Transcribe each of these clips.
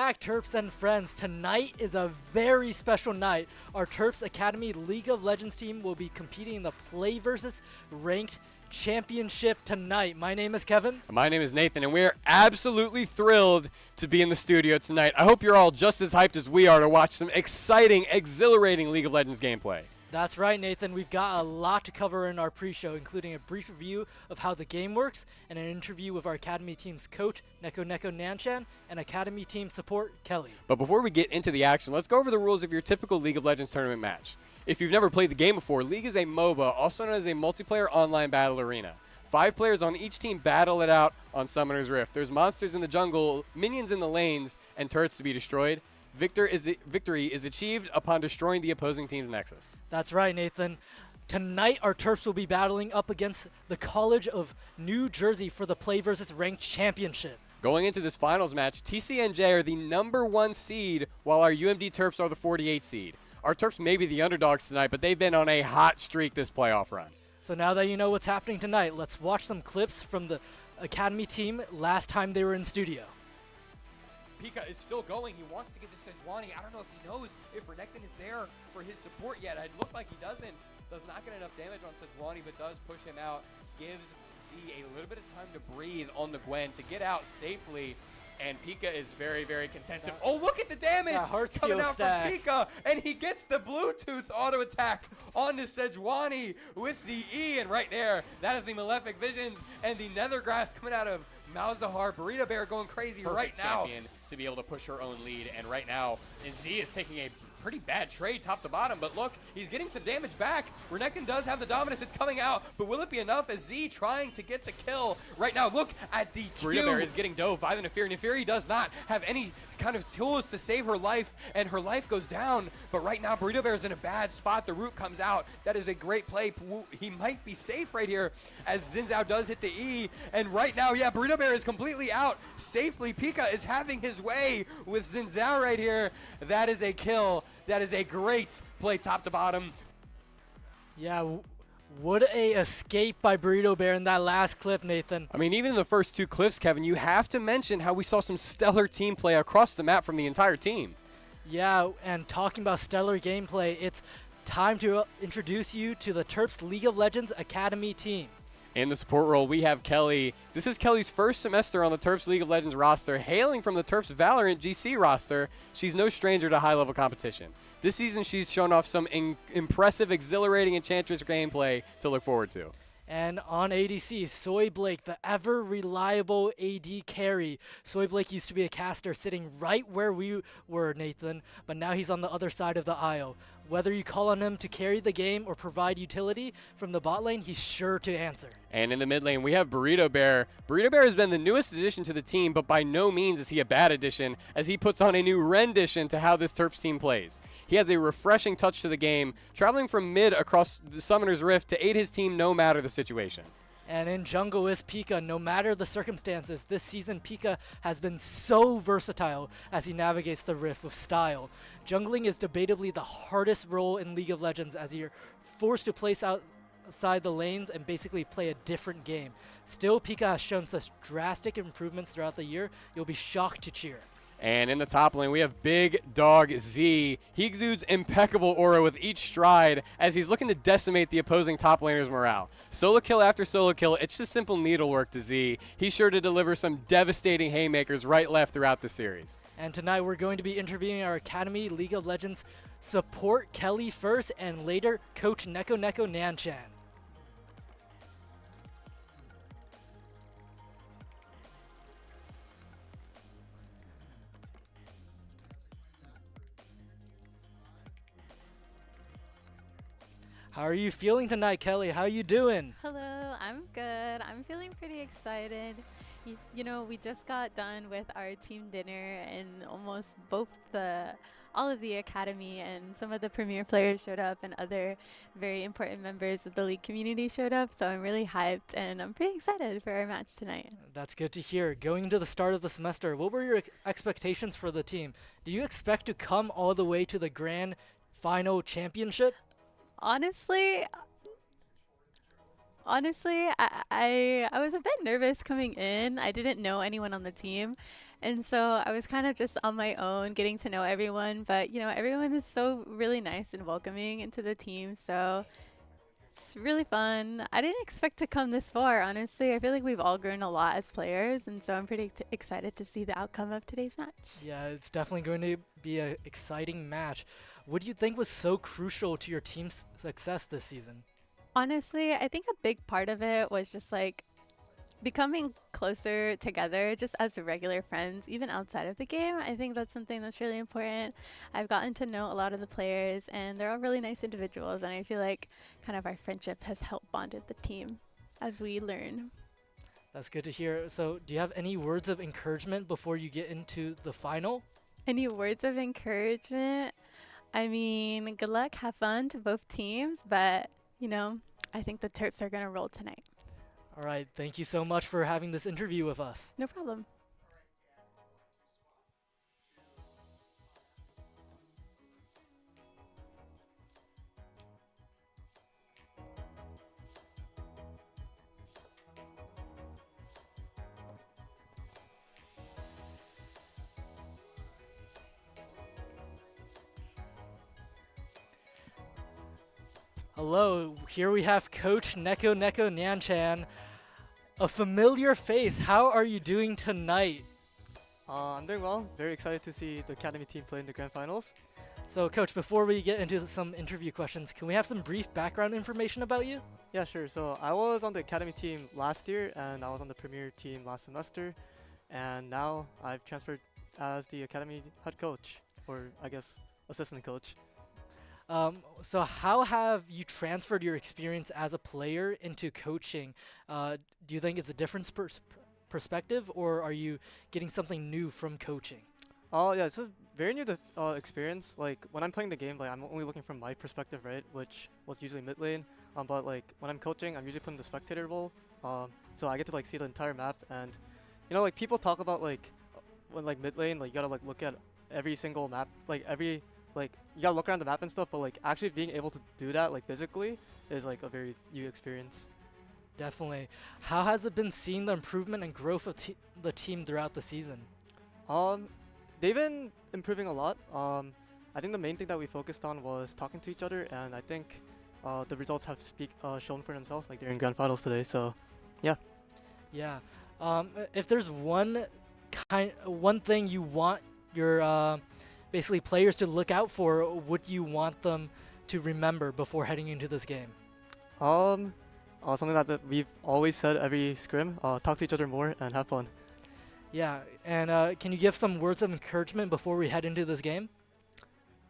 back, Terps and friends. Tonight is a very special night. Our Terps Academy League of Legends team will be competing in the PlayVS Ranked Championship tonight. My name is Kevin. My name is Nathan, and we're absolutely thrilled to be in the studio tonight. I hope you're all just as hyped as we are to watch some exciting, exhilarating League of Legends gameplay. That's right, Nathan. We've got a lot to cover in our pre-show, including a brief review of how the game works and an interview with our Academy team's coach, Neko Nanchan, and Academy team support, Kelly. But before we get into the action, let's go over the rules of your typical League of Legends tournament match. If you've never played the game before, League is a MOBA, also known as a multiplayer online battle arena. 5 players on each team battle it out on Summoner's Rift. There's monsters in the jungle, minions in the lanes, and turrets to be destroyed. Victory is achieved upon destroying the opposing team's nexus. That's right, Nathan. Tonight, our Terps will be battling up against the College of New Jersey for the PlayVS Ranked Championship. Going into this finals match, TCNJ are the #1 seed, while our UMD Terps are the 48 seed. Our Terps may be the underdogs tonight, but they've been on a hot streak this playoff run. So now that you know what's happening tonight, let's watch some clips from the Academy team last time they were in studio. Pika is still going. He wants to get to Sejuani. I don't know if he knows if Renekton is there for his support yet. It looked like he doesn't. Does not get enough damage on Sejuani, but does push him out. Gives Z a little bit of time to breathe on the Gwen to get out safely. And Pika is very, very contented. Oh, look at the damage coming out from Pika. And he gets the Bluetooth auto attack onto Sejuani with the E. And right there, that is the Malefic Visions and the Nethergrass coming out of Malzahar. Burrito Bear going crazy right now. Champion to be able to push her own lead. And right now, Z is taking a pretty bad trade top to bottom, but look, he's getting some damage back. Renekton does have the dominance, it's coming out, but will it be enough as Z trying to get the kill right now? Look at the Q. Burrito Bear is getting dove by the Nefiri. Nefiri does not have any kind of tools to save her life, and her life goes down, but right now Burrito Bear is in a bad spot. The root comes out. That is a great play. He might be safe right here as Xin Zhao does hit the E, and right now, yeah, Burrito Bear is completely out safely. Pika is having his way with Xin Zhao right here. That is a kill. That is a great play top to bottom. Yeah, what a escape by Burrito Bear in that last clip, Nathan. I mean, even in the first 2 clips, Kevin, you have to mention how we saw some stellar team play across the map from the entire team. Yeah, and talking about stellar gameplay, it's time to introduce you to the Terps League of Legends Academy team. In the support role, we have Kelly. This is Kelly's first semester on the Terps League of Legends roster. Hailing from the Terps Valorant GC roster, she's no stranger to high-level competition. This season, she's shown off some impressive, exhilarating Enchantress gameplay to look forward to. And on ADC, Soy Blake, the ever-reliable AD carry. Soy Blake used to be a caster sitting right where we were, Nathan, but now he's on the other side of the aisle. Whether you call on him to carry the game or provide utility from the bot lane, he's sure to answer. And in the mid lane, we have Burrito Bear. Burrito Bear has been the newest addition to the team, but by no means is he a bad addition, as he puts on a new rendition to how this Terps team plays. He has a refreshing touch to the game, traveling from mid across the Summoner's Rift to aid his team no matter the situation. And in jungle is Pika. No matter the circumstances, this season Pika has been so versatile as he navigates the rift with style. Jungling is debatably the hardest role in League of Legends, as you're forced to place outside the lanes and basically play a different game. Still, Pika has shown such drastic improvements throughout the year, you'll be shocked to cheer. And in the top lane, we have Big Dog Z. He exudes impeccable aura with each stride as he's looking to decimate the opposing top laner's morale. Solo kill after solo kill, it's just simple needlework to Z. He's sure to deliver some devastating haymakers right-left throughout the series. And tonight we're going to be interviewing our Academy League of Legends support Kelly first, and later Coach Neko Nanchan. How are you feeling tonight, Kelly? How you doing? Hello, I'm good. I'm feeling pretty excited. You know, we just got done with our team dinner, and almost all of the academy and some of the premier players showed up, and other very important members of the league community showed up. So I'm really hyped, and I'm pretty excited for our match tonight. That's good to hear. Going into the start of the semester, what were your expectations for the team? Do you expect to come all the way to the grand final championship? Honestly, I was a bit nervous coming in. I didn't know anyone on the team, And so I was kind of just on my own getting to know everyone, but everyone is so really nice and welcoming into the team. So it's really fun. I didn't expect to come this far, honestly. I feel like we've all grown a lot as players, and so I'm pretty excited to see the outcome of today's match. Yeah, it's definitely going to be an exciting match. What do you think was so crucial to your team's success this season? Honestly, I think a big part of it was just like becoming closer together just as regular friends, even outside of the game. I think that's something that's really important. I've gotten to know a lot of the players, and they're all really nice individuals, and I feel like kind of our friendship has helped bonded the team as we learn. That's good to hear. So, do you have any words of encouragement before you get into the final? Any words of encouragement? I mean, good luck, have fun to both teams, but I think the Terps are going to roll tonight. All right, thank you so much for having this interview with us. No problem. Hello, here we have Coach Neko Nyanchan. A familiar face. How are you doing tonight? I'm doing well. Very excited to see the Academy team play in the Grand Finals. So, Coach, before we get into some interview questions, can we have some brief background information about you? Yeah, sure. So I was on the Academy team last year, and I was on the Premier team last semester, and now I've transferred as the Academy head coach, or I guess assistant coach. So how have you transferred your experience as a player into coaching? Do you think it's a different perspective, or are you getting something new from coaching? Oh yeah, it's a very new experience. Like when I'm playing the game, like I'm only looking from my perspective, right? Which was usually mid lane. But like when I'm coaching, I'm usually put in the spectator role. So I get to like see the entire map, and like people talk about like when like mid lane, like you gotta like look at every single map, like you gotta look around the map and stuff. But like actually being able to do that like physically is like a very new experience. Definitely. How has it been seeing the improvement and growth of the team throughout the season? They've been improving a lot. I think the main thing that we focused on was talking to each other, and I think the results have shown for themselves, like during Grand Finals today. So, yeah. Yeah. If there's one thing you want your basically players to look out for, what do you want them to remember before heading into this game? Something that we've always said every scrim: talk to each other more and have fun. Yeah, and can you give some words of encouragement before we head into this game?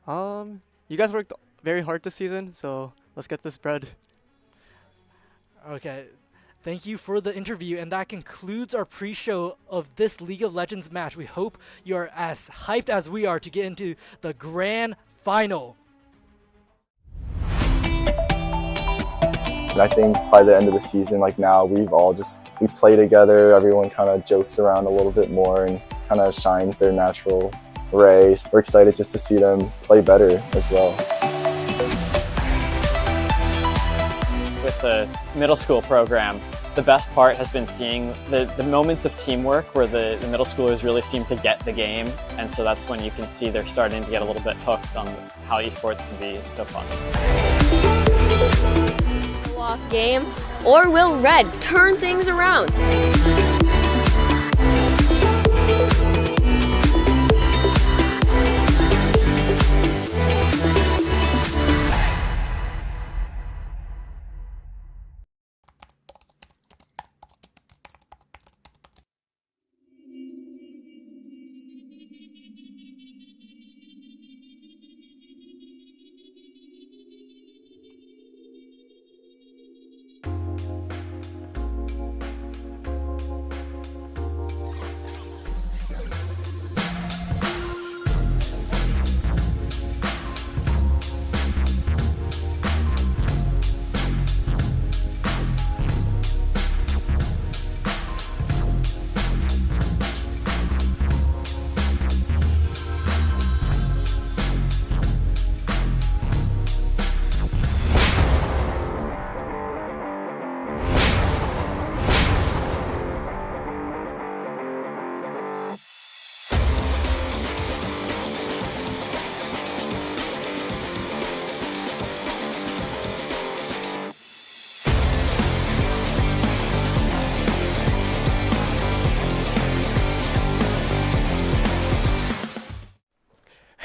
You guys worked very hard this season, so let's get this bread. Okay, thank you for the interview, and that concludes our pre-show of this League of Legends match. We hope you're as hyped as we are to get into the grand final. I think by the end of the season, like now, we play together, everyone kind of jokes around a little bit more and kind of shines their natural ray. We're excited just to see them play better as well. With the middle school program, the best part has been seeing the moments of teamwork where the middle schoolers really seem to get the game, and so that's when you can see they're starting to get a little bit hooked on how esports can be so fun. Off game, or will Red turn things around?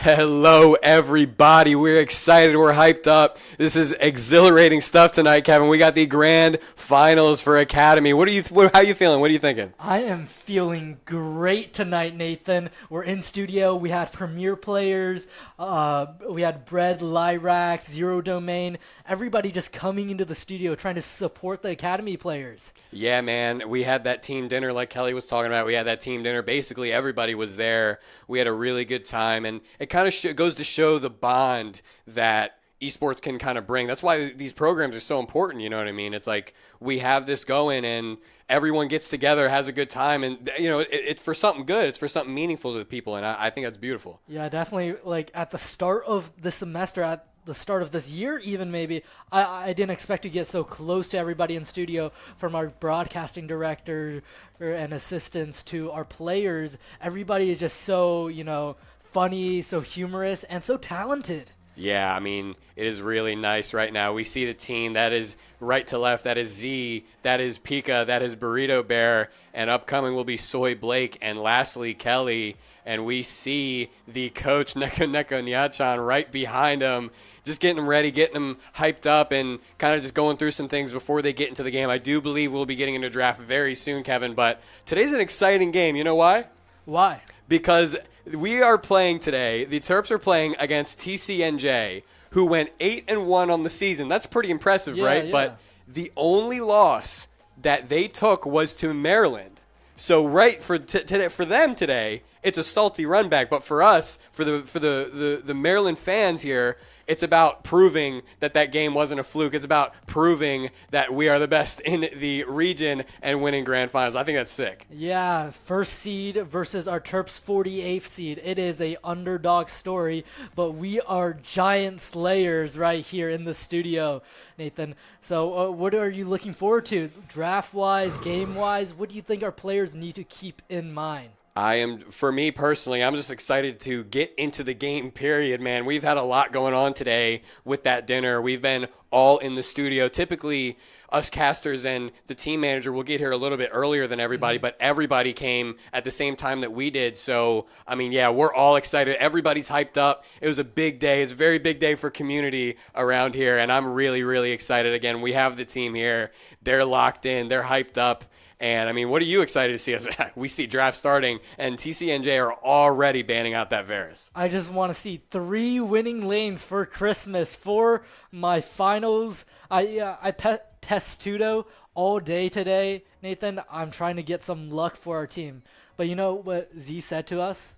Hello, everybody. We're excited. We're hyped up. This is exhilarating stuff tonight, Kevin. We got the grand finals for Academy. How are you feeling? What are you thinking? I am feeling great tonight, Nathan. We're in studio. We had Premier players. We had Bread, Lyrax, Zero Domain. Everybody just coming into the studio trying to support the Academy players. Yeah, man. We had that team dinner like Kelly was talking about. We had that team dinner. Basically, everybody was there. We had a really good time, and it kind of goes to show the bond that esports can kind of bring. That's why these programs are so important, you know what I mean? It's like we have this going, and everyone gets together, has a good time, and, you know, it's for something good. It's for something meaningful to the people, and I think that's beautiful. Yeah, definitely. Like, at the start of the semester, at the start of this year even maybe, I didn't expect to get so close to everybody in studio, from our broadcasting director and assistants to our players. Everybody is just so, you know, funny, so humorous, and so talented. Yeah, I mean, it is really nice right now. We see the team that is right to left. That is Z, that is Pika, that is Burrito Bear, and upcoming will be Soy Blake, and lastly, Kelly. And we see the coach, Neko Nyachan, right behind him, just getting them ready, getting them hyped up, and kind of just going through some things before they get into the game. I do believe we'll be getting into draft very soon, Kevin, but today's an exciting game. You know why? Why? Because we are playing today. The Terps are playing against TCNJ, who went 8-1 on the season. That's pretty impressive, right? Yeah. But the only loss that they took was to Maryland. So for them today, it's a salty run back. But for us, for the Maryland fans here, it's about proving that game wasn't a fluke. It's about proving that we are the best in the region and winning grand finals. I think that's sick. Yeah, first seed versus our Terps 48th seed. It is a underdog story, but we are giant slayers right here in the studio, Nathan. So what are you looking forward to? Draft-wise, game-wise, what do you think our players need to keep in mind? For me personally, I'm just excited to get into the game, period, man. We've had a lot going on today with that dinner. We've been all in the studio. Typically, us casters and the team manager will get here a little bit earlier than everybody, but everybody came at the same time that we did. So, I mean, yeah, we're all excited. Everybody's hyped up. It was a big day. It's a very big day for community around here, and I'm really, really excited. Again, we have the team here. They're locked in. They're hyped up. And, I mean, what are you excited to see? As we see draft starting, and TCNJ are already banning out that Varus. I just want to see 3 winning lanes for Christmas for my finals. I pet Testudo all day today, Nathan. I'm trying to get some luck for our team. But you know what Z said to us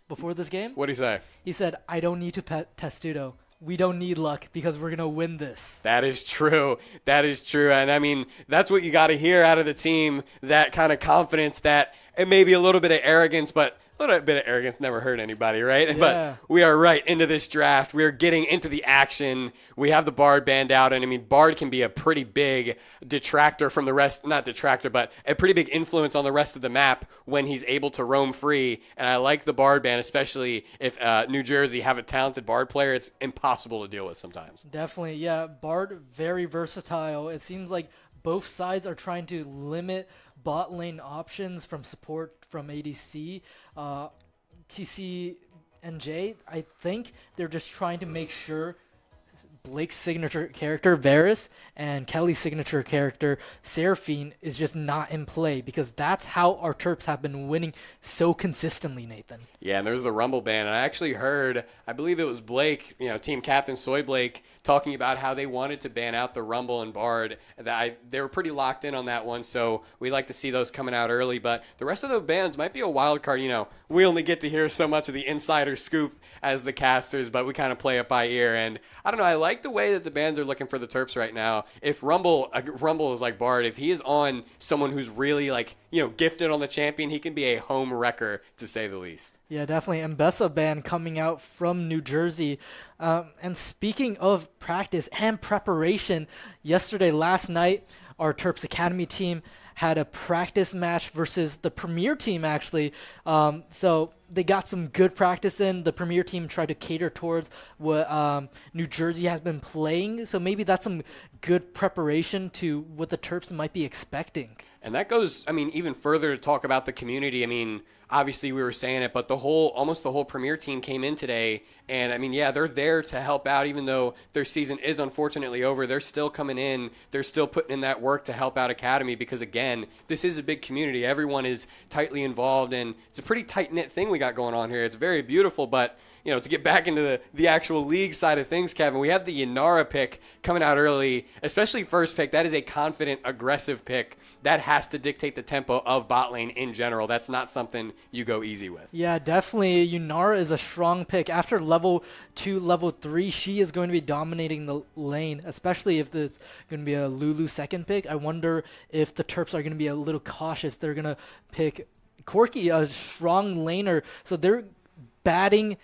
before this game? What did he say? He said, I don't need to pet Testudo. We don't need luck because we're going to win this. That is true. That is true. And, I mean, that's what you got to hear out of the team, that kind of confidence, that it may be a little bit of arrogance, but a little bit of arrogance never hurt anybody, right? Yeah. But we are right into this draft. We are getting into the action. We have the Bard banned out, and I mean, Bard can be a pretty big detractor from the rest, not detractor, but a pretty big influence on the rest of the map when he's able to roam free. And I like the Bard ban, especially if New Jersey have a talented Bard player. It's impossible to deal with sometimes. Definitely, yeah. Bard, very versatile. It seems like both sides are trying to limit bot lane options from support from ADC. TCNJ, I think they're just trying to make sure Blake's signature character, Varus, and Kelly's signature character, Seraphine, is just not in play, because that's how our Terps have been winning so consistently, Nathan. Yeah, and there's the Rumble ban. And I actually heard, I believe it was Blake, you know, team captain Soy Blake, talking about how they wanted to ban out the Rumble and Bard. They were pretty locked in on that one, so we like to see those coming out early. But the rest of the bans might be a wild card. You know, we only get to hear so much of the insider scoop as the casters, but we kind of play it by ear. And I don't know, I like the way that the bans are looking for the Terps right now. If Rumble is like Bard, if he is on someone who's really, like, you know, gifted on the champion, he can be a home wrecker, to say the least. Yeah, definitely. Mbessa ban coming out from New Jersey. And speaking of practice and preparation, last night, our Terps Academy team had a practice match versus the Premier team, actually. So they got some good practice in. The Premier team tried to cater towards what New Jersey has been playing. So maybe that's some good preparation to what the Terps might be expecting. And that goes, I mean, even further to talk about the community. I mean, obviously we were saying it, but almost the whole Premier team came in today. And I mean, yeah, they're there to help out, even though their season is unfortunately over. They're still coming in. They're still putting in that work to help out Academy because, again, this is a big community. Everyone is tightly involved, and it's a pretty tight-knit thing we got going on here. It's very beautiful, but to get back into the actual league side of things, Kevin, we have the Yanara pick coming out early, especially first pick. That is a confident, aggressive pick. That has to dictate the tempo of bot lane in general. That's not something you go easy with. Yeah, definitely. Yanara is a strong pick. After level 2, level 3, she is going to be dominating the lane, especially if there's going to be a Lulu second pick. I wonder if the Terps are going to be a little cautious. They're going to pick Corki, a strong laner. So they're batting...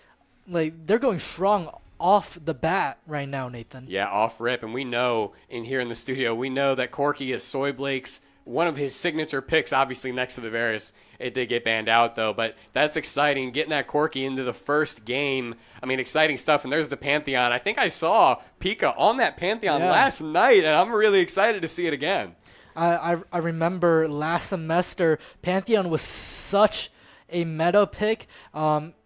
they're going strong off the bat right now, Nathan. Yeah, off rip. And we know here in the studio, we know that Corki is Soy Blake's one of his signature picks, obviously next to the Varus. It did get banned out, though. But that's exciting, getting that Corki into the first game. I mean, exciting stuff. And there's the Pantheon. I think I saw Pika on that Pantheon last night, and I'm really excited to see it again. I remember last semester, Pantheon was such a meta pick.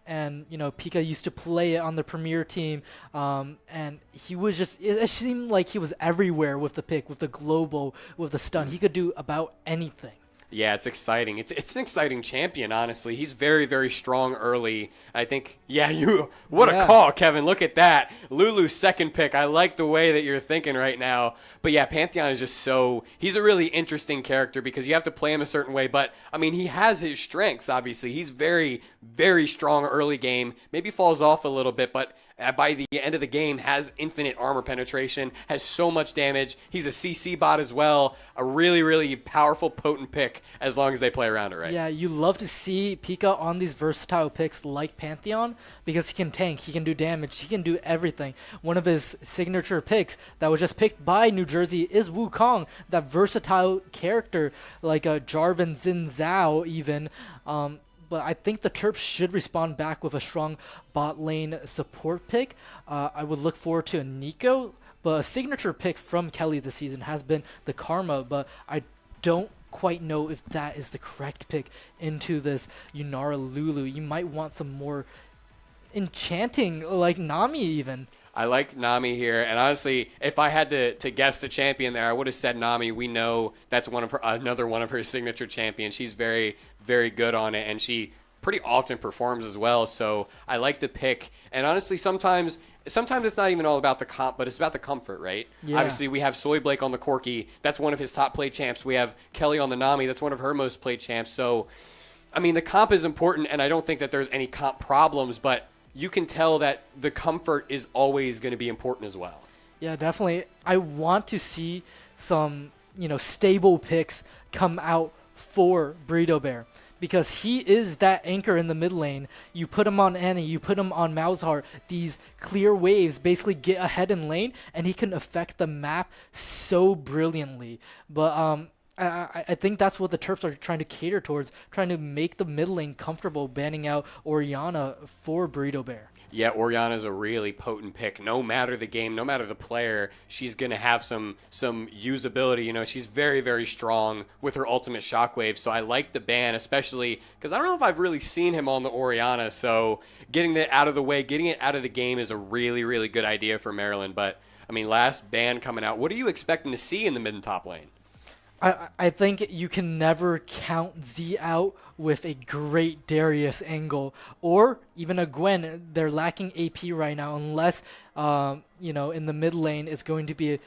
And, Pika used to play it on the Premier team, and he was it seemed like he was everywhere with the pick, with the global, with the stun. He could do about anything. Yeah, it's exciting. It's an exciting champion, honestly. He's very, very strong early. I think, what a call, Kevin. Look at that. Lulu's second pick. I like the way that you're thinking right now. But yeah, Pantheon is just he's a really interesting character because you have to play him a certain way. But, I mean, he has his strengths, obviously. He's very, very strong early game. Maybe falls off a little bit, but by the end of the game has infinite armor penetration, has so much damage. He's a CC bot as well. A really, really powerful, potent pick as long as they play around it right. Yeah, you love to see Pika on these versatile picks like Pantheon because he can tank, he can do damage, he can do everything. One of his signature picks that was just picked by New Jersey is Wukong, that versatile character like a Jarvan Xin Zhao even. But I think the Terps should respond back with a strong bot lane support pick. I would look forward to a Nico, but a signature pick from Kelly this season has been the Karma, but I don't quite know if that is the correct pick into this Yanara Lulu. You might want some more enchanting, like Nami even. I like Nami here, and honestly, if I had to guess the champion there, I would have said Nami. We know that's another one of her signature champions. She's very, very good on it, and she pretty often performs as well. So I like the pick, and honestly, sometimes it's not even all about the comp, but it's about the comfort, right? Yeah. Obviously, we have Soy Blake on the Corki. That's one of his top played champs. We have Kelly on the Nami. That's one of her most played champs. So, I mean, the comp is important, and I don't think that there's any comp problems, but you can tell that the comfort is always going to be important as well. Yeah, definitely. I want to see some, stable picks come out for Burrito Bear because he is that anchor in the mid lane. You put him on Annie, you put him on Malzahar. These clear waves basically get ahead in lane, and he can affect the map so brilliantly. But I think that's what the Terps are trying to cater towards, trying to make the mid lane comfortable, banning out Orianna for Burrito Bear. Yeah, Orianna's a really potent pick. No matter the game, no matter the player, she's going to have some usability. She's very, very strong with her ultimate shockwave. So I like the ban, especially because I don't know if I've really seen him on the Orianna. So getting it out of the way, getting it out of the game is a really, really good idea for Maryland. But, I mean, last ban coming out, what are you expecting to see in the mid and top lane? I think you can never count Z out with a great Darius angle or even a Gwen. They're lacking AP right now unless, in the mid lane it's going to be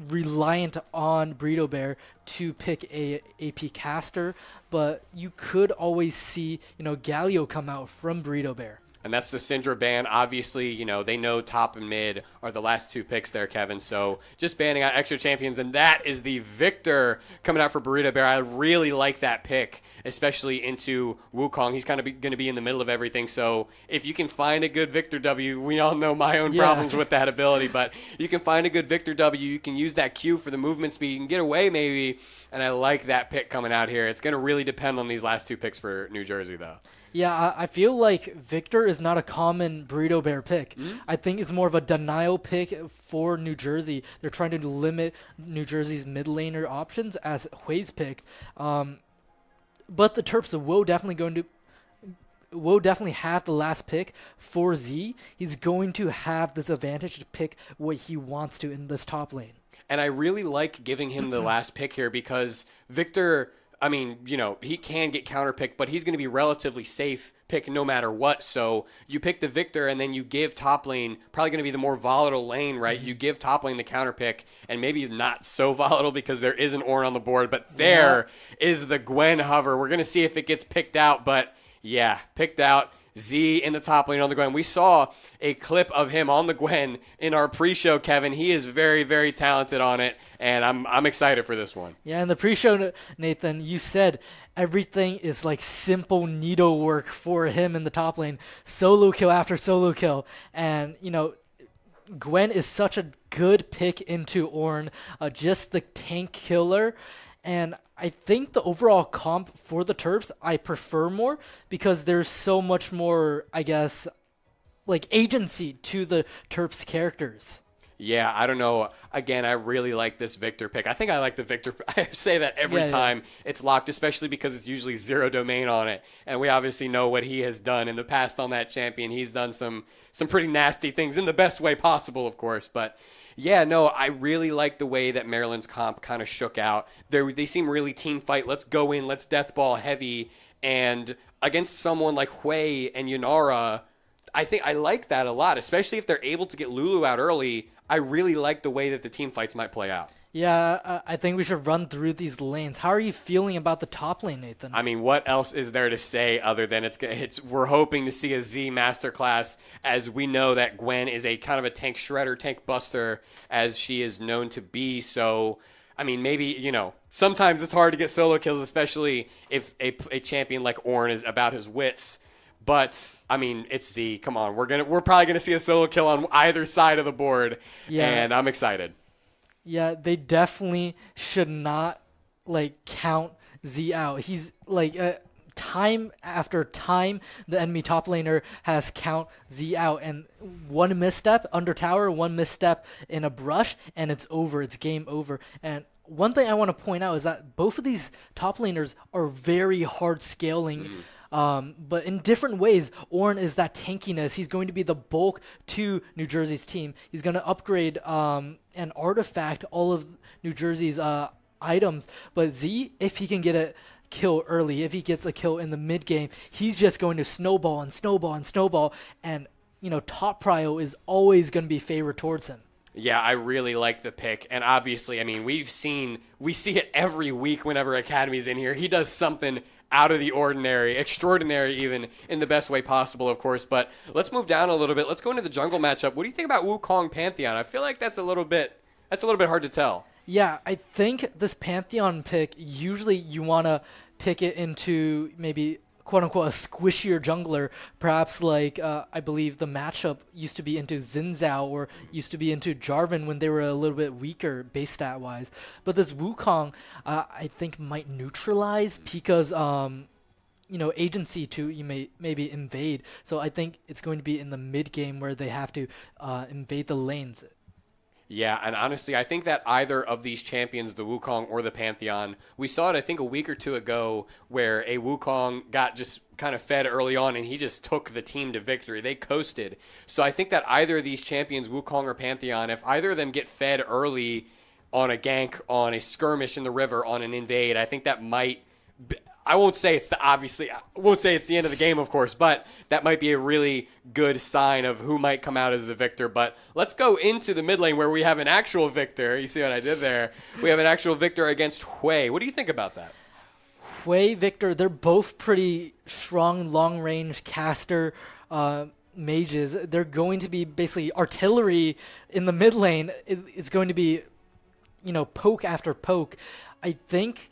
reliant on Burrito Bear to pick a AP caster. But you could always see, Galio come out from Burrito Bear. And that's the Syndra ban. Obviously, they know top and mid are the last two picks there, Kevin. So just banning out extra champions. And that is the Victor coming out for Burrito Bear. I really like that pick, especially into Wukong. He's kind of going to be in the middle of everything. So if you can find a good Victor W, we all know my own problems with that ability. But you can find a good Victor W. You can use that Q for the movement speed. You can get away maybe. And I like that pick coming out here. It's going to really depend on these last two picks for New Jersey, though. Yeah, I feel like Victor is not a common Burrito Bear pick. I think it's more of a denial pick for New Jersey. They're trying to limit New Jersey's mid laner options as Hui's pick. But the Terps will definitely have the last pick for Z. He's going to have this advantage to pick what he wants to in this top lane. And I really like giving him the last pick here because Victor, I mean, you know, he can get counterpicked, but he's going to be relatively safe pick no matter what. So you pick the Victor and then you give top lane, probably going to be the more volatile lane, right? You give top lane the counterpick and maybe not so volatile because there is an Ornn on the board, but there is the Gwen hover. We're going to see if it gets picked out, but yeah, picked out. Z in the top lane on the Gwen. We saw a clip of him on the Gwen in our pre-show, Kevin. He is very, very talented on it, and I'm excited for this one. Yeah, in the pre-show, Nathan, you said everything is like simple needlework for him in the top lane. Solo kill after solo kill. And, you know, Gwen is such a good pick into Ornn, just the tank killer. And I think the overall comp for the Terps, I prefer more because there's so much more, I guess, like agency to the Terps characters. Yeah, I don't know. Again, I really like this Victor pick. I think I like the Victor. I say that every time it's locked, especially because it's usually 0 domain on it. And we obviously know what he has done in the past on that champion. He's done some pretty nasty things in the best way possible, of course. But yeah, no, I really like the way that Maryland's comp kind of shook out. They seem really team fight. Let's go in. Let's death ball heavy. And against someone like Hui and Yunara, I think I like that a lot, especially if they're able to get Lulu out early. I really like the way that the team fights might play out. Yeah, I think we should run through these lanes. How are you feeling about the top lane, Nathan? I mean, what else is there to say other than we're hoping to see a Z masterclass, as we know that Gwen is a kind of a tank shredder, tank buster, as she is known to be. So, I mean, maybe, you know, sometimes it's hard to get solo kills, especially if a champion like Ornn is about his wits. But I mean, it's Z. Come on, we're probably gonna see a solo kill on either side of the board, and I'm excited. Yeah, they definitely should not like count Z out. He's like time after time, the enemy top laner has count Z out, and one misstep under tower, one misstep in a brush, and it's over. It's game over. And one thing I want to point out is that both of these top laners are very hard scaling. But in different ways. Ornn is that tankiness. He's going to be the bulk to New Jersey's team. He's going to upgrade and artifact all of New Jersey's items. But Z, if he can get a kill early, if he gets a kill in the mid game, he's just going to snowball and snowball and snowball. And, you know, top prio is always going to be favored towards him. Yeah, I really like the pick. And obviously, I mean, we see it every week whenever Academy's in here. He does something out of the ordinary, extraordinary even, in the best way possible, of course. But let's move down a little bit. Let's go into the jungle matchup. What do you think about Wukong Pantheon? I feel like that's a little bit hard to tell. Yeah, I think this Pantheon pick, usually you want to pick it into maybe quote-unquote a squishier jungler, perhaps like I believe the matchup used to be into Xin Zhao or used to be into Jarvan when they were a little bit weaker base stat-wise. But this Wukong, I think might neutralize Pika's you know, agency to maybe invade. So I think it's going to be in the mid game where they have to invade the lanes. Yeah, and honestly, I think that either of these champions, the Wukong or the Pantheon, we saw it, I think, a week or two ago where a Wukong got just kind of fed early on and he just took the team to victory. They coasted. So I think that either of these champions, Wukong or Pantheon, if either of them get fed early on a gank, on a skirmish in the river, on an invade, I think that might... I won't say it's the end of the game, of course, but that might be a really good sign of who might come out as the victor. But let's go into the mid lane where we have an actual victor. You see what I did there? We have an actual victor against Hui. What do you think about that? Hui, Victor, they're both pretty strong long-range caster mages. They're going to be basically artillery in the mid lane. It's going to be, you know, poke after poke. I think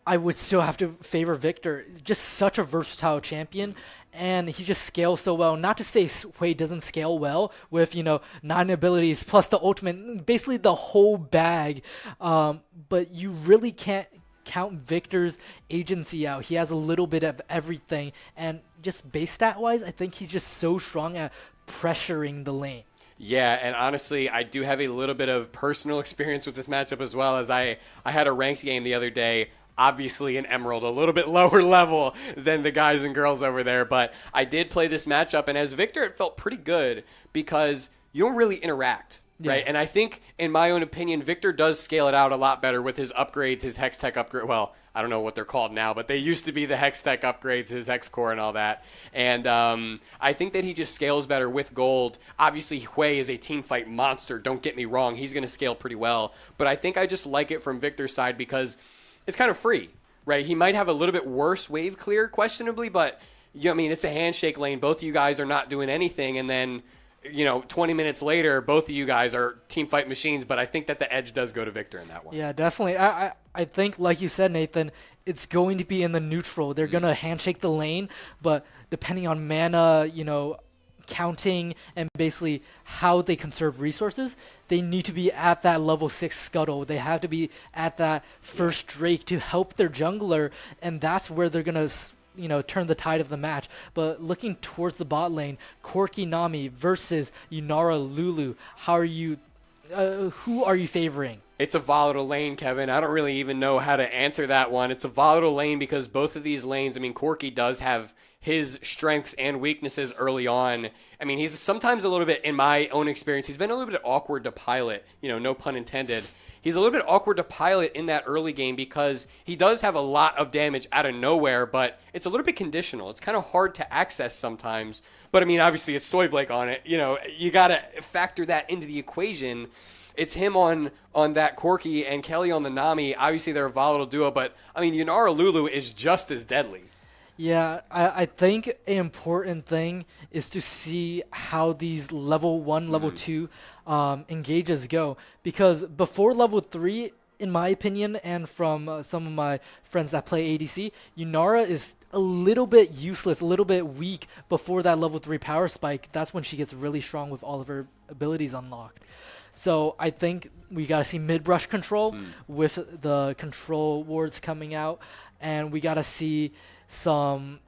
I would still have to favor Victor. Just such a versatile champion, and he just scales so well. Not to say Hui doesn't scale well with, you know, 9 abilities plus the ultimate, basically the whole bag. But you really can't count Victor's agency out. He has a little bit of everything, and just base stat wise, I think he's just so strong at pressuring the lane. Yeah, and honestly, I do have a little bit of personal experience with this matchup as well, as I had a ranked game the other day, obviously in Emerald, a little bit lower level than the guys and girls over there, but I did play this matchup, and as Victor, it felt pretty good because you don't really interact, right? And I think, in my own opinion, Victor does scale it out a lot better with his upgrades, his Hextech upgrade. Well, I don't know what they're called now, but they used to be the Hextech upgrades, his Hex Core and all that. And I think that he just scales better with gold. Obviously, Hui is a team fight monster. Don't get me wrong. He's going to scale pretty well. But I think I just like it from Victor's side because it's kind of free, right? He might have a little bit worse wave clear, questionably, but I mean, it's a handshake lane. Both of you guys are not doing anything. And then 20 minutes later, both of you guys are team fight machines, but I think that the edge does go to Victor in that one. Yeah, definitely. I think, like you said, Nathan, it's going to be in the neutral. They're going to handshake the lane, but depending on mana, counting, and basically how they conserve resources, they need to be at that level 6 scuttle. They have to be at that first Drake to help their jungler, and that's where they're going to turn the tide of the match. But looking towards the bot lane, Corki Nami versus Yunara Lulu, who are you favoring? It's a volatile lane, Kevin. I don't really even know how to answer that one. It's a volatile lane because both of these lanes, I mean, Corki does have his strengths and weaknesses early on. I mean, he's sometimes a little bit, in my own experience, he's been a little bit awkward to pilot, no pun intended. He's a little bit awkward to pilot in that early game because he does have a lot of damage out of nowhere, but it's a little bit conditional. It's kind of hard to access sometimes. But, I mean, obviously it's Soy Blake on it. You got to factor that into the equation. It's him on that Corki and Kelly on the Nami. Obviously, they're a volatile duo, but, I mean, Yunara Lulu is just as deadly. Yeah, I think an important thing is to see how these level 1, level 2 engages go. Because before level 3, in my opinion, and from some of my friends that play ADC, Yunara is a little bit useless, a little bit weak before that level 3 power spike. That's when she gets really strong with all of her abilities unlocked. So I think we got to see mid-brush control with the control wards coming out, and we got to see some,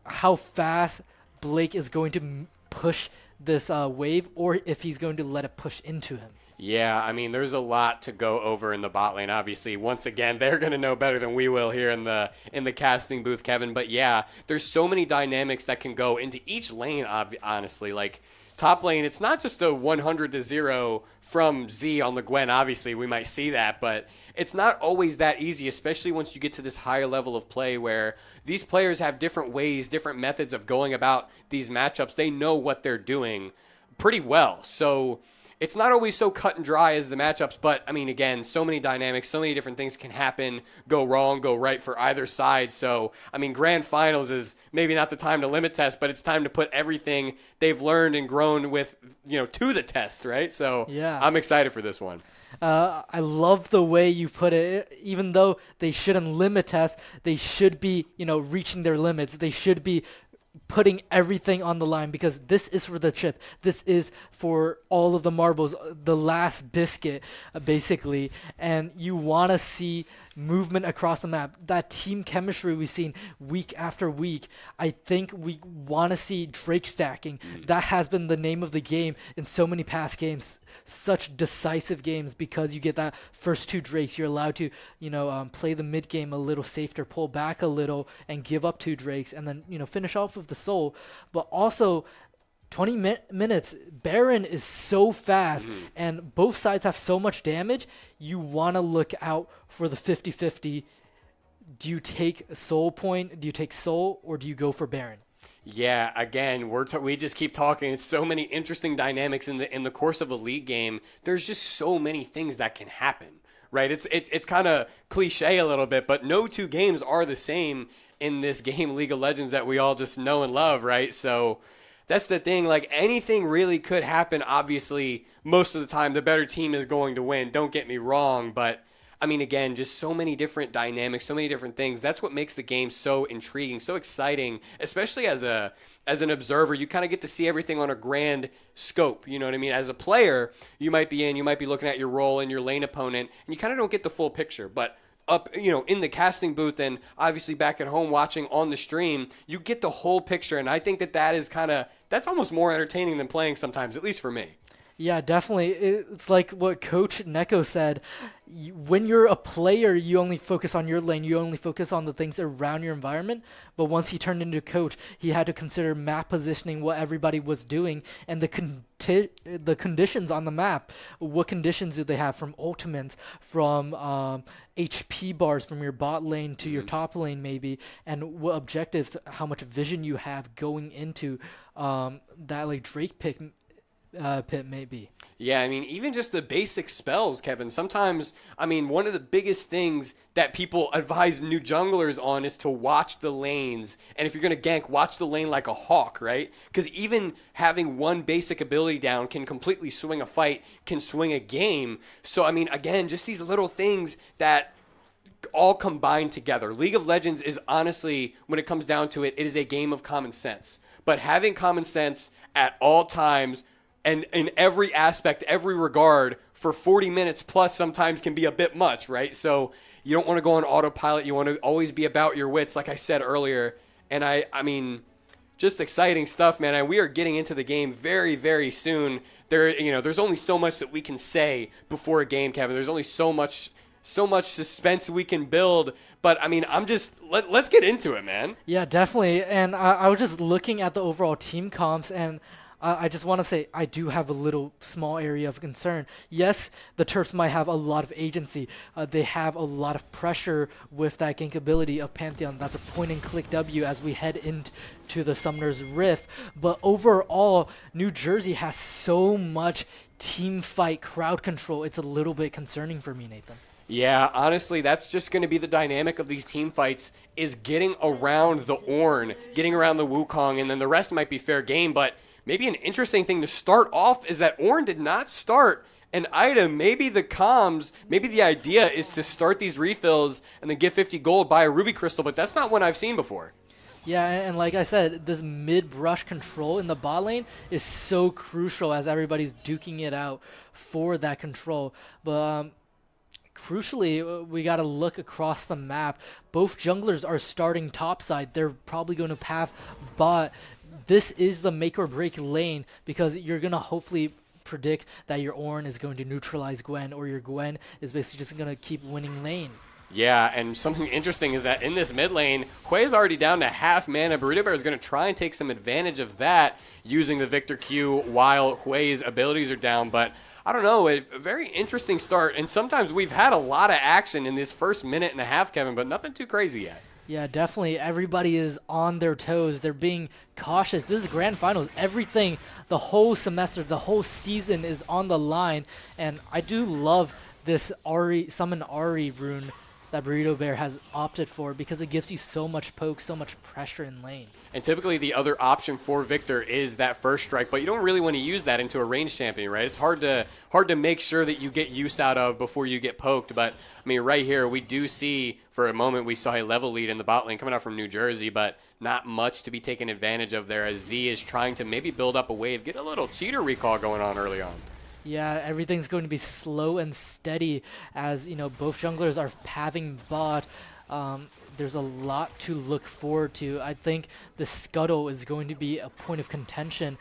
how fast Blake is going to push this wave, or if he's going to let it push into him. Yeah, I mean, there's a lot to go over in the bot lane, obviously. Once again, they're going to know better than we will here in the casting booth, Kevin. But yeah, there's so many dynamics that can go into each lane, honestly. Like, top lane, it's not just a 100-0 from Z on the Gwen. Obviously, we might see that, but it's not always that easy, especially once you get to this higher level of play where these players have different ways, different methods of going about these matchups. They know what they're doing pretty well. So it's not always so cut and dry as the matchups, but, I mean, again, so many dynamics, so many different things can happen, go wrong, go right for either side. So, I mean, Grand Finals is maybe not the time to limit test, but it's time to put everything they've learned and grown with, to the test, right? So yeah, I'm excited for this one. I love the way you put it. Even though they shouldn't limit test, they should be, reaching their limits. They should be putting everything on the line because this is for the chip. This is for all of the marbles, the last biscuit, basically. And you want to see movement across the map. That team chemistry we've seen week after week. I think we want to see Drake stacking. That has been the name of the game in so many past games. Such decisive games because you get that first 2 Drakes. You're allowed to, play the mid game a little safer, pull back a little, and give up 2 Drakes, and then, finish off with the soul. But also, 20 minutes, Baron is so fast, and both sides have so much damage. You want to look out for the 50-50. Do you take soul point? Do you take soul, or do you go for Baron? Yeah, again, we just keep talking. It's so many interesting dynamics in the course of a league game. There's just so many things that can happen, right? It's kind of cliche a little bit, but no 2 games are the same in this game, League of Legends, that we all just know and love, right? So that's the thing. Like, anything really could happen. Obviously, most of the time, the better team is going to win. Don't get me wrong, but I mean, again, just so many different dynamics, so many different things. That's what makes the game so intriguing, so exciting, especially as an observer. You kind of get to see everything on a grand scope, you know what I mean? As a player, you might be looking at your role and your lane opponent, and you kind of don't get the full picture. But up, in the casting booth and obviously back at home watching on the stream, you get the whole picture. And I think that is that's almost more entertaining than playing sometimes, at least for me. Yeah, definitely. It's like what Coach Neko said. When you're a player, you only focus on your lane. You only focus on the things around your environment. But once he turned into coach, he had to consider map positioning, what everybody was doing, and the conditions on the map. What conditions do they have from ultimates, from HP bars from your bot lane to your top lane maybe, and what objectives, how much vision you have going into that like Drake pick pit maybe. Yeah, I mean, even just the basic spells, Kevin. Sometimes, I mean, one of the biggest things that people advise new junglers on is to watch the lanes. And if you're going to gank, watch the lane like a hawk, right? Because even having one basic ability down can completely swing a fight, can swing a game. So, I mean, again, just these little things that all combined together. League of Legends is honestly, when it comes down to it, it is a game of common sense. But having common sense at all times and in every aspect, every regard, for 40 minutes plus sometimes can be a bit much, right? So you don't want to go on autopilot. You want to always be about your wits, like I said earlier. And I mean, just exciting stuff, man. And we are getting into the game very, very soon. There's only so much that we can say before a game, Kevin. There's only so much suspense we can build. But I mean, let's get into it, man. Yeah, definitely. And I was just looking at the overall team comps, and I just want to say I do have a little small area of concern. Yes, the Terps might have a lot of agency. They have a lot of pressure with that gank ability of Pantheon. That's a point-and-click W as we head into the Summoner's Rift. But overall, New Jersey has so much team fight crowd control. It's a little bit concerning for me, Nathan. Yeah, honestly, that's just going to be the dynamic of these team fights, is getting around the Ornn, getting around the Wukong, and then the rest might be fair game. But maybe an interesting thing to start off is that Ornn did not start an item. Maybe the comms, maybe the idea is to start these refills and then get 50 gold, buy a Ruby Crystal, but that's not one I've seen before. Yeah, and like I said, this mid-brush control in the bot lane is so crucial as everybody's duking it out for that control. But crucially, we got to look across the map. Both junglers are starting topside. They're probably going to path bot. This is the make or break lane, because you're going to hopefully predict that your Ornn is going to neutralize Gwen, or your Gwen is basically just going to keep winning lane. Yeah, and something interesting is that in this mid lane, Hui is already down to half mana. Burrito Bear is going to try and take some advantage of that using the Victor Q while Hui's abilities are down. But I don't know, a very interesting start. And sometimes we've had a lot of action in this first minute and a half, Kevin, but nothing too crazy yet. Yeah, definitely. Everybody is on their toes. They're being cautious. This is grand finals. Everything, the whole semester, the whole season is on the line. And I do love this summon Ari rune that Burrito Bear has opted for, because it gives you so much poke, so much pressure in lane. And typically the other option for Victor is that first strike, but you don't really want to use that into a ranged champion, right? It's hard to make sure that you get use out of before you get poked. But I mean, right here we do see, for a moment we saw a level lead in the bot lane coming out from New Jersey, but not much to be taken advantage of there, as Z is trying to maybe build up a wave, get a little cheater recall going on early on. Yeah, everything's going to be slow and steady as, both junglers are pathing bot. There's a lot to look forward to. I think the Scuttle is going to be a point of contention,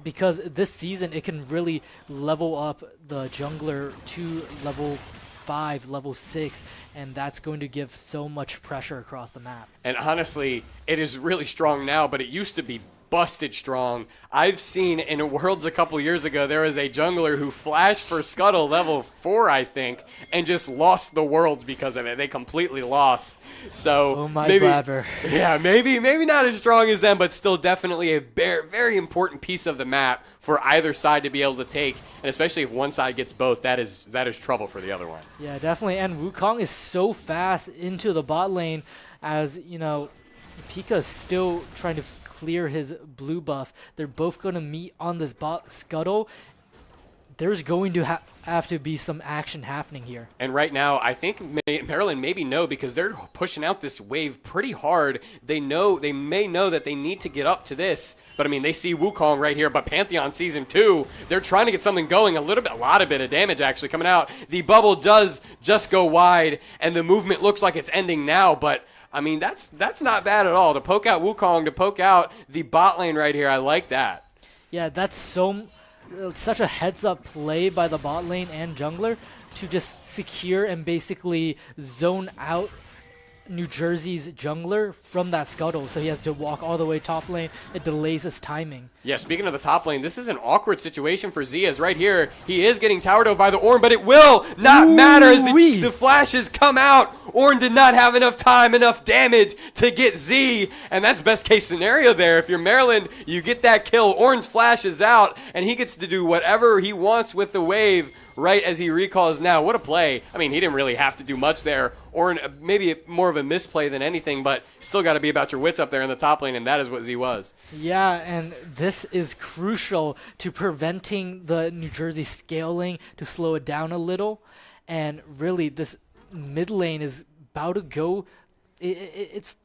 because this season it can really level up the jungler to level 5, level 6, and that's going to give so much pressure across the map. And honestly, it is really strong now, but it used to be busted strong. I've seen in Worlds a couple years ago, there was a jungler who flashed for Scuttle level 4, I think, and just lost the Worlds because of it. They completely lost. So oh my blabber. Yeah, maybe not as strong as them, but still definitely a very important piece of the map for either side to be able to take, and especially if one side gets both, that is trouble for the other one. Yeah, definitely. And Wukong is so fast into the bot lane, as Pika is still trying to clear his blue buff. They're both going to meet on this bot Scuttle. there's going to have to be some action happening here. And right now, I think Maryland maybe know, because they're pushing out this wave pretty hard. They may know that they need to get up to this. But I mean, they see Wukong right here, but Pantheon sees him too. They're trying to get something going, a lot of damage actually coming out. The bubble does just go wide, and the movement looks like it's ending now, but I mean, that's not bad at all. To poke out Wukong, to poke out the bot lane right here, I like that. Yeah, that's such a heads-up play by the bot lane and jungler to just secure and basically zone out New Jersey's jungler from that scuttle, so he has to walk all the way top lane. It delays his timing. Yeah, speaking of the top lane, this is an awkward situation for Ziaz right here. He is getting towered over by the Ornn, but it will not matter as the flashes come out. Ornn did not have enough time, enough damage to get Z, and that's best case scenario there. If you're Maryland, you get that kill. Ornn's flash is out, and he gets to do whatever he wants with the wave right as he recalls now. What a play. I mean, he didn't really have to do much there. Ornn, maybe more of a misplay than anything, but still got to be about your wits up there in the top lane, and that is what Z was. Yeah, and this is crucial to preventing the New Jersey scaling to slow it down a little. And really, this mid lane is about to go. It's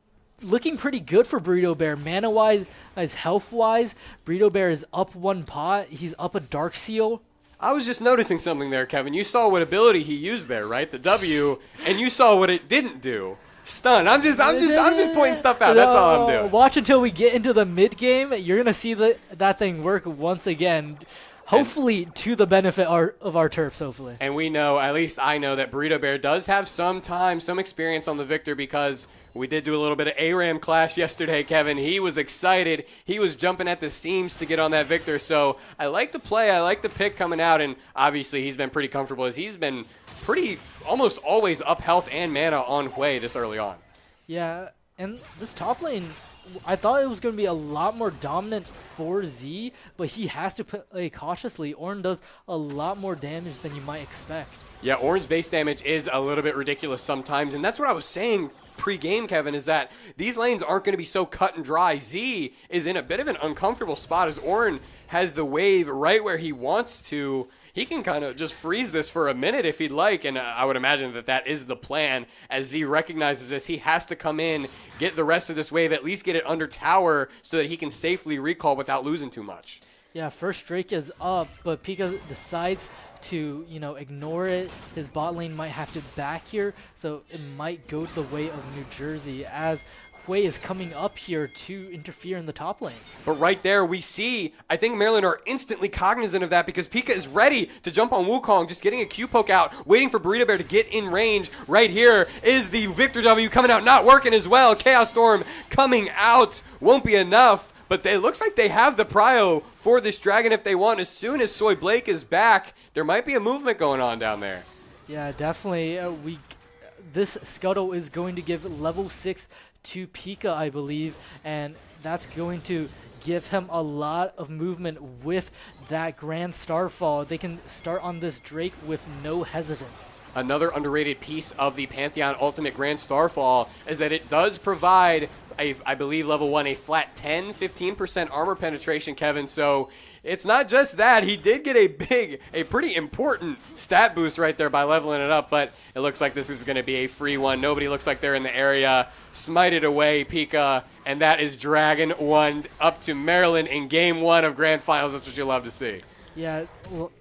looking pretty good for Burrito Bear. Mana-wise, health-wise, Burrito Bear is up one pot. He's up a Dark Seal. I was just noticing something there, Kevin. You saw what ability he used there, right? The W, and you saw what it didn't do. Stun. I'm just pointing stuff out. That's all I'm doing. Watch until we get into the mid game. You're gonna see that thing work once again. Hopefully to the benefit of our Terps, hopefully. And we know, at least I know, that Burrito Bear does have some time, some experience on the Victor, because we did do a little bit of ARAM clash yesterday, Kevin. He was excited. He was jumping at the seams to get on that Victor. So I like the play. I like the pick coming out. And obviously he's been pretty comfortable, as he's been pretty almost always up health and mana on Hui this early on. Yeah, and this top lane, I thought it was going to be a lot more dominant for Z, but he has to play cautiously. Ornn does a lot more damage than you might expect. Yeah, Ornn's base damage is a little bit ridiculous sometimes, and that's what I was saying pre-game, Kevin, is that these lanes aren't going to be so cut and dry. Z is in a bit of an uncomfortable spot as Ornn has the wave right where he wants to. He can kind of just freeze this for a minute if he'd like, and I would imagine that is the plan. As Z recognizes this, he has to come in, get the rest of this wave, at least get it under tower so that he can safely recall without losing too much. Yeah, first Drake is up, but Pika decides to, ignore it. His bot lane might have to back here, so it might go the way of New Jersey as Hui is coming up here to interfere in the top lane. But right there we see, I think Maryland are instantly cognizant of that, because Pika is ready to jump on Wukong, just getting a Q poke out, waiting for Burrito Bear to get in range. Right here is the Victor W coming out, not working as well. Chaos Storm coming out, won't be enough, but it looks like they have the prio for this dragon if they want. As soon as Soy Blake is back, there might be a movement going on down there. Yeah, definitely. This scuttle is going to give level 6 to Pika, I believe, and that's going to give him a lot of movement with that Grand Starfall. They can start on this Drake with no hesitance. Another underrated piece of the Pantheon Ultimate Grand Starfall is that it does provide, I believe, level 1, a flat 15% armor penetration, Kevin. So it's not just that. He did get a pretty important stat boost right there by leveling it up, but it looks like this is going to be a free one. Nobody looks like they're in the area. Smite it away, Pika, and that is Dragon 1 up to Maryland in Game 1 of Grand Finals. That's what you love to see. Yeah, well,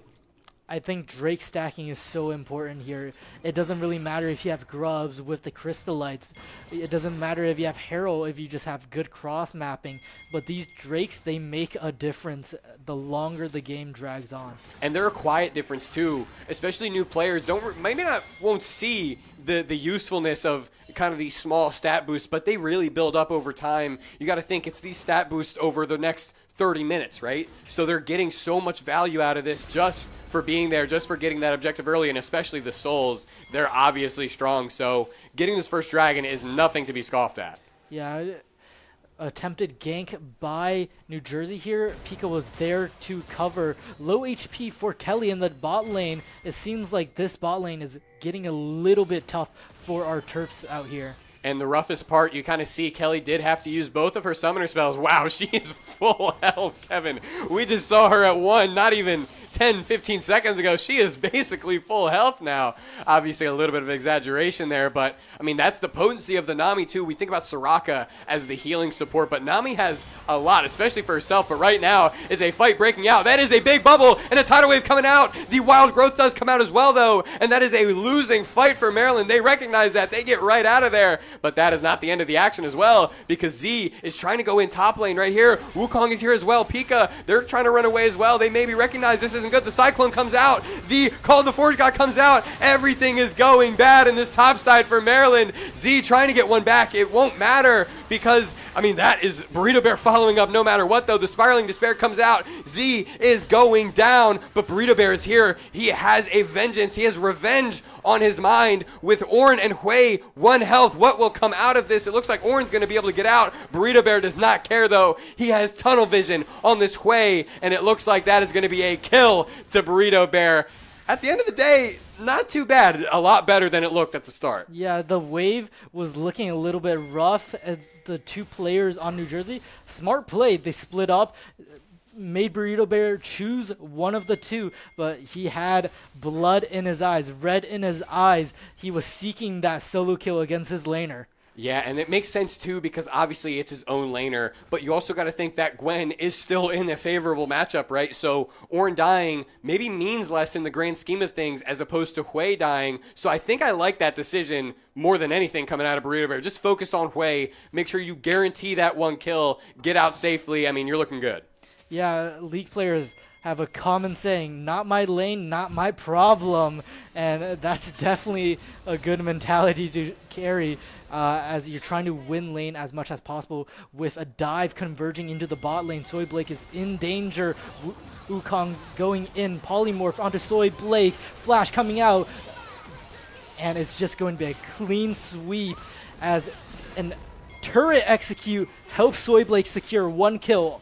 I think Drake stacking is so important here. It doesn't really matter if you have Grubs with the Crystallites. It doesn't matter if you have Herald, if you just have good cross mapping. But these Drakes, they make a difference the longer the game drags on. And they're a quiet difference too, especially new players won't see the usefulness of kind of these small stat boosts, but they really build up over time. You got to think it's these stat boosts over the next 30 minutes, right? So they're getting so much value out of this just for being there, just for getting that objective early, and especially the souls. They're obviously strong, so getting this first dragon is nothing to be scoffed at. Yeah, attempted gank by New Jersey here. Pika was there to cover. Low HP for Kelly in the bot lane. It seems like this bot lane is getting a little bit tough for our Terps out here. And the roughest part, you kind of see Kelly did have to use both of her summoner spells. Wow, she is full health, Kevin. We just saw her at 1, not even 10, 15 seconds ago. She is basically full health now. Obviously a little bit of an exaggeration there, but I mean, that's the potency of the Nami too. We think about Soraka as the healing support, but Nami has a lot, especially for herself. But right now is a fight breaking out. That is a big bubble and a tidal wave coming out. The wild growth does come out as well though, and that is a losing fight for Maryland. They recognize that. They get right out of there, but that is not the end of the action as well, because Z is trying to go in top lane right here. Wukong is here as well. Pika, they're trying to run away as well. They maybe recognize this isn't good. The Cyclone comes out. The Call of the Forge God comes out. Everything is going bad in this top side for Maryland. Z trying to get one back. It won't matter because, I mean, that is Burrito Bear following up no matter what, though. The Spiraling Despair comes out. Z is going down, but Burrito Bear is here. He has a vengeance. He has revenge on his mind with Ornn and Hui 1 health. What will come out of this? It looks like Ornn's going to be able to get out. Burrito Bear does not care, though. He has tunnel vision on this Hui, and it looks like that is going to be a kill to Burrito Bear. At the end of the day, not too bad. A lot better than it looked at the start. Yeah, the wave was looking a little bit rough at the two players on New Jersey. Smart play. They split up, made Burrito Bear choose one of the two, but he had blood in his eyes, red in his eyes. He was seeking that solo kill against his laner. Yeah, and it makes sense too because obviously it's his own laner, but you also got to think that Gwen is still in a favorable matchup, right? So Ornn dying maybe means less in the grand scheme of things as opposed to Hui dying. So I think I like that decision more than anything coming out of Burrito Bear. Just focus on Hui, make sure you guarantee that one kill, get out safely. I mean, you're looking good. Yeah, League players have a common saying, not my lane, not my problem. And that's definitely a good mentality to carry as you're trying to win lane as much as possible with a dive converging into the bot lane. Soy Blake is in danger. Wukong going in, polymorph onto Soy Blake, flash coming out. And it's just going to be a clean sweep as an turret execute helps Soy Blake secure one kill.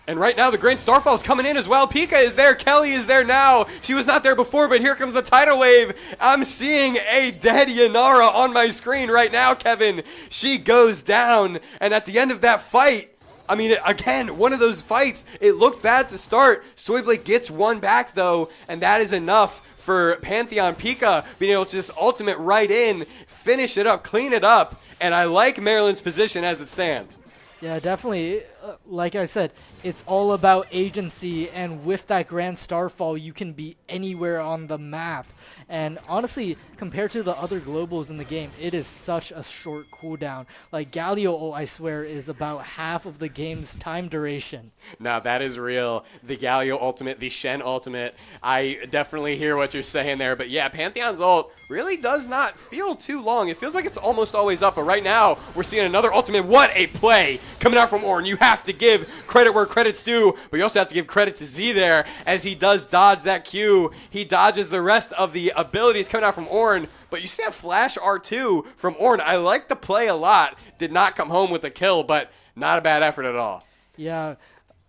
And right now, the Grand Starfall is coming in as well. Pika is there. Kelly is there now. She was not there before, but here comes the tidal wave. I'm seeing a dead Yanara on my screen right now, Kevin. She goes down. And at the end of that fight, I mean, again, one of those fights, it looked bad to start. Soy Blake gets one back, though, and that is enough for Pantheon. Pika being able to just ultimate right in, finish it up, clean it up. And I like Maryland's position as it stands. Yeah, definitely. Like I said, it's all about agency, and with that Grand Starfall, you can be anywhere on the map. And honestly, compared to the other globals in the game, it is such a short cooldown. Like Galio, I swear, is about half of the game's time duration. Now that is real. The Galio ultimate, the Shen ultimate. I definitely hear what you're saying there. But yeah, Pantheon's ult really does not feel too long. It feels like it's almost always up. But right now, we're seeing another ultimate. What a play coming out from Ornn. You have to give credit where credit's due, but you also have to give credit to Z there as he does dodge that Q. He dodges the rest of the abilities coming out from Ornn. But you see that flash R2 from Ornn. I like the play a lot. Did not come home with a kill, but not a bad effort at all. Yeah,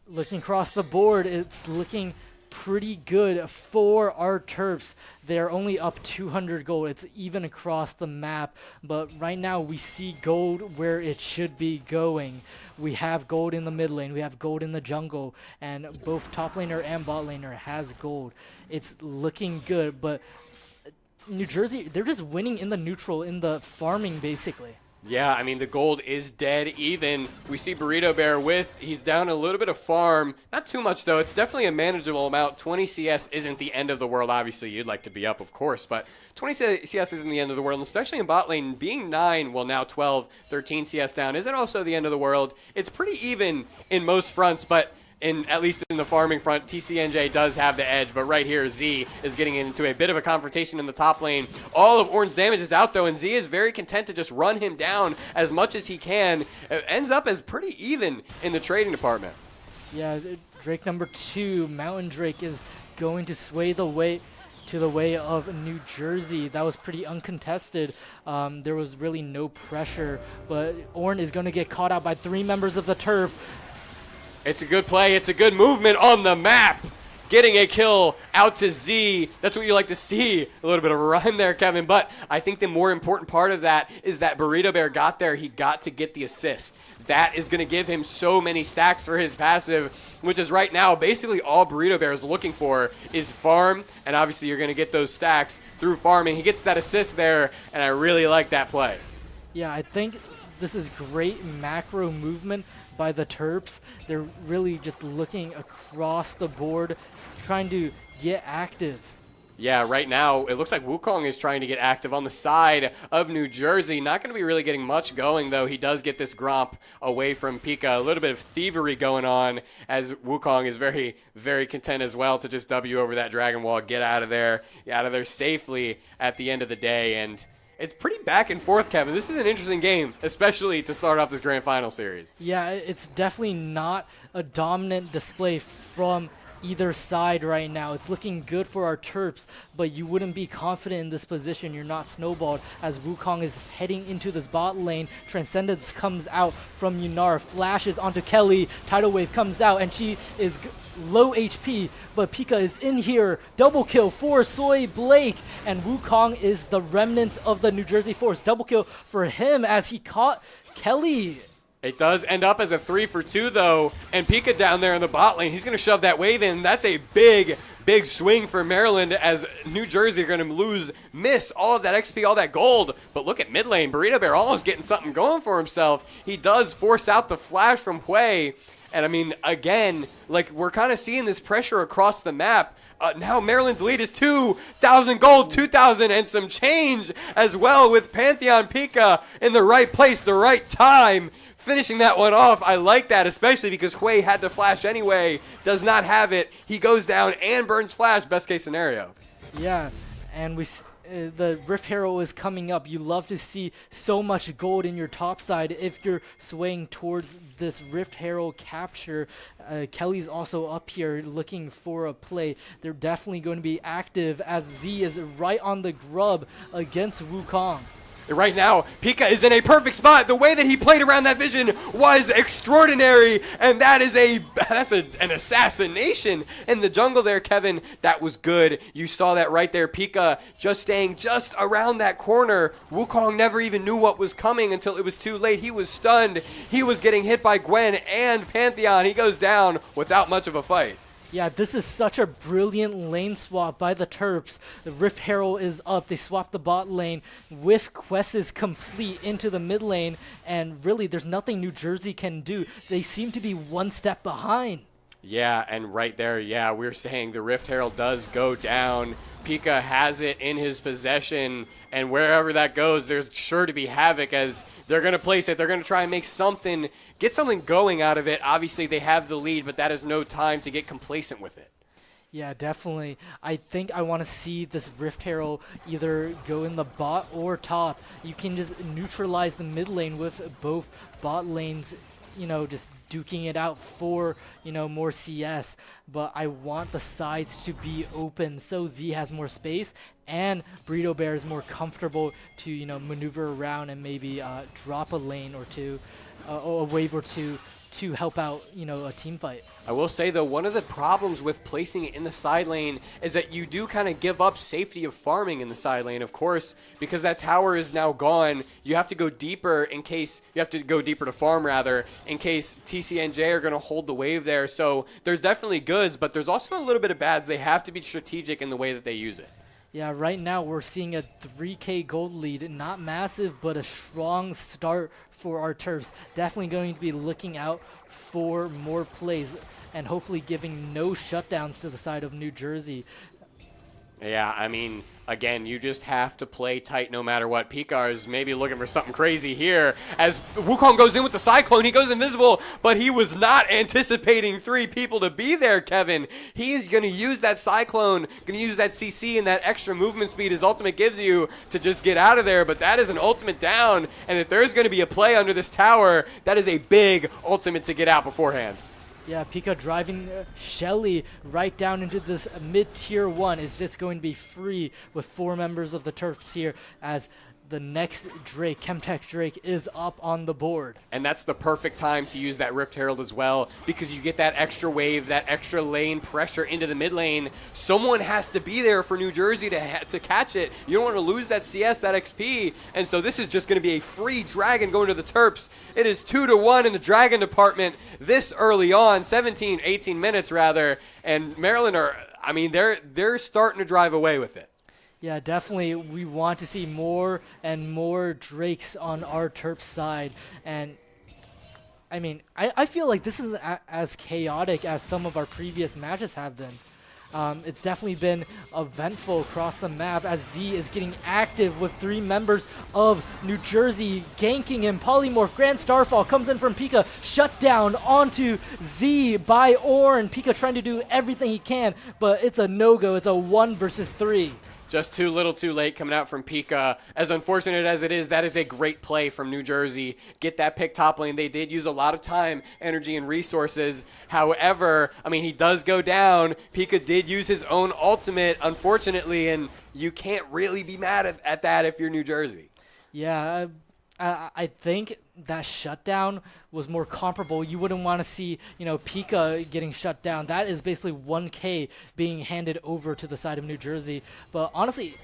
looking across the board, it's looking pretty good for our Terps. They're only up 200 gold. It's even across the map, but right now we see gold where it should be going. We have gold in the mid lane, we have gold in the jungle, and both top laner and bot laner has gold. It's looking good, but New Jersey, they're just winning in the neutral, in the farming basically. Yeah, I mean, the gold is dead even. We see Burrito Bear he's down a little bit of farm. Not too much, though. It's definitely a manageable amount. 20 CS isn't the end of the world. Obviously, you'd like to be up, of course, but 20 CS isn't the end of the world, and especially in bot lane. Being 9, well, now 12, 13 CS down isn't also the end of the world. It's pretty even in most fronts, but at least in the farming front, TCNJ does have the edge, but right here, Z is getting into a bit of a confrontation in the top lane. All of Ornn's damage is out, though, and Z is very content to just run him down as much as he can. It ends up as pretty even in the trading department. Yeah, Drake number 2, Mountain Drake, is going to sway the way to the way of New Jersey. That was pretty uncontested. There was really no pressure, but Ornn is going to get caught out by 3 members of the Terp. It's a good play. It's a good movement on the map. getting a kill out to Z. That's what you like to see. A little bit of a rhyme there, Kevin. But I think the more important part of that is that Burrito Bear got there. He got to get the assist. That is going to give him so many stacks for his passive, which is right now basically all Burrito Bear is looking for is farm, and obviously you're going to get those stacks through farming. He gets that assist there, and I really like that play. Yeah, I think this is great macro movement by the Terps. They're really just looking across the board, trying to get active. Yeah, right now, it looks like Wukong is trying to get active on the side of New Jersey. Not going to be really getting much going, though. He does get this Gromp away from Pika. A little bit of thievery going on as Wukong is very, very content as well to just W over that Dragon Wall, get out of there safely at the end of the day. And it's pretty back and forth, Kevin. This is an interesting game, especially to start off this Grand Final series. Yeah, it's definitely not a dominant display from either side right now. It's looking good for our Terps, but you wouldn't be confident in this position. You're not snowballed as Wukong is heading into this bot lane. Transcendence comes out from Yunar, flashes onto Kelly. Tidal Wave comes out, and she is low HP, but Pika is in here. Double kill for Soy Blake, and Wukong is the remnants of the New Jersey Force. Double kill for him as he caught Kelly. It does end up as a 3-for-2, though, and Pika down there in the bot lane, he's going to shove that wave in. That's a big, big swing for Maryland as New Jersey are going to miss all of that XP, all that gold. But look at mid lane. Burrito Bear almost getting something going for himself. He does force out the flash from Hui. And, I mean, again, like, we're kind of seeing this pressure across the map. Now Maryland's lead is 2,000 gold, 2,000 and some change as well, with Pantheon Pika in the right place, the right time, finishing that one off. I like that, especially because Hui had to flash anyway, does not have it. He goes down and burns flash, best case scenario. Yeah, and the Rift Herald is coming up. You love to see so much gold in your top side if you're swaying towards this Rift Herald capture. Kelly's also up here looking for a play. They're definitely going to be active as Z is right on the grub against Wukong. Right now, Pika is in a perfect spot. The way that he played around that vision was extraordinary, and that's an assassination in the jungle there, Kevin. That was good. You saw that right there. Pika just staying just around that corner. Wukong never even knew what was coming until it was too late. He was stunned. He was getting hit by Gwen and Pantheon. He goes down without much of a fight. Yeah, this is such a brilliant lane swap by the Terps. The Rift Herald is up. They swap the bot lane with quests complete into the mid lane, and really there's nothing New Jersey can do. They seem to be one step behind. Yeah, and right there, yeah, we're saying the Rift Herald does go down. Pika has it in his possession, and wherever that goes, there's sure to be havoc as they're going to place it. They're going to try and make something, get something going out of it. Obviously, they have the lead, but that is no time to get complacent with it. Yeah, definitely. I think I want to see this Rift Herald either go in the bot or top. You can just neutralize the mid lane with both bot lanes, you know, just duking it out for, you know, more CS. But I want the sides to be open so Z has more space and Burrito Bear is more comfortable to, you know, maneuver around and maybe drop a lane or two, or a wave or two to help out, you know, a team fight. I will say, though, one of the problems with placing it in the side lane is that you do kind of give up safety of farming in the side lane, of course, because that tower is now gone. You have to go deeper to farm, rather, in case TCNJ are going to hold the wave there. So there's definitely goods, but there's also a little bit of bads. They have to be strategic in the way that they use it. Yeah, right now we're seeing a 3K gold lead. Not massive, but a strong start for our Terps. Definitely going to be looking out for more plays and hopefully giving no shutdowns to the side of New Jersey. Yeah, I mean, again, you just have to play tight no matter what. Pika is maybe looking for something crazy here as Wukong goes in with the Cyclone. He goes invisible, but he was not anticipating 3 people to be there, Kevin. He's going to use that Cyclone, going to use that CC and that extra movement speed his ultimate gives you to just get out of there, but that is an ultimate down, and if there's going to be a play under this tower, that is a big ultimate to get out beforehand. Yeah, Pika driving Shelly right down into this mid-tier 1 is just going to be free with 4 members of the Terps here as the next Drake, Chemtech Drake, is up on the board. And that's the perfect time to use that Rift Herald as well, because you get that extra wave, that extra lane pressure into the mid lane. Someone has to be there for New Jersey to catch it. You don't want to lose that CS, that XP, and so this is just going to be a free Dragon going to the Terps. It is 2-1 in the Dragon department this early on, 18 minutes rather, and Maryland are, I mean, they're starting to drive away with it. Yeah, definitely. We want to see more and more Drakes on our Terps side. And, I mean, I feel like this is as chaotic as some of our previous matches have been. It's definitely been eventful across the map as Z is getting active with 3 members of New Jersey ganking him. Polymorph, Grand Starfall comes in from Pika, shut down onto Z by Ornn. Pika trying to do everything he can, but it's a no-go. It's a 1 versus 3. Just too little too late coming out from Pika. As unfortunate as it is, that is a great play from New Jersey. Get that pick top lane. They did use a lot of time, energy, and resources. However, I mean, he does go down. Pika did use his own ultimate, unfortunately, and you can't really be mad at that if you're New Jersey. Yeah, I think that shutdown was more comparable. You wouldn't want to see, you know, Pika getting shut down. That is basically 1K being handed over to the side of New Jersey. But honestly,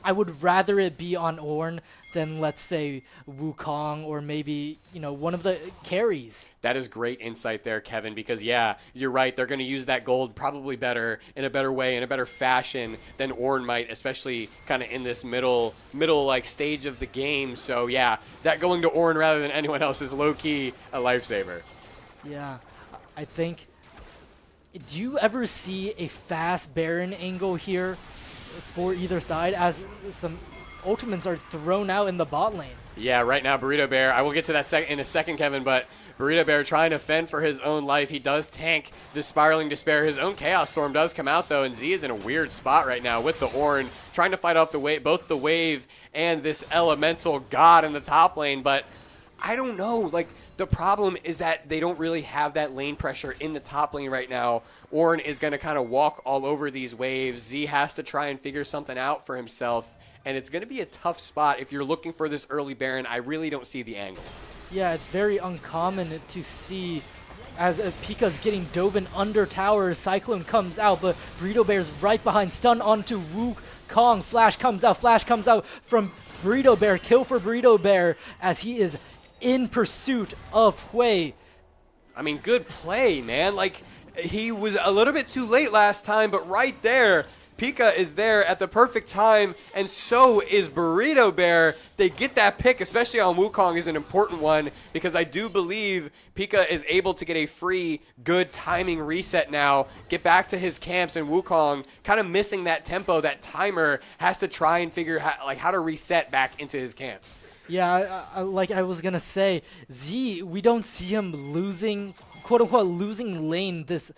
I would rather it be on Ornn than, let's say, Wukong or maybe, you know, one of the carries. That is great insight there, Kevin, because, yeah, you're right. They're going to use that gold probably better, in a better way, in a better fashion than Ornn might, especially kind of in this middle like stage of the game. So, yeah, that going to Ornn rather than anyone else is low-key a lifesaver. Yeah, I think... Do you ever see a fast Baron angle here for either side as some ultimates are thrown out in the bot lane? Yeah, right now Burrito Bear, I will get to that in a second, Kevin, but Burrito Bear trying to fend for his own life. He does tank the Spiraling Despair. His own Chaos Storm does come out, though, and Z is in a weird spot right now with the Ornn, trying to fight off both the wave and this elemental god in the top lane, but I don't know, like, the problem is that they don't really have that lane pressure in the top lane right now. Ornn is going to kind of walk all over these waves. Z has to try and figure something out for himself, and it's going to be a tough spot if you're looking for this early Baron. I really don't see the angle. Yeah, it's very uncommon to see as Pika's getting Dobin under tower. Cyclone comes out, but Burrito Bear's right behind. Stun onto Wukong. Flash comes out from Burrito Bear. Kill for Burrito Bear as he is in pursuit of Hui. I mean, good play, man. Like, he was a little bit too late last time, but right there, Pika is there at the perfect time, and so is Burrito Bear. They get that pick, especially on Wukong, is an important one, because I do believe Pika is able to get a free, good timing reset now, get back to his camps, and Wukong, kind of missing that tempo, that timer, has to try and figure out how to reset back into his camps. Yeah, like I was going to say, Z, we don't see him losing, quote-unquote, losing lane this,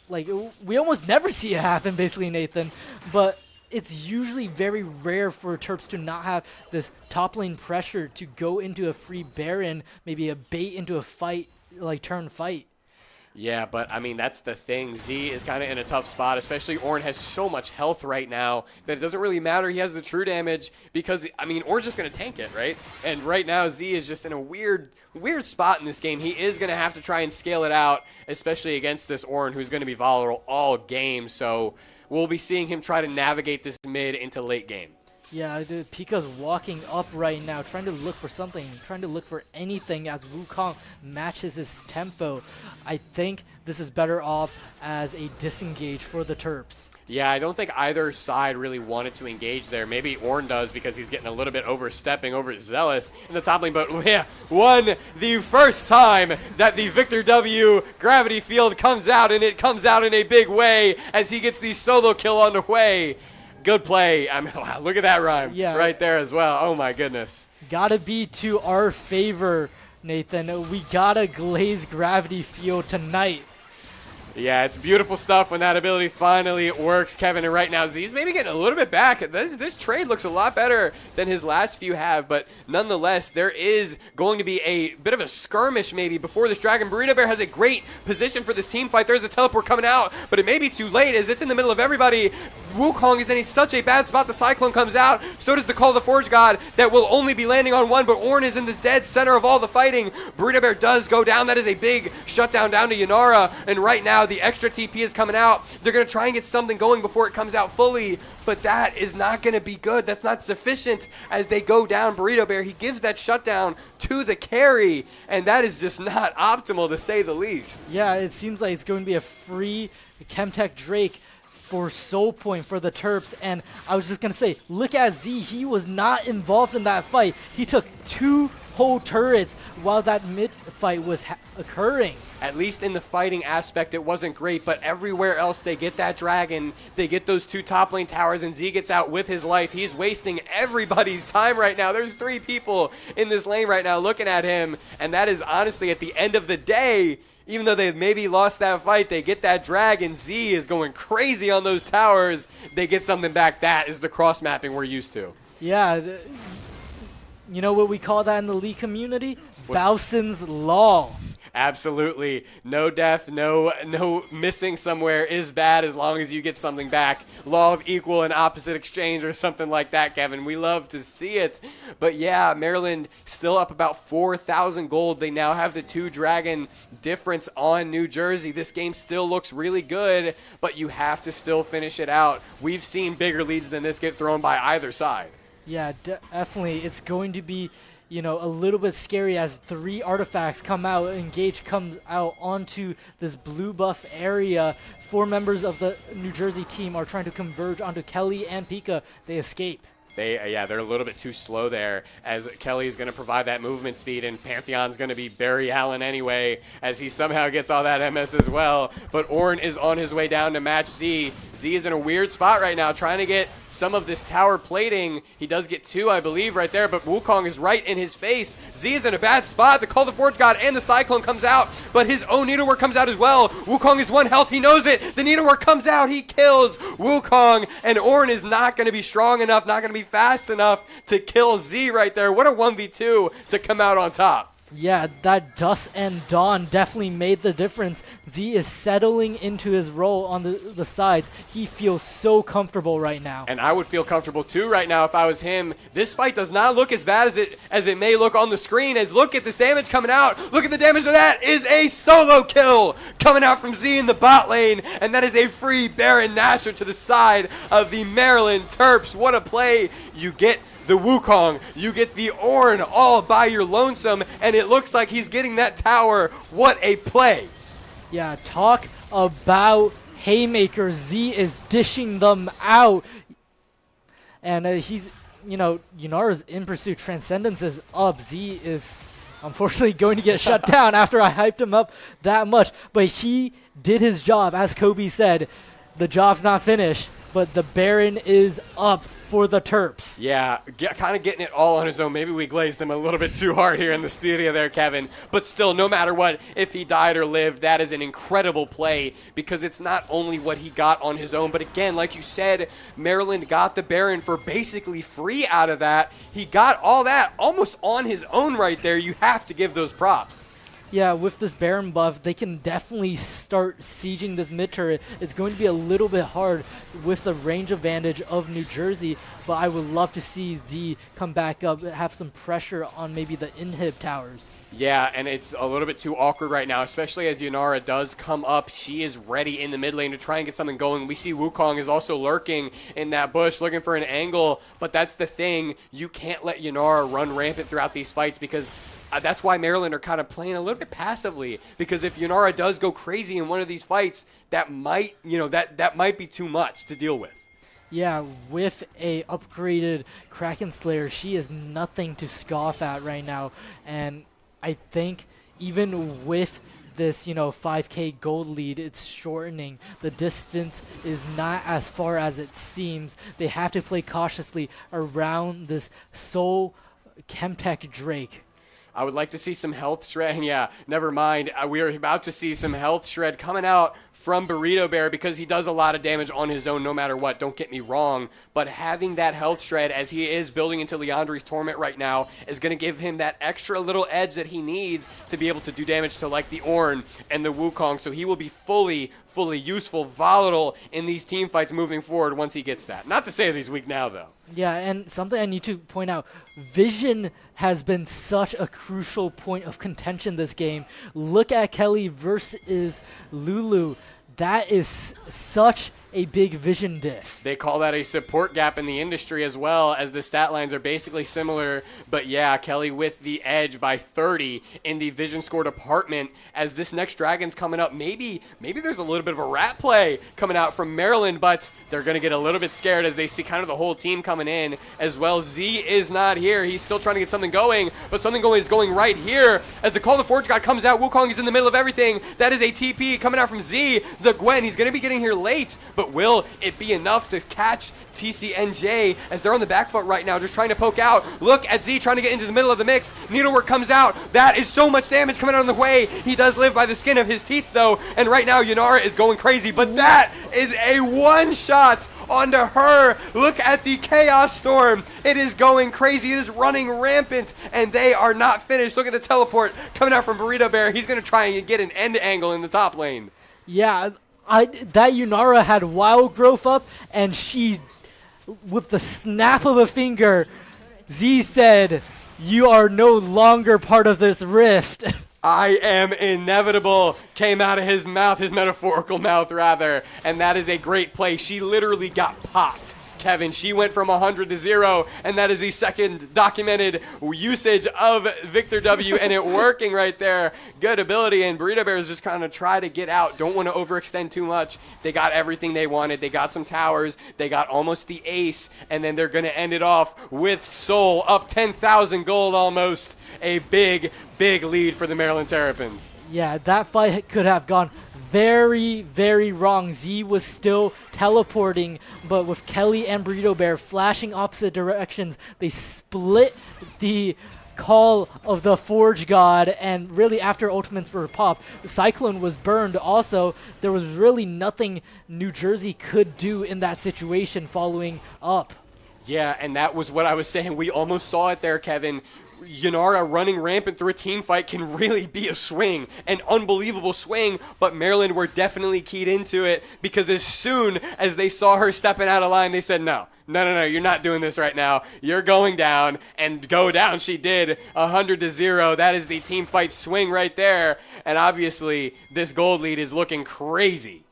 like, we almost never see it happen, basically, Nathan, but it's usually very rare for Terps to not have this top lane pressure to go into a free Baron, maybe a bait into a fight, like turn fight. Yeah, but I mean, that's the thing. Z is kind of in a tough spot, especially Ornn has so much health right now that it doesn't really matter. He has the true damage because, I mean, Ornn's just going to tank it, right? And right now, Z is just in a weird spot in this game. He is going to have to try and scale it out, especially against this Ornn who's going to be volatile all game. So we'll be seeing him try to navigate this mid into late game. Yeah, dude, Pika's walking up right now, trying to look for something, trying to look for anything as Wukong matches his tempo. I think this is better off as a disengage for the Terps. Yeah, I don't think either side really wanted to engage there. Maybe Ornn does because he's getting a little bit overstepping, overzealous in the top lane. But yeah, the first time that the Victor W gravity field comes out, and it comes out in a big way as he gets the solo kill on the way. Good play. I mean, wow, look at that rhyme right there as well. Oh, my goodness. Gotta be to our favor, Nathan. We gotta glaze gravity field tonight. Yeah, it's beautiful stuff when that ability finally works, Kevin. And right now, Z's maybe getting a little bit back. This trade looks a lot better than his last few have, but nonetheless, there is going to be a bit of a skirmish maybe before this Dragon. Burrito Bear has a great position for this team fight. There's a teleport coming out, but it may be too late as it's in the middle of everybody. Wukong is in such a bad spot. The Cyclone comes out. So does the Call of the Forge God that will only be landing on one, but Ornn is in the dead center of all the fighting. Burrito Bear does go down. That is a big shutdown down to Yanara, and right now the extra TP is coming out. They're going to try and get something going before it comes out fully, but that is not going to be good. That's not sufficient as they go down. Burrito Bear, he gives that shutdown to the carry, and that is just not optimal to say the least. Yeah, it seems like it's going to be a free Chemtech Drake for Soul Point for the Terps, and I was just going to say, look at Z, he was not involved in that fight. He took 2 whole turrets while that mid fight was occurring. At least in the fighting aspect, it wasn't great, but everywhere else they get that dragon, they get those 2 top lane towers, and Z gets out with his life. He's wasting everybody's time right now. There's 3 people in this lane right now looking at him, and that is honestly at the end of the day, even though they've maybe lost that fight, they get that dragon. Z is going crazy on those towers. They get something back. That is the cross mapping we're used to. Yeah, you know what we call that in the League community? Bowson's Law. Absolutely. No death, no missing somewhere is bad as long as you get something back. Law of equal and opposite exchange or something like that, Kevin. We love to see it. But yeah, Maryland still up about 4,000 gold. They now have the 2 dragon difference on New Jersey. This game still looks really good, but you have to still finish it out. We've seen bigger leads than this get thrown by either side. Yeah, definitely. It's going to be, you know, a little bit scary as 3 artifacts come out. Engage comes out onto this blue buff area. 4 members of the New Jersey team are trying to converge onto Kelly and Pika. They escape. They're a little bit too slow there, as Kelly's going to provide that movement speed, and Pantheon's going to be Barry Allen anyway, as he somehow gets all that MS as well. But Ornn is on his way down to match Z. Z is in a weird spot right now, trying to get some of this tower plating. He does get 2, I believe, right there, but Wukong is right in his face. Z is in a bad spot. The Call of the Forge God and the Cyclone comes out, but his own Needlework comes out as well. Wukong is 1 health. He knows it. The Needlework comes out. He kills Wukong, and Ornn is not going to be strong enough, not going to be fast enough to kill Z right there. What a 1v2 to come out on top. Yeah, that Dusk and Dawn definitely made the difference. Z is settling into his role on the sides. He feels so comfortable right now. And I would feel comfortable too right now if I was him. This fight does not look as bad as it may look on the screen. As look at this damage coming out. Look at the damage of that is a solo kill coming out from Z in the bot lane. And that is a free Baron Nashor to the side of the Maryland Terps. What a play. You get the Wukong, you get the Ornn all by your lonesome, and it looks like he's getting that tower. What a play. Yeah, talk about haymakers. Z is dishing them out. And he's, you know, Yunara's In Pursuit Transcendence is up. Z is unfortunately going to get shut down after I hyped him up that much. But he did his job. As Kobe said, the job's not finished, but the Baron is up for the Terps. Yeah, kind of getting it all on his own. Maybe we glazed him a little bit too hard here in the studio there, Kevin. But still, no matter what, if he died or lived, that is an incredible play because it's not only what he got on his own, but again, like you said, Maryland got the Baron for basically free out of that. He got all that almost on his own right there. You have to give those props. Yeah, with this Baron buff, they can definitely start sieging this mid turret. It's going to be a little bit hard with the range advantage of New Jersey, but I would love to see Z come back up, have some pressure on maybe the inhib towers. Yeah, and it's a little bit too awkward right now, especially as Yanara does come up. She is ready in the mid lane to try and get something going. We see Wukong is also lurking in that bush, looking for an angle, but that's the thing. You can't let Yanara run rampant throughout these fights because that's why Maryland are kind of playing a little bit passively, because if Yanara does go crazy in one of these fights, that might, that might be too much to deal with. Yeah, with a upgraded Kraken Slayer, she is nothing to scoff at right now, and I think even with this, 5K gold lead, it's shortening. The distance is not as far as it seems. They have to play cautiously around this Soul Chemtech Drake. I would like to see some health shred. Yeah, never mind. We are about to see some health shred coming out from Burrito Bear because he does a lot of damage on his own no matter what, don't get me wrong, but having that health shred as he is building into Leandri's Torment right now is going to give him that extra little edge that he needs to be able to do damage to like the Ornn and the Wukong, so he will be fully useful, volatile in these team fights moving forward once he gets that. Not to say that he's weak now, though. Yeah, and something I need to point out, vision has been such a crucial point of contention this game. Look at Kelly versus Lulu. That is such a big vision diff. They call that a support gap in the industry as well, as the stat lines are basically similar. But yeah, Kelly with the edge by 30 in the vision score department. As this next dragon's coming up, maybe there's a little bit of a rat play coming out from Maryland, but they're going to get a little bit scared as they see kind of the whole team coming in as well. Z is not here. He's still trying to get something going, but something is going right here. As the Call of the Forge God comes out, Wukong is in the middle of everything. That is a TP coming out from Z. The Gwen, he's going to be getting here late, but will it be enough to catch TCNJ as they're on the back foot right now, just trying to poke out? Look at Z trying to get into the middle of the mix. Needlework comes out. That is so much damage coming out on the way. He does live by the skin of his teeth, though, and right now Yunara is going crazy, but that is a one-shot onto her. Look at the Chaos Storm. It is going crazy. It is running rampant, and they are not finished. Look at the teleport coming out from Burrito Bear. He's going to try and get an end angle in the top lane. Yeah, that Yunara had wild growth up, and she, with the snap of a finger, Z said, "You are no longer part of this rift." I am inevitable came out of his mouth, his metaphorical mouth rather, and that is a great play. She literally got popped. Kevin, she went from 100 to 0, and that is the second documented usage of Victor W, and it working right there. Good ability, and Burrito Bear is just kind of try to get out. Don't want to overextend too much. They got everything they wanted. They got some towers. They got almost the ace, and then they're going to end it off with Soul up 10,000 gold almost. A big lead for the Maryland Terrapins. Yeah, that fight could have gone very, very wrong. Z was still teleporting, but with Kelly and Burrito Bear flashing opposite directions, they split the Call of the Forge God, and really after ultimates were popped, the Cyclone was burned. Also, there was really nothing New Jersey could do in that situation following up. Yeah, and that was what I was saying. We almost saw it there, Kevin. Yunara running rampant through a team fight can really be a swing, an unbelievable swing, but Maryland were definitely keyed into it because as soon as they saw her stepping out of line, they said, no, you're not doing this right now. You're going down, and go down she did, 100 to 0. That is the team fight swing right there, and obviously this gold lead is looking crazy.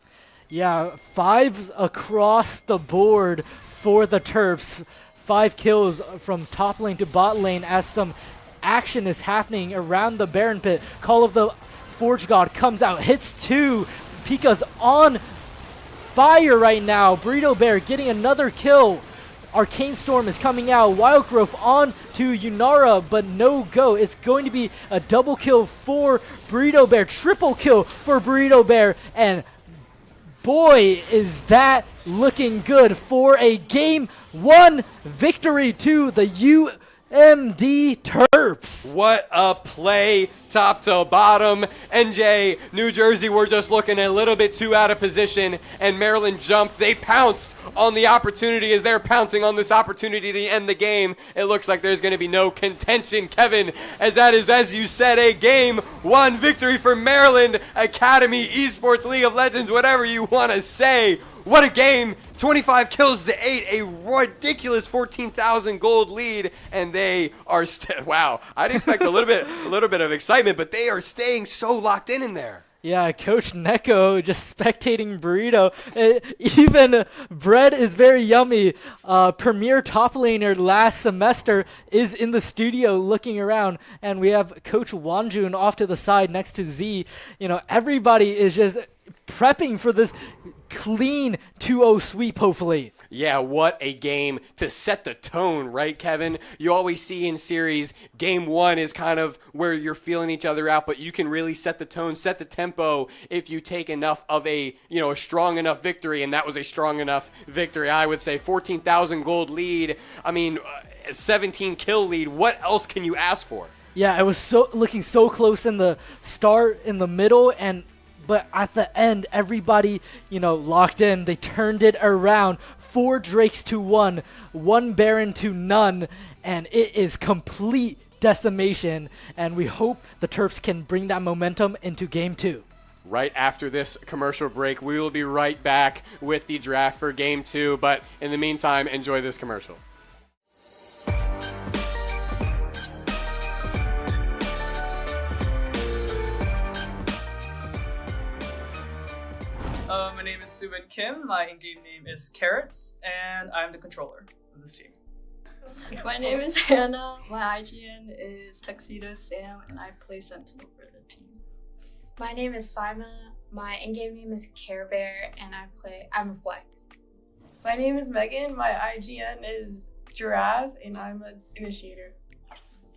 Yeah, 5s across the board for the Terps. 5 kills from top lane to bot lane as some action is happening around the Baron Pit. Call of the Forge God comes out, hits 2. Pika's on fire right now. Burrito Bear getting another kill. Arcane Storm is coming out. Wild Growth on to Yunara, but no go. It's going to be a double kill for Burrito Bear. Triple kill for Burrito Bear. And boy, is that looking good for a Game 1 victory to the UMD Terps. What a play, top to bottom. NJ, New Jersey were just looking a little bit too out of position, and Maryland jumped. They pounced on the opportunity as they're pouncing on this opportunity to end the game. It looks like there's going to be no contention, Kevin, as that is, as you said, a Game 1 victory for Maryland Academy Esports League of Legends, whatever you want to say. What a game! 25 kills to 8, a ridiculous 14,000 gold lead, and they are wow. I'd expect a little bit of excitement, but they are staying so locked in there. Yeah, Coach Neko just spectating Burrito. Even bread is very yummy. Premier top laner last semester is in the studio looking around, and we have Coach Wanjun off to the side next to Z. You know, everybody is just prepping for this clean 2-0 sweep, hopefully. Yeah, what a game to set the tone, right, Kevin? You always see in series, Game 1 is kind of where you're feeling each other out, but you can really set the tone, set the tempo if you take enough of a strong enough victory, and that was a strong enough victory, I would say. 14,000 gold lead, 17 kill lead. What else can you ask for? Yeah, it was looking so close in the start, in the middle, and but at the end, everybody, locked in. They turned it around. 4 Drakes to 1, 1 Baron to none, and it is complete decimation, and we hope the Terps can bring that momentum into Game 2. Right after this commercial break, we will be right back with the draft for Game 2, but in the meantime, enjoy this commercial. My name is Subin Kim, my in-game name is Carrots, and I'm the controller of this team. My name is Hannah, my IGN is Tuxedo Sam, and I play Sentinel for the team. My name is Sima, my in-game name is Care Bear, and I'm a flex. My name is Megan, my IGN is Giraffe, and I'm an initiator.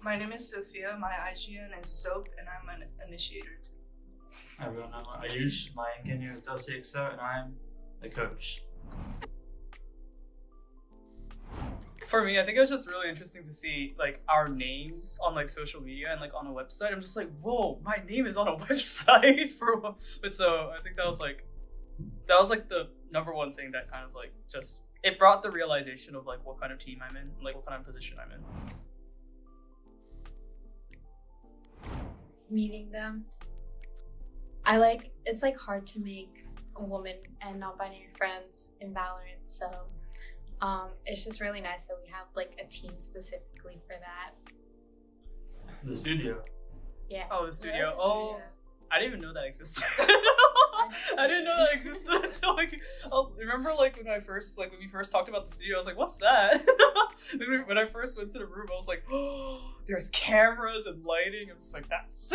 My name is Sophia, my IGN is Soap, and I'm an initiator. Hi everyone, I'm Ayush, my in-game name is Dusty Exo, and I'm the coach. For me, I think it was just really interesting to see like our names on like social media and like on a website. I'm just like, whoa, my name is on a website but so I think that was like the number one thing that kind of like just it brought the realization of like what kind of team I'm in, like what kind of position I'm in. Meeting them. It's like hard to make a woman and non-binary friends in Valorant, so it's just really nice that we have like a team specifically for that. The studio. Yeah. Oh, the studio. Oh, I didn't even know that existed. I didn't know that existed until like remember like when we first talked about the studio, I was like, what's that? When I first went to the room, I was like, oh, there's cameras and lighting. I'm just like, that's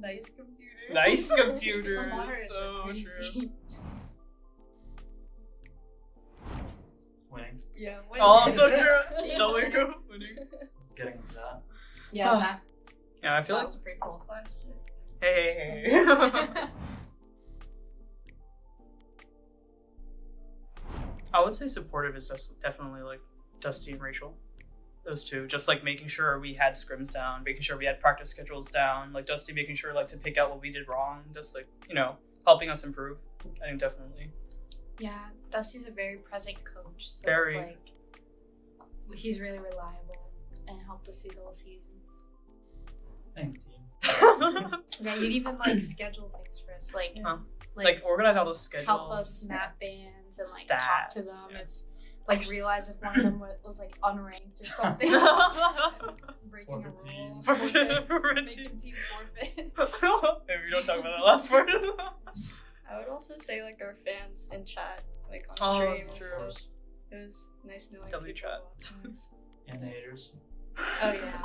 nice computer. Nice computer. So true. Winning. Yeah, winning. Oh, so true. W winning. Getting into that. Yeah, that. Yeah, I feel That like was pretty cool. Hey. I would say supportive is definitely like Dusty and Rachel. Those two, just like making sure we had scrims down, making sure we had practice schedules down, like Dusty making sure like to pick out what we did wrong, just like, helping us improve. I think definitely. Yeah, Dusty's a very present coach, so Very. it's like he's really reliable and helped us through the whole season. Thanks, team. Yeah, you'd even like schedule things for us, like organize all the schedules. help us map bands and like Stats, talk to them yeah. if realize if one of them was like unranked or something. Breaking a Forfeit rule. teams. Making teams forfeit. Maybe we don't talk about that last part. I would also say like our fans in chat, like on Oh, stream. true. So it was nice knowing W people chat. watching us. And the haters. Oh yeah.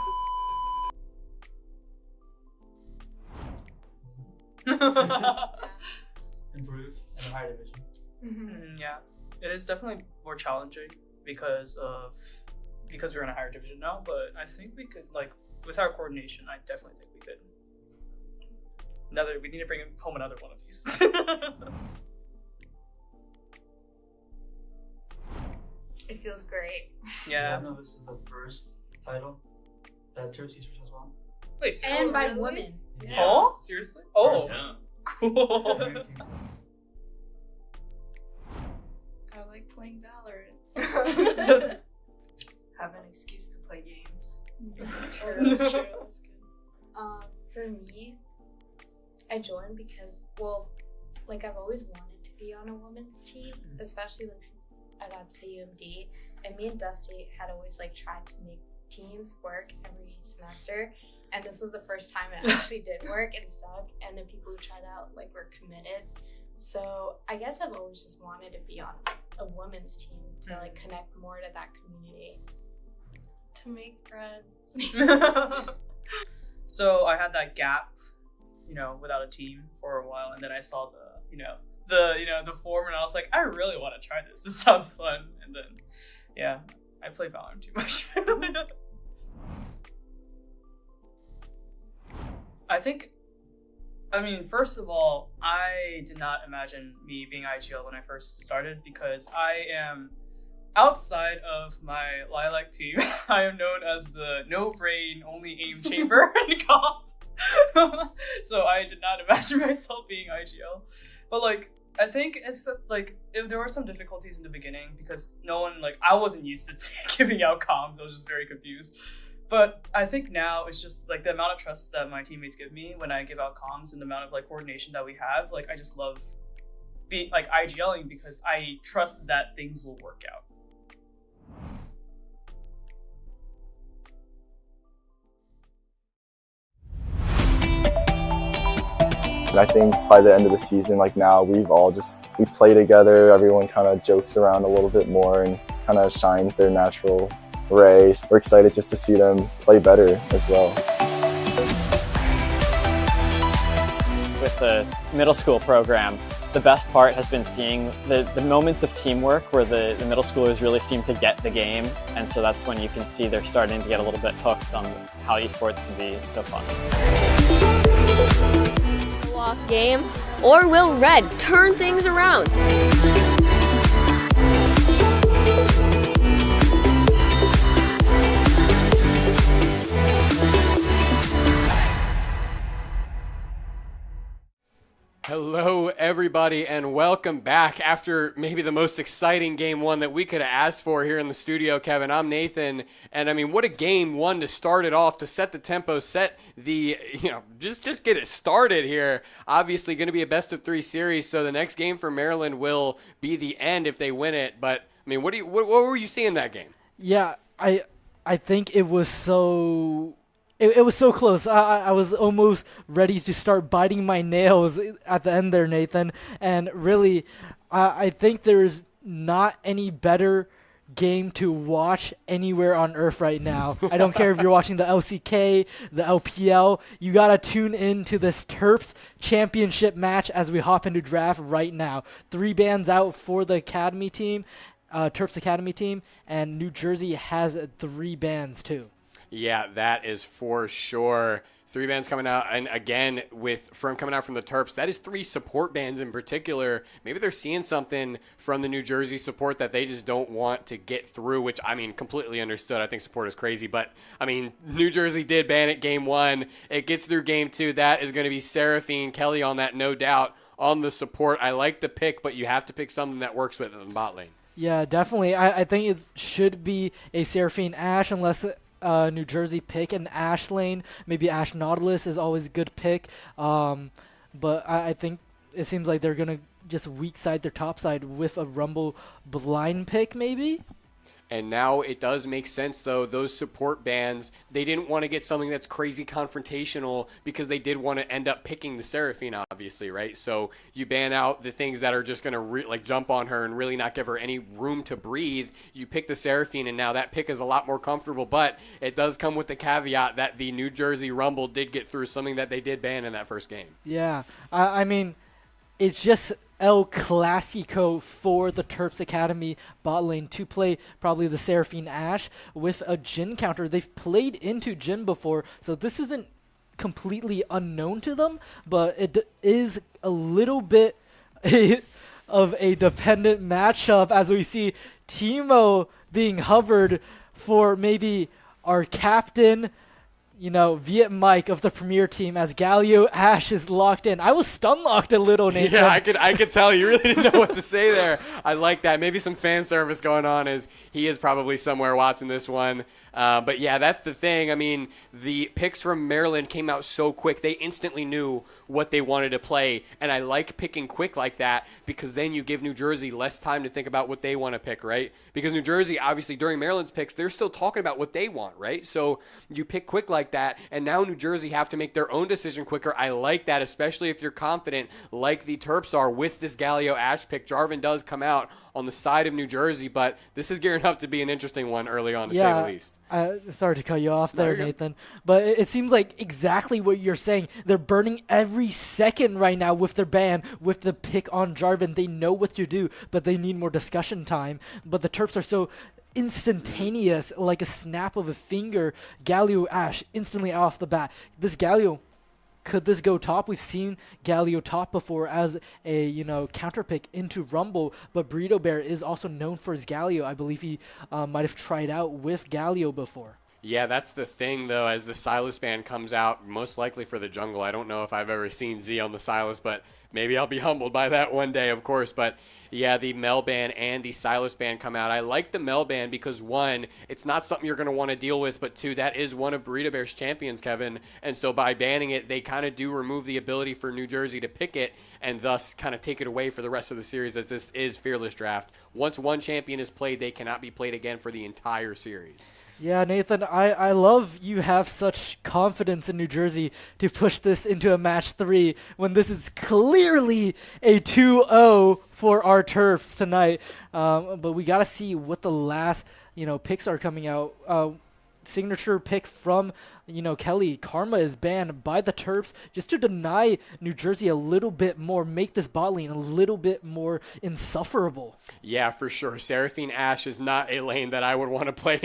Improve in the higher division. Yeah, it is definitely more challenging because we're in a higher division now. But I think we could, like, with our coordination, I definitely think we could. We need to bring home another one of these. It feels great. You Yeah. guys know this is the first title that Terps Esports has won. Wait, seriously? And by women. Yeah. Oh, seriously? Oh, First time. cool. I like playing Valorant. Have an excuse to play games. That's true. That's good. For me, I joined because, I've always wanted to be on a women's team, especially since I got to UMD, and me and Dusty had always tried to make teams work every semester, and this was the first time it actually did work and stuck, and the people who tried out were committed. So I guess I've always just wanted to be on a women's team to connect more to that community. To make friends. So I had that gap, without a team for a while, and then I saw the form, and I was like, I really want to try this. This sounds fun. And then, yeah, I play Valorant too much. First of all, I did not imagine me being IGL when I first started, because I am, outside of my Lilac team, I am known as the no brain, only aim chamber in comp. So I did not imagine myself being IGL. But like, I think it's like if there were some difficulties in the beginning because no one I wasn't used to giving out comms. I was just very confused. But I think now it's just like the amount of trust that my teammates give me when I give out comms and the amount of coordination that we have. Like I just love being IGLing because I trust that things will work out. And I think by the end of the season, now we play together, everyone kind of jokes around a little bit more and kind of shines their natural ray. We're excited just to see them play better as well. With the middle school program, the best part has been seeing the moments of teamwork where the middle schoolers really seem to get the game, and so that's when you can see they're starting to get a little bit hooked on how esports can be so fun. Off game, or will Red turn things around? Hello, everybody, and welcome back after maybe the most exciting game one that we could have asked for here in the studio, Kevin. I'm Nathan, and I mean, what a game one to start it off, to set the tempo, set the, just get it started here. Obviously going to be a best of 3 series, so the next game for Maryland will be the end if they win it. But I mean, what were you seeing in that game? Yeah, I think it was so. It was so close. I was almost ready to start biting my nails at the end there, Nathan. And really, I think there's not any better game to watch anywhere on earth right now. I don't care if you're watching the LCK, the LPL. You got to tune in to this Terps championship match as we hop into draft right now. 3 bans out for the academy team, Terps academy team, and New Jersey has 3 bans too. Yeah, that is for sure. 3 bans coming out, and again, coming out from the Terps, that is 3 support bans in particular. Maybe they're seeing something from the New Jersey support that they just don't want to get through, which, I mean, completely understood. I think support is crazy, but, I mean, New Jersey did ban it game 1. It gets through game 2. That is going to be Seraphine Kelly on that, no doubt, on the support. I like the pick, but you have to pick something that works with it in the bot lane. Yeah, definitely. I think it should be a Seraphine Ashe unless New Jersey pick an Ashe lane. Maybe Ashe Nautilus is always a good pick. But I think it seems like they're going to just weak side their top side with a Rumble blind pick maybe. And now it does make sense, though, those support bans, they didn't want to get something that's crazy confrontational because they did want to end up picking the Seraphine, obviously, right? So you ban out the things that are just going to jump on her and really not give her any room to breathe. You pick the Seraphine, and now that pick is a lot more comfortable, but it does come with the caveat that the New Jersey Rumble did get through, something that they did ban in that first game. Yeah, I mean, it's just El Clasico for the Terps Academy bot lane to play probably the Seraphine Ashe with a Jhin counter. They've played into Jhin before, so this isn't completely unknown to them, but it is a little bit of a dependent matchup as we see Teemo being hovered for maybe our captain, Viet Mike of the Premier team as Galio Ashe is locked in. I was stun locked a little, Nathan. Yeah, I could tell you really didn't know what to say there. I like that. Maybe some fan service going on as he is probably somewhere watching this one. But yeah, that's the thing. I mean, the picks from Maryland came out so quick. They instantly knew what they wanted to play. And I like picking quick like that because then you give New Jersey less time to think about what they want to pick, right? Because New Jersey, obviously, during Maryland's picks, they're still talking about what they want, right? So you pick quick like that, and now New Jersey have to make their own decision quicker. I like that, especially if you're confident like the Terps are with this Galio Ashe pick. Jarvan does come out on the side of New Jersey, but this is gearing up to be an interesting one early on, to say the least. Sorry to cut you off there, Nathan, but it seems like exactly what you're saying. They're burning every second right now with their ban, with the pick on Jarvan. They know what to do, but they need more discussion time. But the Terps are so instantaneous, like a snap of a finger. Galio Ashe instantly off the bat. This Galio, could this go top? We've seen Galio top before as a counter pick into Rumble, but Burrito Bear is also known for his Galio. I believe he might have tried out with Galio before. Yeah, that's the thing, though, as the Silas ban comes out, most likely for the jungle. I don't know if I've ever seen Z on the Silas, but maybe I'll be humbled by that one day, of course. But yeah, the Mel ban and the Silas ban come out. I like the Mel ban because, one, it's not something you're going to want to deal with, but two, that is one of Burrito Bear's champions, Kevin. And so by banning it, they kind of do remove the ability for New Jersey to pick it and thus kind of take it away for the rest of the series, as this is Fearless Draft. Once one champion is played, they cannot be played again for the entire series. Yeah, Nathan, I love you have such confidence in New Jersey to push this into a match 3 when this is clearly a 2-0 for our Terps tonight. But we got to see what the last, picks are coming out. Signature pick from, Kelly. Karma is banned by the Terps just to deny New Jersey a little bit more, make this bot lane a little bit more insufferable. Yeah, for sure. Seraphine Ashe is not a lane that I would want to play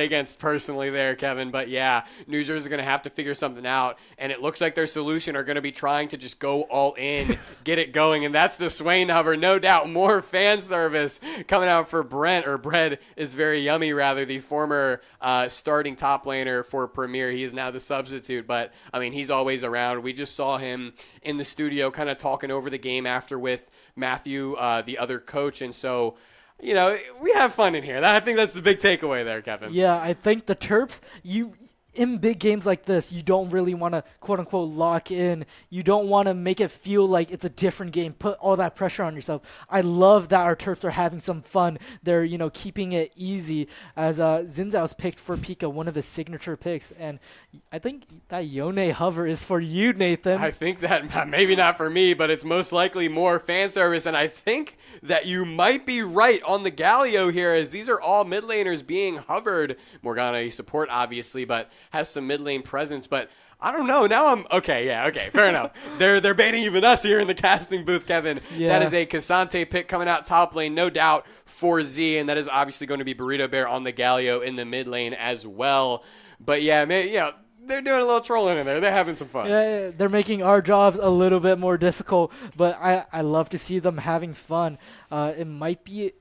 against personally there, Kevin. But yeah, New Jersey is going to have to figure something out. And it looks like their solution are going to be trying to just go all in, get it going. And that's the Swain hover. No doubt more fan service coming out for Brent, or Bread is very yummy, rather, the former starting top laner for Premier. He is now the substitute, but I mean, he's always around. We just saw him in the studio kind of talking over the game after with Matthew, the other coach. And so, we have fun in here. I think that's the big takeaway there, Kevin. Yeah, I think the Terps, in big games like this, you don't really want to, quote-unquote, lock in. You don't want to make it feel like it's a different game, put all that pressure on yourself. I love that our Terps are having some fun. They're, keeping it easy, as Zinzao's picked for Pika, one of his signature picks. And I think that Yone hover is for you, Nathan. I think that maybe not for me, but it's most likely more fan service. And I think that you might be right on the Galio here, as these are all mid laners being hovered. Morgana, you support, obviously, but has some mid lane presence, but I don't know. Now I'm okay. Yeah, okay, fair enough. They're banning even us here in the casting booth, Kevin. Yeah. That is a Cassante pick coming out top lane, no doubt, for Z, and that is obviously going to be Burrito Bear on the Galio in the mid lane as well. But yeah, they're doing a little trolling in there. They're having some fun. Yeah, they're making our jobs a little bit more difficult, but I love to see them having fun. It might be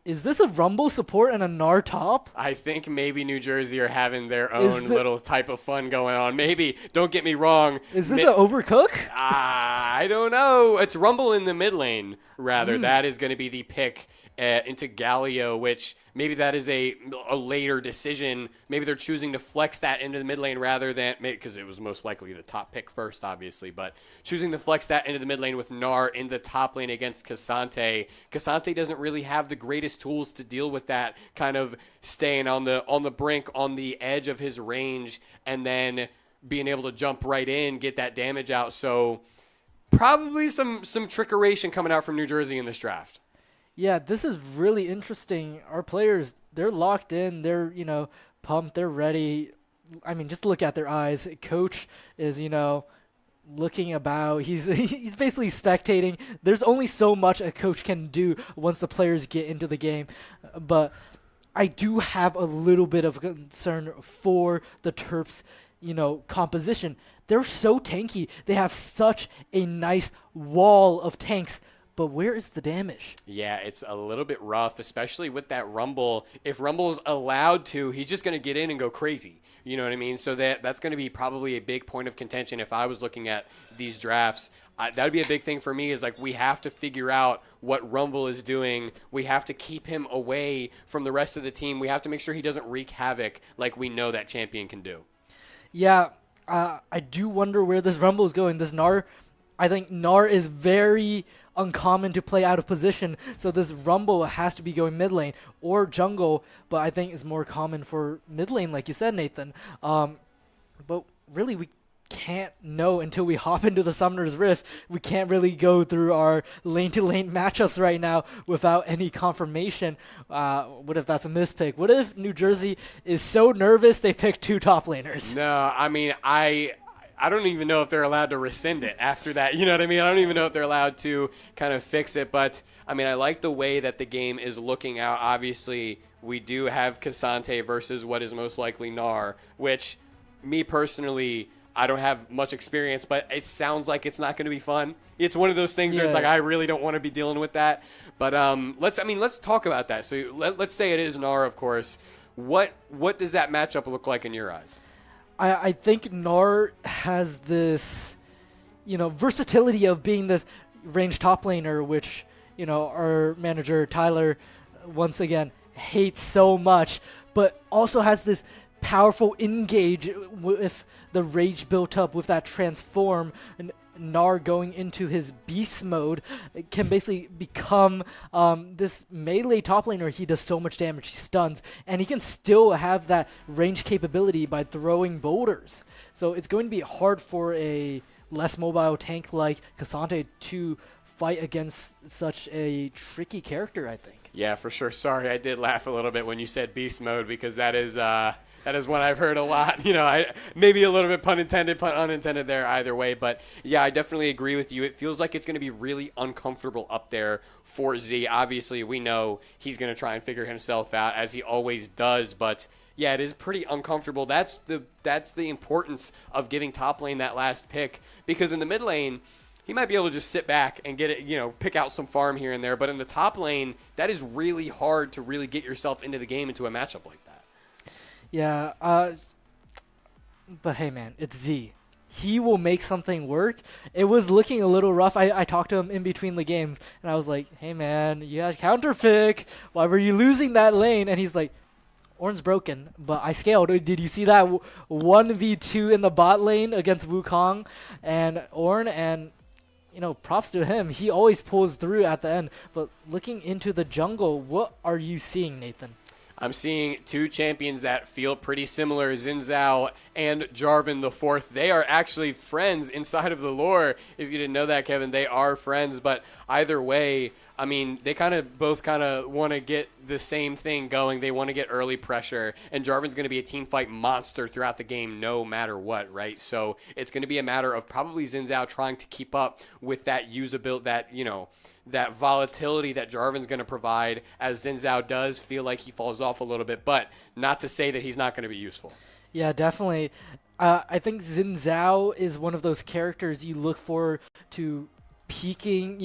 Is this a Rumble support and a Gnar top? I think maybe New Jersey are having their own little type of fun going on. Maybe. Don't get me wrong. Is this an Overcook? I don't know. It's Rumble in the mid lane, rather. That is going to be the pick into Galio, which maybe that is a later decision. Maybe they're choosing to flex that into the mid lane rather than, because it was most likely the top pick first, obviously, but choosing to flex that into the mid lane with Gnar in the top lane against Cassante. Cassante doesn't really have the greatest tools to deal with that, kind of staying on the brink, on the edge of his range, and then being able to jump right in, get that damage out. So probably some trickeration coming out from New Jersey in this draft. Yeah, this is really interesting. Our players, they're locked in. They're, pumped. They're ready. I mean, just look at their eyes. Coach is, looking about. He's basically spectating. There's only so much a coach can do once the players get into the game. But I do have a little bit of concern for the Terps, composition. They're so tanky. They have such a nice wall of tanks. But where is the damage? Yeah, it's a little bit rough, especially with that Rumble. If Rumble's allowed to, he's just going to get in and go crazy. You know what I mean? So that's going to be probably a big point of contention if I was looking at these drafts. That would be a big thing for me, is like we have to figure out what Rumble is doing. We have to keep him away from the rest of the team. We have to make sure he doesn't wreak havoc like we know that champion can do. Yeah, I do wonder where this Rumble is going. This Gnar, I think Gnar is very uncommon to play out of position, so this Rumble has to be going mid lane or jungle, but I think it's more common for mid lane, like you said, Nathan. But really, we can't know until we hop into the Summoner's Rift. We can't really go through our lane-to-lane matchups right now without any confirmation. What if that's a mispick? What if New Jersey is so nervous they pick 2 top laners? No, I mean, I don't even know if they're allowed to rescind it after that. You know what I mean? I don't even know if they're allowed to kind of fix it. But, I mean, I like the way that the game is looking out. Obviously, we do have Cassante versus what is most likely Gnar, which, me personally, I don't have much experience, but it sounds like it's not going to be fun. It's one of those things where it's like, I really don't want to be dealing with that. But let's talk about that. So let's say it is Gnar, of course. What does that matchup look like in your eyes? I think Gnar has this, versatility of being this range top laner, which, our manager Tyler, once again, hates so much, but also has this powerful engage with the rage built up with that transform. And Gnar going into his beast mode can basically become this melee top laner. He does so much damage, he stuns, and he can still have that range capability by throwing boulders. So it's going to be hard for a less mobile tank like Cassante to fight against such a tricky character, I think. Yeah, for sure. Sorry, I did laugh a little bit when you said beast mode, because that is one I've heard a lot. Maybe a little bit pun intended, pun unintended there either way. But yeah, I definitely agree with you. It feels like it's going to be really uncomfortable up there for Z. Obviously, we know he's going to try and figure himself out, as he always does. But yeah, it is pretty uncomfortable. That's the importance of giving top lane that last pick, because in the mid lane, he might be able to just sit back and get it, pick out some farm here and there. But in the top lane, that is really hard to really get yourself into the game, into a matchup like that. Yeah, but hey, man, it's Z. He will make something work. It was looking a little rough. I talked to him in between the games, and I was like, hey, man, you had counter pick. Why were you losing that lane? And he's like, Ornn's broken, but I scaled. Did you see that 1v2 in the bot lane against Wukong and Ornn? And props to him. He always pulls through at the end. But looking into the jungle, what are you seeing, Nathan? I'm seeing two champions that feel pretty similar, Xin Zhao and Jarvan the Fourth. They are actually friends inside of the lore. If you didn't know that, Kevin, they are friends. But either way, I mean, they both want to get the same thing going. They want to get early pressure, and Jarvan's going to be a team fight monster throughout the game no matter what, right? So it's going to be a matter of probably Xin Zhao trying to keep up with that usability, that volatility that Jarvan's going to provide, as Xin Zhao does feel like he falls off a little bit, but not to say that he's not going to be useful. Yeah, definitely. I think Xin Zhao is one of those characters you look forward to peaking,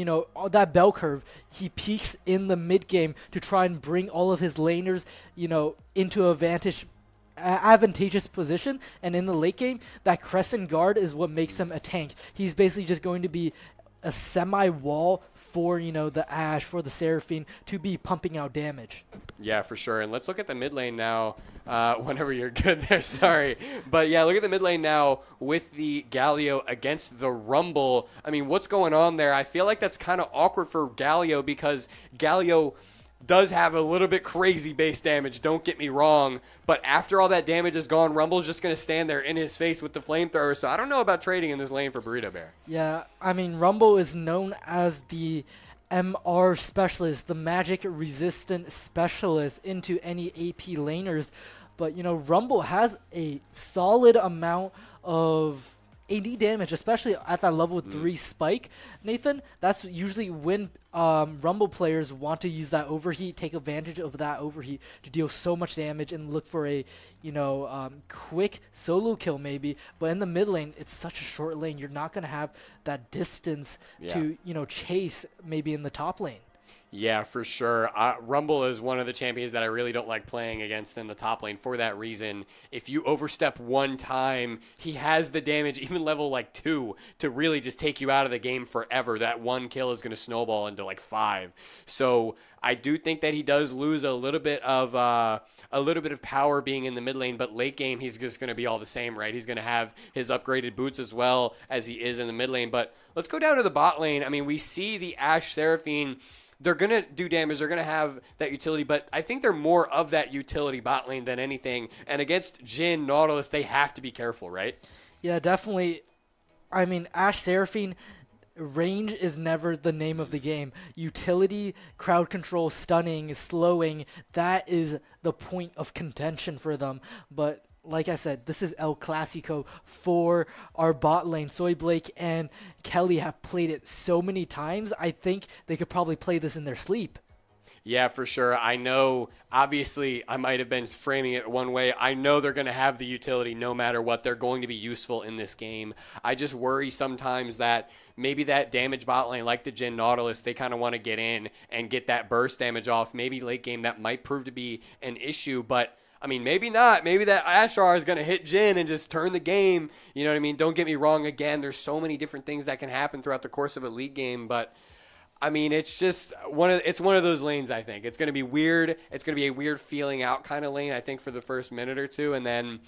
that bell curve. He peaks in the mid game to try and bring all of his laners, into advantageous position, and in the late game, that crescent guard is what makes him a tank. He's basically just going to be a semi-wall for, the Ashe, for the Seraphine, to be pumping out damage. Yeah, for sure. And let's look at the mid lane now. Whenever you're good there, sorry. But yeah, look at the mid lane now with the Galio against the Rumble. I mean, what's going on there? I feel like that's kind of awkward for Galio, because Galio does have a little bit crazy base damage, don't get me wrong, but after all that damage is gone, Rumble's just going to stand there in his face with the flamethrower, so I don't know about trading in this lane for Burrito Bear. Yeah, I mean, Rumble is known as the MR specialist, the magic resistant specialist into any AP laners, but, Rumble has a solid amount of AD damage, especially at that level 3 spike, Nathan. That's usually when Rumble players want to use that overheat, take advantage of that overheat to deal so much damage and look for a, quick solo kill maybe. But in the mid lane, it's such a short lane. You're not going to have that distance to, chase maybe in the top lane. Yeah, for sure. Rumble is one of the champions that I really don't like playing against in the top lane for that reason. If you overstep one time, he has the damage, even level 2, to really just take you out of the game forever. That one kill is going to snowball into 5. So I do think that he does lose a little bit of power being in the mid lane, but late game he's just going to be all the same, right? He's going to have his upgraded boots as well as he is in the mid lane. But let's go down to the bot lane. I mean, we see the Ashe Seraphine. They're going to do damage. They're going to have that utility, but I think they're more of that utility bot lane than anything. And against Jhin, Nautilus, they have to be careful, right? Yeah, definitely. I mean, Ashe Seraphine, range is never the name of the game. Utility, crowd control, stunning, slowing, that is the point of contention for them. But like I said, this is El Clasico for our bot lane. Soy Blake and Kelly have played it so many times. I think they could probably play this in their sleep. Yeah, for sure. I know, obviously, I might have been framing it one way. I know they're going to have the utility no matter what. They're going to be useful in this game. I just worry sometimes that maybe that damage bot lane, like the Jhin Nautilus, they kind of want to get in and get that burst damage off. Maybe late game that might prove to be an issue, but I mean, maybe not. Maybe that Ashrar is going to hit Jin and just turn the game. You know what I mean? Don't get me wrong. Again, there's so many different things that can happen throughout the course of a league game, but I mean, it's just one of those lanes, I think. It's going to be weird. It's going to be a weird feeling out kind of lane, I think, for the first minute or two, and then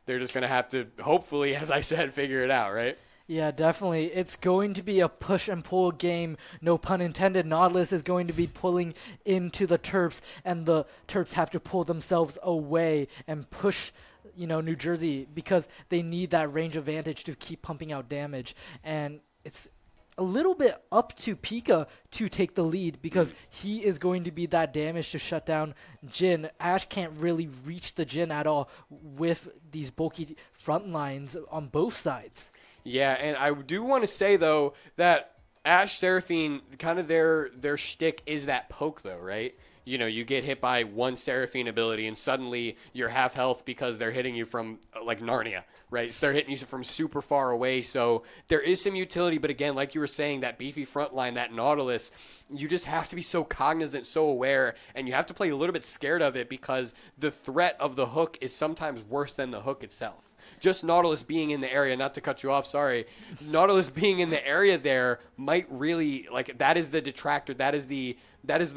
they're just going to have to, hopefully, as I said, figure it out, right? Yeah, definitely. It's going to be a push and pull game. No pun intended. Nautilus is going to be pulling into the Terps, and the Terps have to pull themselves away and push, New Jersey, because they need that range advantage to keep pumping out damage. And it's a little bit up to Pika to take the lead because he is going to be that damage to shut down Jin. Ash can't really reach the Jin at all with these bulky front lines on both sides. Yeah, and I do want to say, though, that Ash Seraphine, kind of their shtick is that poke, though, right? You get hit by one Seraphine ability, and suddenly you're half health because they're hitting you from, like, Narnia, right? So they're hitting you from super far away. So there is some utility, but again, like you were saying, that beefy front line, that Nautilus, you just have to be so cognizant, so aware, and you have to play a little bit scared of it because the threat of the hook is sometimes worse than the hook itself. Just Nautilus being in the area, not to cut you off, sorry. Nautilus being in the area there might really, like, that is the detractor. That is the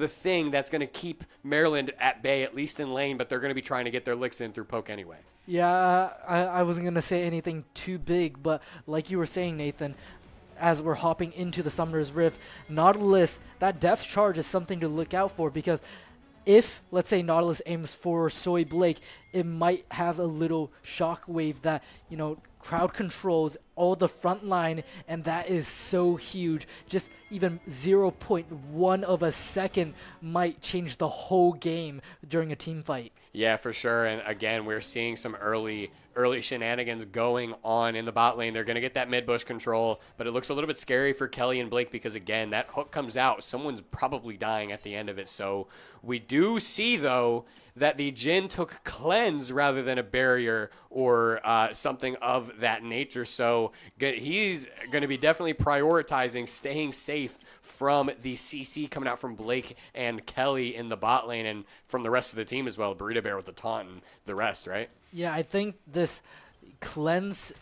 thing that's going to keep Maryland at bay, at least in lane, but they're going to be trying to get their licks in through poke anyway. Yeah, I wasn't going to say anything too big, but like you were saying, Nathan, as we're hopping into the Summoner's Rift, Nautilus, that depth charge is something to look out for because if, let's say, Nautilus aims for Soy Blake, it might have a little shockwave that, crowd controls all the front line, and that is so huge. Just even 0.1 of a second might change the whole game during a team fight. Yeah, for sure. And again, we're seeing some early shenanigans going on in the bot lane. They're going to get that mid bush control, but it looks a little bit scary for Kelly and Blake because, again, that hook comes out. Someone's probably dying at the end of it. So we do see, though, that the Jin took cleanse rather than a barrier or something of that nature. So he's going to be definitely prioritizing staying safe from the CC coming out from Blake and Kelly in the bot lane and from the rest of the team as well. Burrito Bear with the taunt and the rest, right? Yeah, I think this cleanse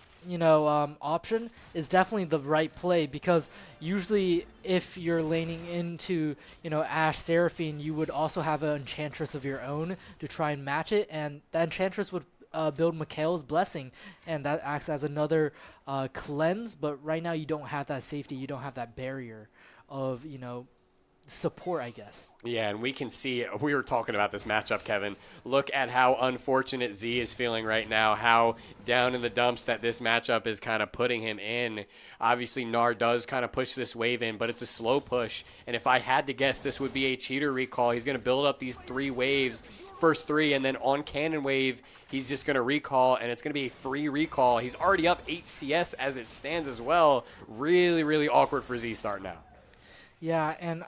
option is definitely the right play because usually if you're laning into, Ash Seraphine, you would also have an Enchantress of your own to try and match it, and that Enchantress would build Mikhail's Blessing, and that acts as another cleanse, but right now you don't have that safety, you don't have that barrier of, support, I guess. Yeah, and we can see, we were talking about this matchup, Kevin. Look at how unfortunate Z is feeling right now, how down in the dumps that this matchup is kind of putting him in. Obviously, Nar does kind of push this wave in, but it's a slow push. And if I had to guess, this would be a cheater recall. He's going to build up these 3 waves, first 3, and then on cannon wave, he's just going to recall, and it's going to be a free recall. He's already up 8 CS as it stands as well. Really, really awkward for Z start now. Yeah, and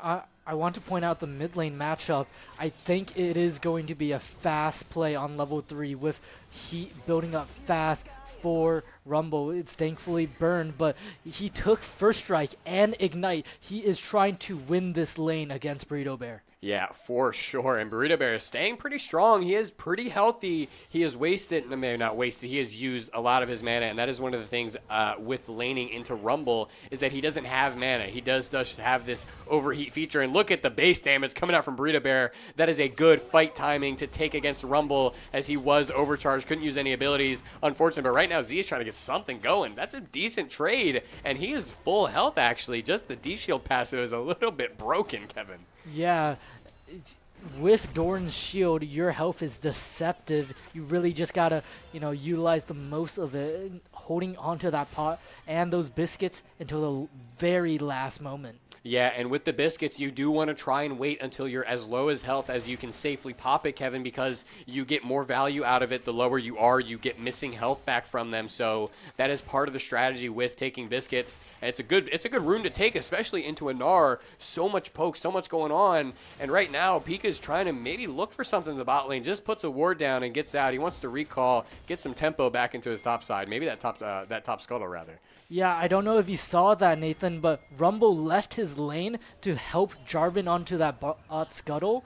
I want to point out the mid lane matchup. I think it is going to be a fast play on level 3 with Heat building up fast for Rumble. It's thankfully burned, but he took First Strike and Ignite. He is trying to win this lane against Burrito Bear. Yeah, for sure. And Burrito Bear is staying pretty strong. He is pretty healthy. He has wasted, maybe not wasted, he has used a lot of his mana, and that is one of the things with laning into Rumble is that he doesn't have mana. He does have this overheat feature, and look at the base damage coming out from Burrito Bear. That is a good fight timing to take against Rumble as he was overcharged, couldn't use any abilities. Unfortunate, but right now Z is trying to get something going. That's a decent trade, and he is full health, actually. Just the D-Shield passive is a little bit broken, Kevin. Yeah, with Doran's shield, your health is deceptive. You really just gotta, utilize the most of it, holding onto that pot and those biscuits until the very last moment. Yeah, and with the biscuits, you do want to try and wait until you're as low as health as you can safely pop it, Kevin, because you get more value out of it. The lower you are, you get missing health back from them. So that is part of the strategy with taking biscuits. And it's a good rune to take, especially into a Gnar. So much poke, so much going on. And right now, Pika's trying to maybe look for something in the bot lane, just puts a ward down and gets out. He wants to recall, get some tempo back into his top side. Maybe that top scuttle, rather. Yeah, I don't know if you saw that, Nathan, but Rumble left his lane to help Jarvan onto that bot scuttle.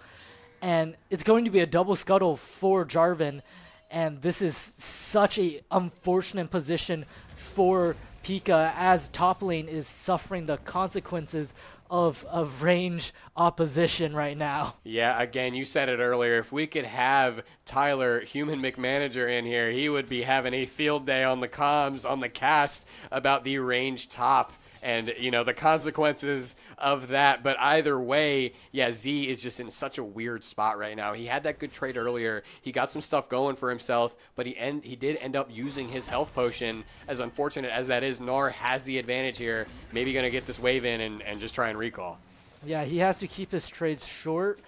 and it's going to be a double scuttle for Jarvan, and this is such a unfortunate position for Pika as top lane is suffering the consequences of range opposition right now. Yeah, again, you said it earlier. If we could have Tyler, human McManager, in here, he would be having a field day on the comms, on the cast about the range top and, you know, the consequences of that. But either way, yeah, Z is just in such a weird spot right now. He had that good trade earlier. He got some stuff going for himself, but he did end up using his health potion. As unfortunate as that is, Gnar has the advantage here. Maybe going to get this wave in and just try and recall. Yeah, he has to keep his trades short,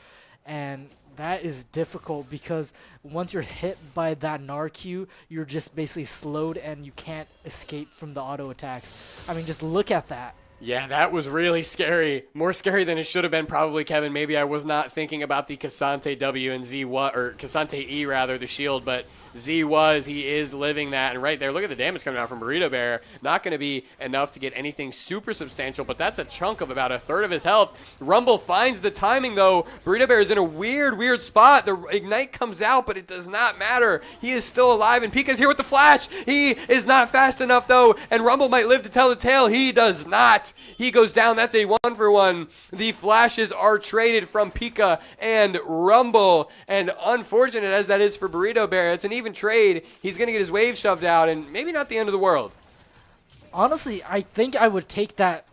and that is difficult because once you're hit by that Gnar Q, you're just basically slowed and you can't escape from the auto attacks. I mean, just look at that. Yeah, that was really scary. More scary than it should have been probably, Kevin. Maybe I was not thinking about the Cassante W and Z or Cassante E rather, the shield, but Z he is living that. And right there, look at the damage coming out from Burrito Bear. Not going to be enough to get anything super substantial, but that's a chunk of about a third of his health. Rumble finds the timing, though. Burrito Bear is in a weird spot. The Ignite comes out, but it does not matter. He is still alive, and Pika's here with the flash. He is not fast enough, though, and Rumble might live to tell the tale. He does not. He goes down. That's a 1-for-1. The flashes are traded from Pika and Rumble, and unfortunate as that is for Burrito Bear, it's an even trade. He's going to get his wave shoved out, and maybe not the end of the world. Honestly, I think I would take that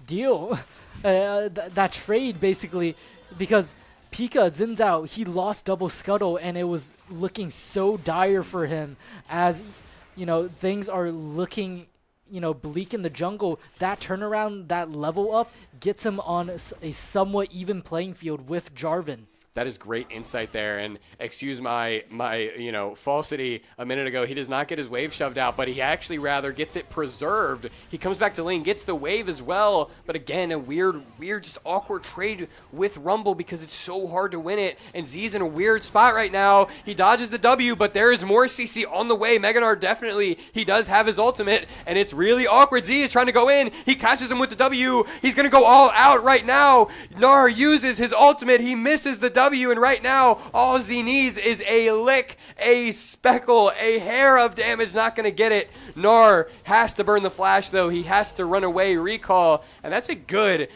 deal, that trade basically, because Pika Zin's out. He lost double scuttle, and it was looking so dire for him as, you know, things are looking, you know, bleak in the jungle. That turnaround, that level up gets him on a somewhat even playing field with Jarvan. That is great insight there, and excuse my falsity a minute ago. He does not get his wave shoved out, but he actually rather gets it preserved. He comes back to lane, gets the wave as well, but again, a weird, just awkward trade with Rumble because it's so hard to win it, and Z's in a weird spot right now. He dodges the W, but there is more CC on the way. Meganar definitely, he does have his ultimate, and it's really awkward. Z is trying to go in. He catches him with the W. He's going to go all out right now. Gnar uses his ultimate. He misses the W, and right now, all Z needs is a lick, a speckle, a hair of damage. Not going to get it. Gnar has to burn the flash, though. He has to run away, recall, and that's a good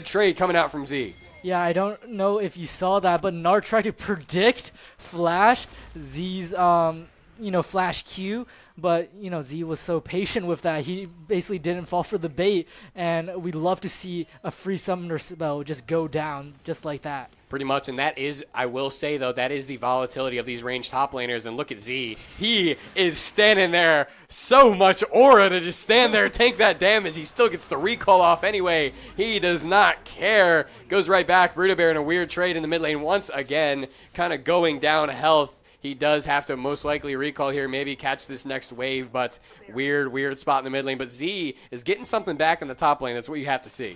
trade coming out from Z. Yeah, I don't know if you saw that, but Gnar tried to predict flash, Z's, flash Q, but, you know, Z was so patient with that. He basically didn't fall for the bait, and we'd love to see a free summoner spell just go down just like that. Pretty much, and that is, I will say, though, that is the volatility of these ranged top laners, and look at Z. He is standing there, so much aura to just stand there, tank that damage. He still gets the recall off anyway. He does not care. Goes right back. Burrito Bear in a weird trade in the mid lane once again, kind of going down health. He does have to most likely recall here, maybe catch this next wave, but weird spot in the mid lane. But Z is getting something back in the top lane. That's what you have to see.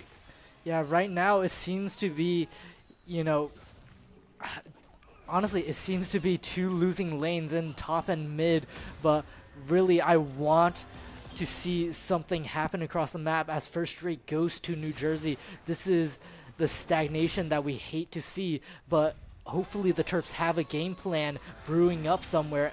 Yeah, right now it seems to be, you know, honestly, it seems to be two losing lanes in top and mid, but really I want to see something happen across the map as First Straight goes to New Jersey. This is the stagnation that we hate to see, but hopefully the Terps have a game plan brewing up somewhere.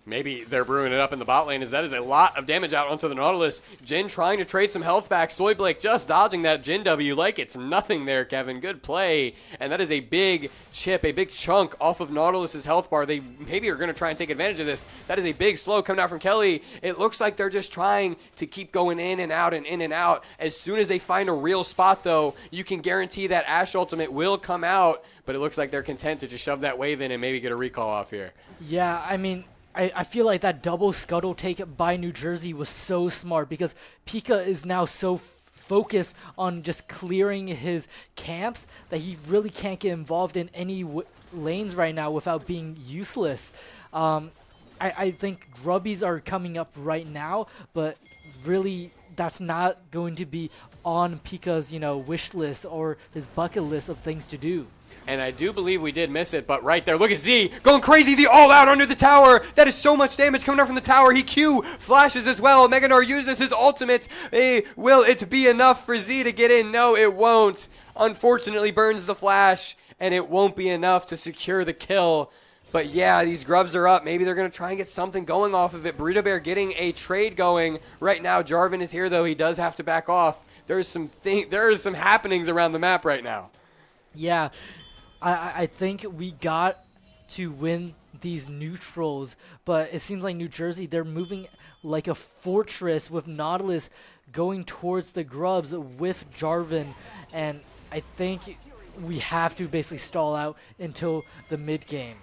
Maybe they're brewing it up in the bot lane, as that is a lot of damage out onto the Nautilus. Jin trying to trade some health back. Soy Blake just dodging that Jin W like it's nothing there, Kevin. Good play. And that is a big chip, a big chunk off of Nautilus's health bar. They maybe are going to try and take advantage of this. That is a big slow coming out from Kelly. It looks like they're just trying to keep going in and out and in and out. As soon as they find a real spot, though, you can guarantee that Ashe ultimate will come out. But it looks like they're content to just shove that wave in and maybe get a recall off here. Yeah, I mean, I feel like that double scuttle take by New Jersey was so smart because Pika is now so focused on just clearing his camps that he really can't get involved in any lanes right now without being useless. I think grubbies are coming up right now, but really that's not going to be on Pika's, wish list or his bucket list of things to do. And I do believe we did miss it, but right there, look at Z going crazy, the all-out under the tower. That is so much damage coming out from the tower. He Q flashes as well. Meganar uses his ultimate. Will it be enough for Z to get in? No, it won't. Unfortunately, burns the flash, and it won't be enough to secure the kill. But yeah, these grubs are up. Maybe they're going to try and get something going off of it. Burrito Bear getting a trade going. Right now, Jarvan is here, though. He does have to back off. There are some happenings around the map right now. Yeah, I think we got to win these neutrals, but it seems like New Jersey, they're moving like a fortress with Nautilus going towards the grubs with Jarvan, and I think we have to basically stall out until the mid game.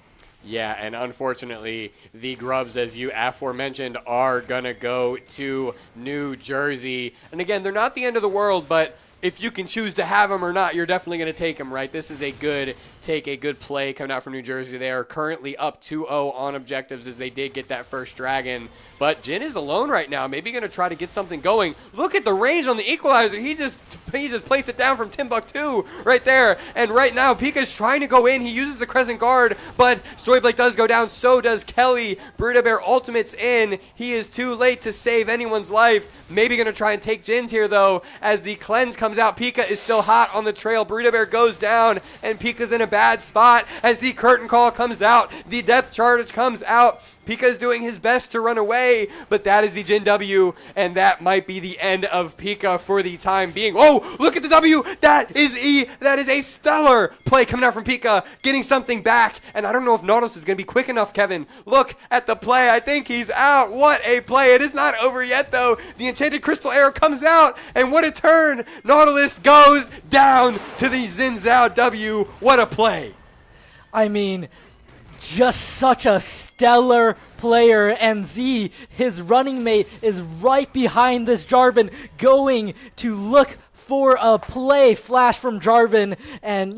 Yeah, and unfortunately, the grubs, as you aforementioned, are going to go to New Jersey. And again, they're not the end of the world, but if you can choose to have them or not, you're definitely going to take them, right? This is a good take, a good play coming out from New Jersey. They are currently up 2-0 on objectives as they did get that first dragon. But Jin is alone right now. Maybe going to try to get something going. Look at the range on the equalizer. He just placed it down from Timbuktu right there. And right now, Pika's trying to go in. He uses the Crescent Guard, but Soyblade does go down. So does Kelly. Burrito Bear ultimate's in. He is too late to save anyone's life. Maybe going to try and take Jin's here, though, as the cleanse comes out. Pika is still hot on the trail. Burrito Bear goes down, and Pika's in a bad spot as the curtain call comes out. The death charge comes out. Pika's doing his best to run away, but that is the Jin W, and that might be the end of Pika for the time being. Oh, look at the W! That is That is a stellar play coming out from Pika, getting something back, and I don't know if Nautilus is going to be quick enough, Kevin. Look at the play. I think he's out. What a play. It is not over yet, though. The Enchanted Crystal Arrow comes out, and what a turn. Nautilus goes down to the Xin Zhao W. What a play. I mean, just such a stellar player, and Z, his running mate, is right behind this Jarvan, going to look for a play flash from Jarvan, and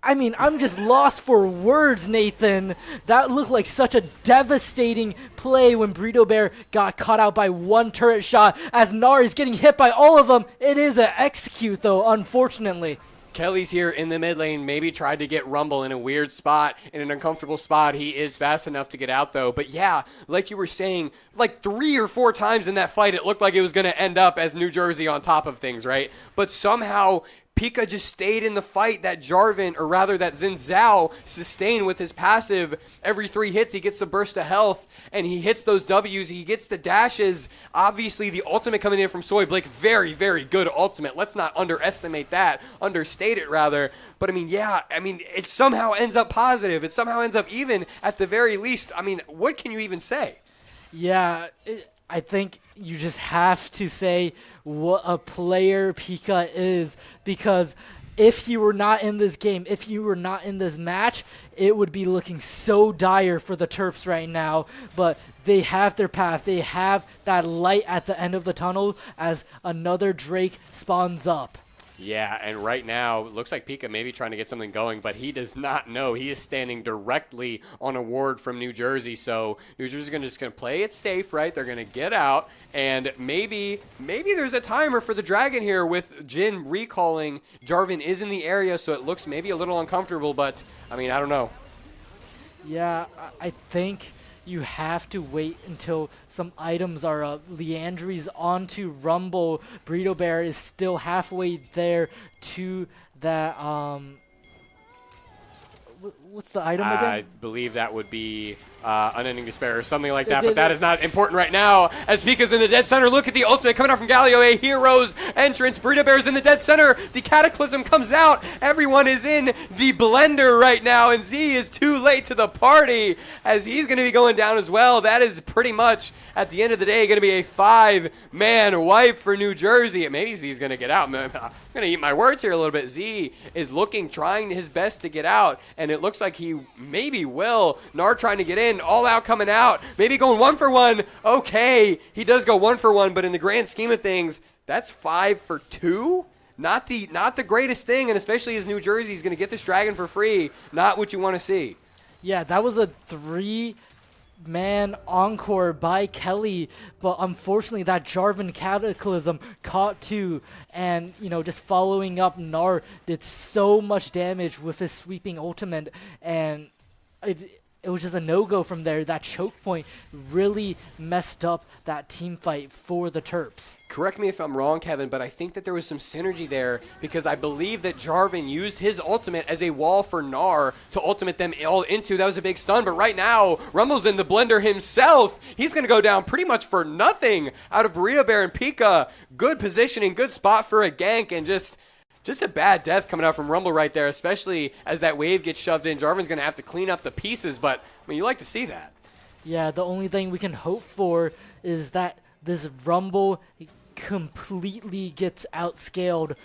I mean, I'm just lost for words, Nathan. That looked like such a devastating play when Burrito Bear got caught out by one turret shot, as Nari's getting hit by all of them. It is an execute, though, unfortunately. Kelly's here in the mid lane, maybe tried to get Rumble in a weird spot, in an uncomfortable spot. He is fast enough to get out, though. But yeah, like you were saying, like 3 or 4 times in that fight, it looked like it was going to end up as New Jersey on top of things, right? But somehow Pika just stayed in the fight. That Jarvan, or rather that Xin Zhao, sustained with his passive. Every 3 hits, he gets a burst of health, and he hits those Ws. He gets the dashes. Obviously, the ultimate coming in from Soy Blake, very, very good ultimate. Let's not underestimate that. Understate it, rather. But, it somehow ends up positive. It somehow ends up even at the very least. I mean, what can you even say? Yeah, I think you just have to say what a player Pika is, because if he were not in this game, if he were not in this match, it would be looking so dire for the Terps right now. But they have their path. They have that light at the end of the tunnel as another Drake spawns up. Yeah, and right now, it looks like Pika may be trying to get something going, but he does not know. He is standing directly on a ward from New Jersey, so New Jersey's just going to play it safe, right? They're going to get out, and maybe there's a timer for the Dragon here with Jin recalling. Jarvan is in the area, so it looks maybe a little uncomfortable, but, I don't know. Yeah, I think you have to wait until some items are up. Leandri's onto Rumble. Burrito Bear is still halfway there to that, what's the item again? I believe that would be Unending Despair or something like that, but that is not important right now as Pika's in the dead center. Look at the ultimate coming out from Galio, a hero's entrance. Burrito Bear's in the dead center. The Cataclysm comes out. Everyone is in the blender right now, and Z is too late to the party as he's going to be going down as well. That is pretty much, at the end of the day, going to be a 5-man wipe for New Jersey. Maybe Z's going to get out. I'm going to eat my words here a little bit. Z is trying his best to get out, and it looks like he maybe will. Nar trying to get in. All out coming out. Maybe going 1 for 1. Okay, he does go 1 for 1, but in the grand scheme of things, that's 5 for 2. Not the greatest thing, and especially as New Jersey is going to get this Dragon for free. Not what you want to see. Yeah, that was a 3 man encore by Kelly, but unfortunately that Jarvan Cataclysm caught too, and just following up, Gnar did so much damage with his sweeping ultimate, and it was just a no-go from there. That choke point really messed up that team fight for the Terps. Correct me if I'm wrong, Kevin, but I think that there was some synergy there because I believe that Jarvan used his ultimate as a wall for Gnar to ultimate them all into. That was a big stun, but right now, Rumble's in the blender himself. He's going to go down pretty much for nothing out of Burrito Bear and Pika. Good positioning, good spot for a gank, and just a bad death coming out from Rumble right there, especially as that wave gets shoved in. Jarvan's going to have to clean up the pieces, but I mean, you like to see that. Yeah, the only thing we can hope for is that this Rumble completely gets outscaled,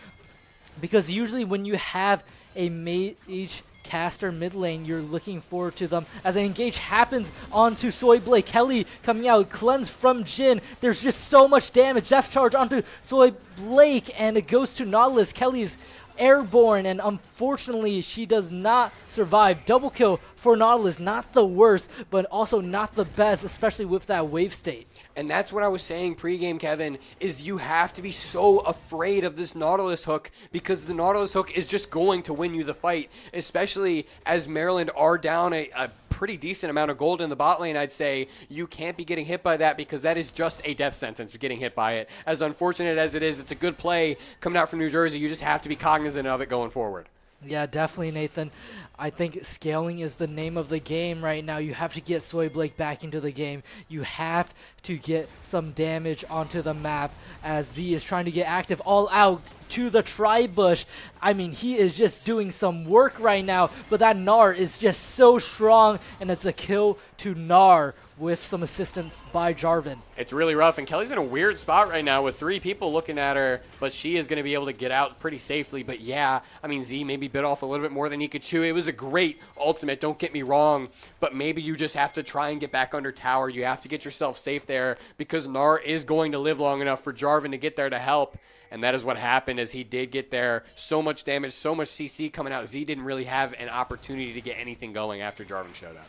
because usually when you have a mage caster mid lane, you're looking forward to them. As an engage happens onto Soy Blake, Kelly coming out, cleanse from Jin. There's just so much damage. Death charge onto Soy Blake, and it goes to Nautilus. Kelly's airborne, and unfortunately she does not survive. Double kill for Nautilus, not the worst, but also not the best, especially with that wave state. And that's what I was saying pregame, Kevin, is you have to be so afraid of this Nautilus hook, because the Nautilus hook is just going to win you the fight, especially as Maryland are down a pretty decent amount of gold in the bot lane. I'd say you can't be getting hit by that, because that is just a death sentence, getting hit by it. As unfortunate as it is, it's a good play coming out from New Jersey. You just have to be cognizant of it going forward. Yeah, definitely, Nathan. I think scaling is the name of the game right now. You have to get Soy Blake back into the game. You have to get some damage onto the map, as Z is trying to get active all out to the tri-bush. I mean, he is just doing some work right now, but that Gnar is just so strong, and it's a kill to Gnar with some assistance by Jarvan. It's really rough, and Kelly's in a weird spot right now with 3 people looking at her, but she is going to be able to get out pretty safely. But yeah, I mean, Z maybe bit off a little bit more than he could chew. It was a great ultimate, don't get me wrong, but maybe you just have to try and get back under tower. You have to get yourself safe there, because Gnar is going to live long enough for Jarvan to get there to help. And that is what happened, as he did get there. So much damage, so much CC coming out. Z didn't really have an opportunity to get anything going after Jarvan showed up.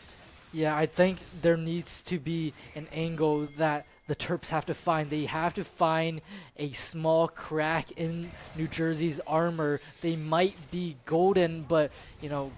Yeah, I think there needs to be an angle that the Terps have to find. They have to find a small crack in New Jersey's armor. They might be golden, but,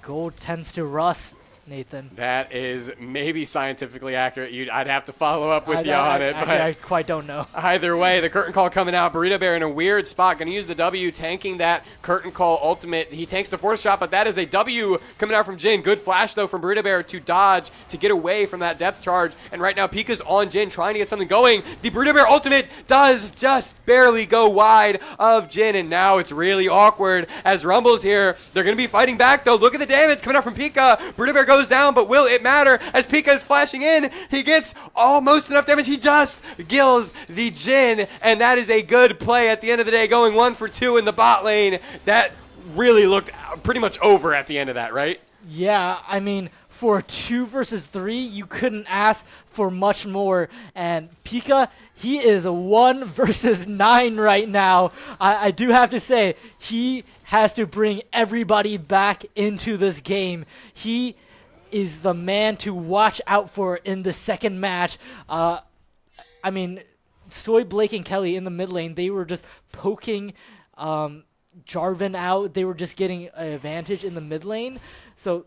gold tends to rust, Nathan. That is maybe scientifically accurate. I'd have to follow up with you on it. But I quite don't know. Either way, the curtain call coming out. Burrito Bear in a weird spot. Going to use the W, tanking that curtain call ultimate. He tanks the 4th shot, but that is a W coming out from Jin. Good flash, though, from Burrito Bear to dodge, to get away from that depth charge. And right now, Pika's on Jin, trying to get something going. The Burrito Bear ultimate does just barely go wide of Jin, and now it's really awkward as Rumble's here. They're going to be fighting back, though. Look at the damage coming out from Pika. Burrito Bear goes down, but will it matter as Pika is flashing in? He gets almost enough damage. He just kills the Jin, and that is a good play at the end of the day, going 1 for 2 in the bot lane. That really looked pretty much over at the end of that, right? Yeah, I mean, for 2 versus 3, you couldn't ask for much more. And Pika, he is a 1 versus 9 right now. I do have to say, he has to bring everybody back into this game. He is the man to watch out for in the second match. I mean, Soy Blake and Kelly in the mid lane, they were just poking Jarvan out. They were just getting an advantage in the mid lane. So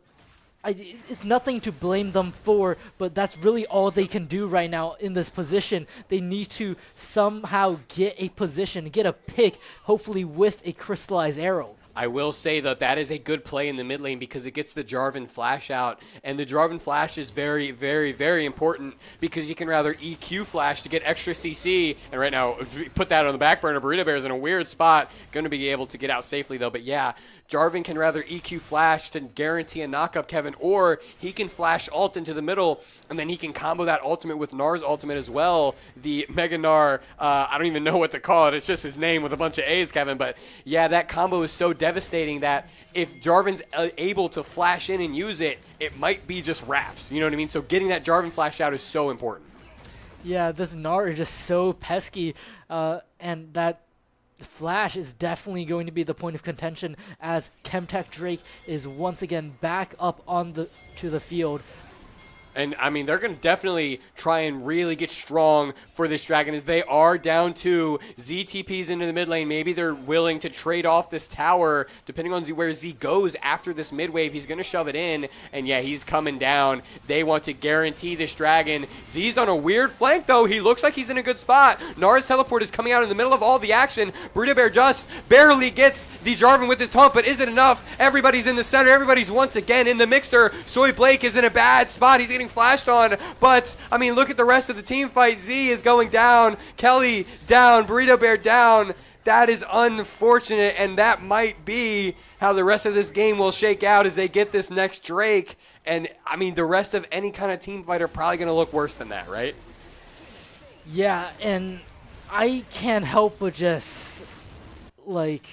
it's nothing to blame them for, but that's really all they can do right now in this position. They need to somehow get a position, get a pick, hopefully with a crystallized arrow. I will say that that is a good play in the mid lane, because it gets the Jarvan flash out, and the Jarvan flash is very, very, very important, because you can rather EQ flash to get extra CC, and right now put that on the back burner. Burrito Bear is in a weird spot, going to be able to get out safely though, but yeah, Jarvan can rather EQ flash to guarantee a knockup, Kevin, or he can flash ult into the middle, and then he can combo that ultimate with Gnar's ultimate as well. The Mega Gnar, I don't even know what to call it. It's just his name with a bunch of A's, Kevin. But yeah, that combo is so devastating that if Jarvan's able to flash in and use it, it might be just wraps. You know what I mean? So getting that Jarvan flash out is so important. Yeah, this Gnar is just so pesky, and that Flash is definitely going to be the point of contention, as Chemtech Drake is once again back up on to the field. And, I mean, they're going to definitely try and really get strong for this Dragon as they are down to ZTPs into the mid lane. Maybe they're willing to trade off this tower depending on where Z goes after this mid wave. He's going to shove it in, and, yeah, he's coming down. They want to guarantee this Dragon. Z's on a weird flank, though. He looks like he's in a good spot. Nara's teleport is coming out in the middle of all the action. Burrito Bear just barely gets the Jarvan with his taunt, but is it enough? Everybody's in the center. Everybody's once again in the mixer. Soy Blake is in a bad spot. He's getting flashed on, but I mean, look at the rest of the team fight. Z is going down, Kelly down, Burrito Bear down. That is unfortunate, and that might be how the rest of this game will shake out as they get this next Drake. And I mean, the rest of any kind of team fight are probably going to look worse than that, right? Yeah, and I can't help but just, like,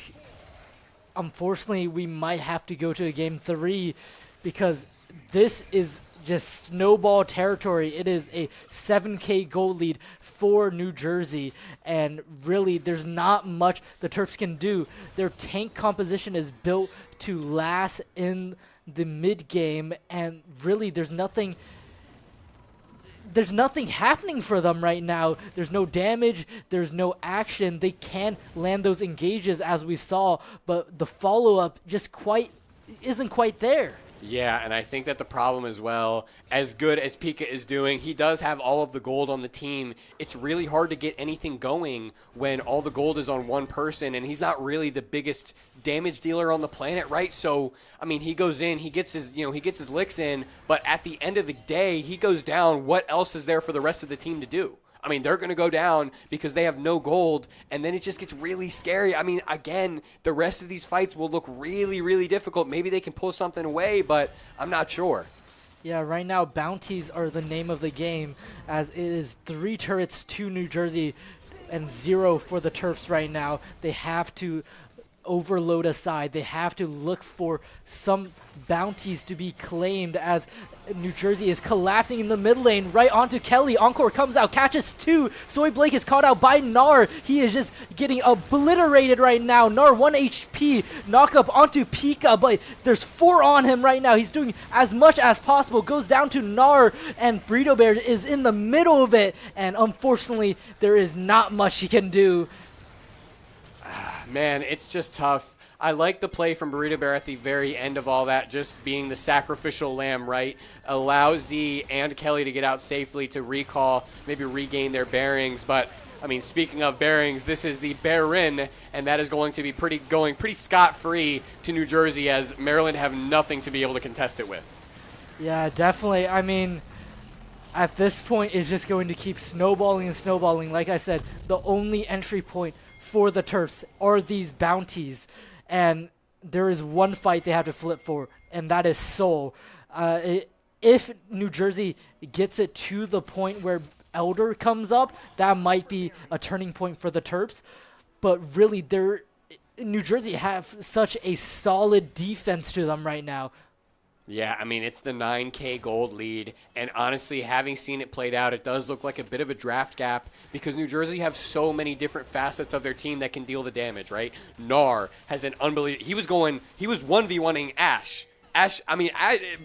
unfortunately, we might have to go to a game 3 because this is just snowball territory. It is a 7K gold lead for New Jersey, and really there's not much the Terps can do. Their tank composition is built to last in the mid game, and really there's nothing happening for them right now. There's no damage, there's no action. They can land those engages as we saw, but the follow-up just isn't quite there. Yeah, and I think that the problem as well, as good as Pika is doing, he does have all of the gold on the team. It's really hard to get anything going when all the gold is on one person, and he's not really the biggest damage dealer on the planet, right? So, I mean, he goes in, he gets his licks in, but at the end of the day, he goes down. What else is there for the rest of the team to do? I mean, they're going to go down because they have no gold, and then it just gets really scary. I mean, again, the rest of these fights will look really, really difficult. Maybe they can pull something away, but I'm not sure. Yeah, right now, bounties are the name of the game, as it is 3 turrets to New Jersey and 0 for the Terps right now. They have to overload aside. They have to look for some bounties to be claimed as New Jersey is collapsing in the mid lane right onto Kelly. Encore comes out, catches 2. Soy Blake is caught out by Gnar. He is just getting obliterated right now. Gnar 1 HP, knock up onto Pika, but there's 4 on him right now. He's doing as much as possible. Goes down to Gnar, and Burrito Bear is in the middle of it, and unfortunately there is not much he can do. Man, it's just tough. I like the play from Burrito Bear at the very end of all that, just being the sacrificial lamb, right? Allow Z and Kelly to get out safely to recall, maybe regain their bearings. But, I mean, speaking of bearings, this is the Baron, and that is going to be going pretty scot-free to New Jersey, as Maryland have nothing to be able to contest it with. Yeah, definitely. I mean, at this point, it's just going to keep snowballing and snowballing. Like I said, the only entry point for the Terps are these bounties, and there is one fight they have to flip for, and that is Seoul. If New Jersey gets it to the point where Elder comes up, that might be a turning point for the Terps, but really New Jersey have such a solid defense to them right now. Yeah, I mean, it's the 9K gold lead, and honestly, having seen it played out, it does look like a bit of a draft gap because New Jersey have so many different facets of their team that can deal the damage, right? Gnar has an unbelievable... He was 1v1ing Ashe.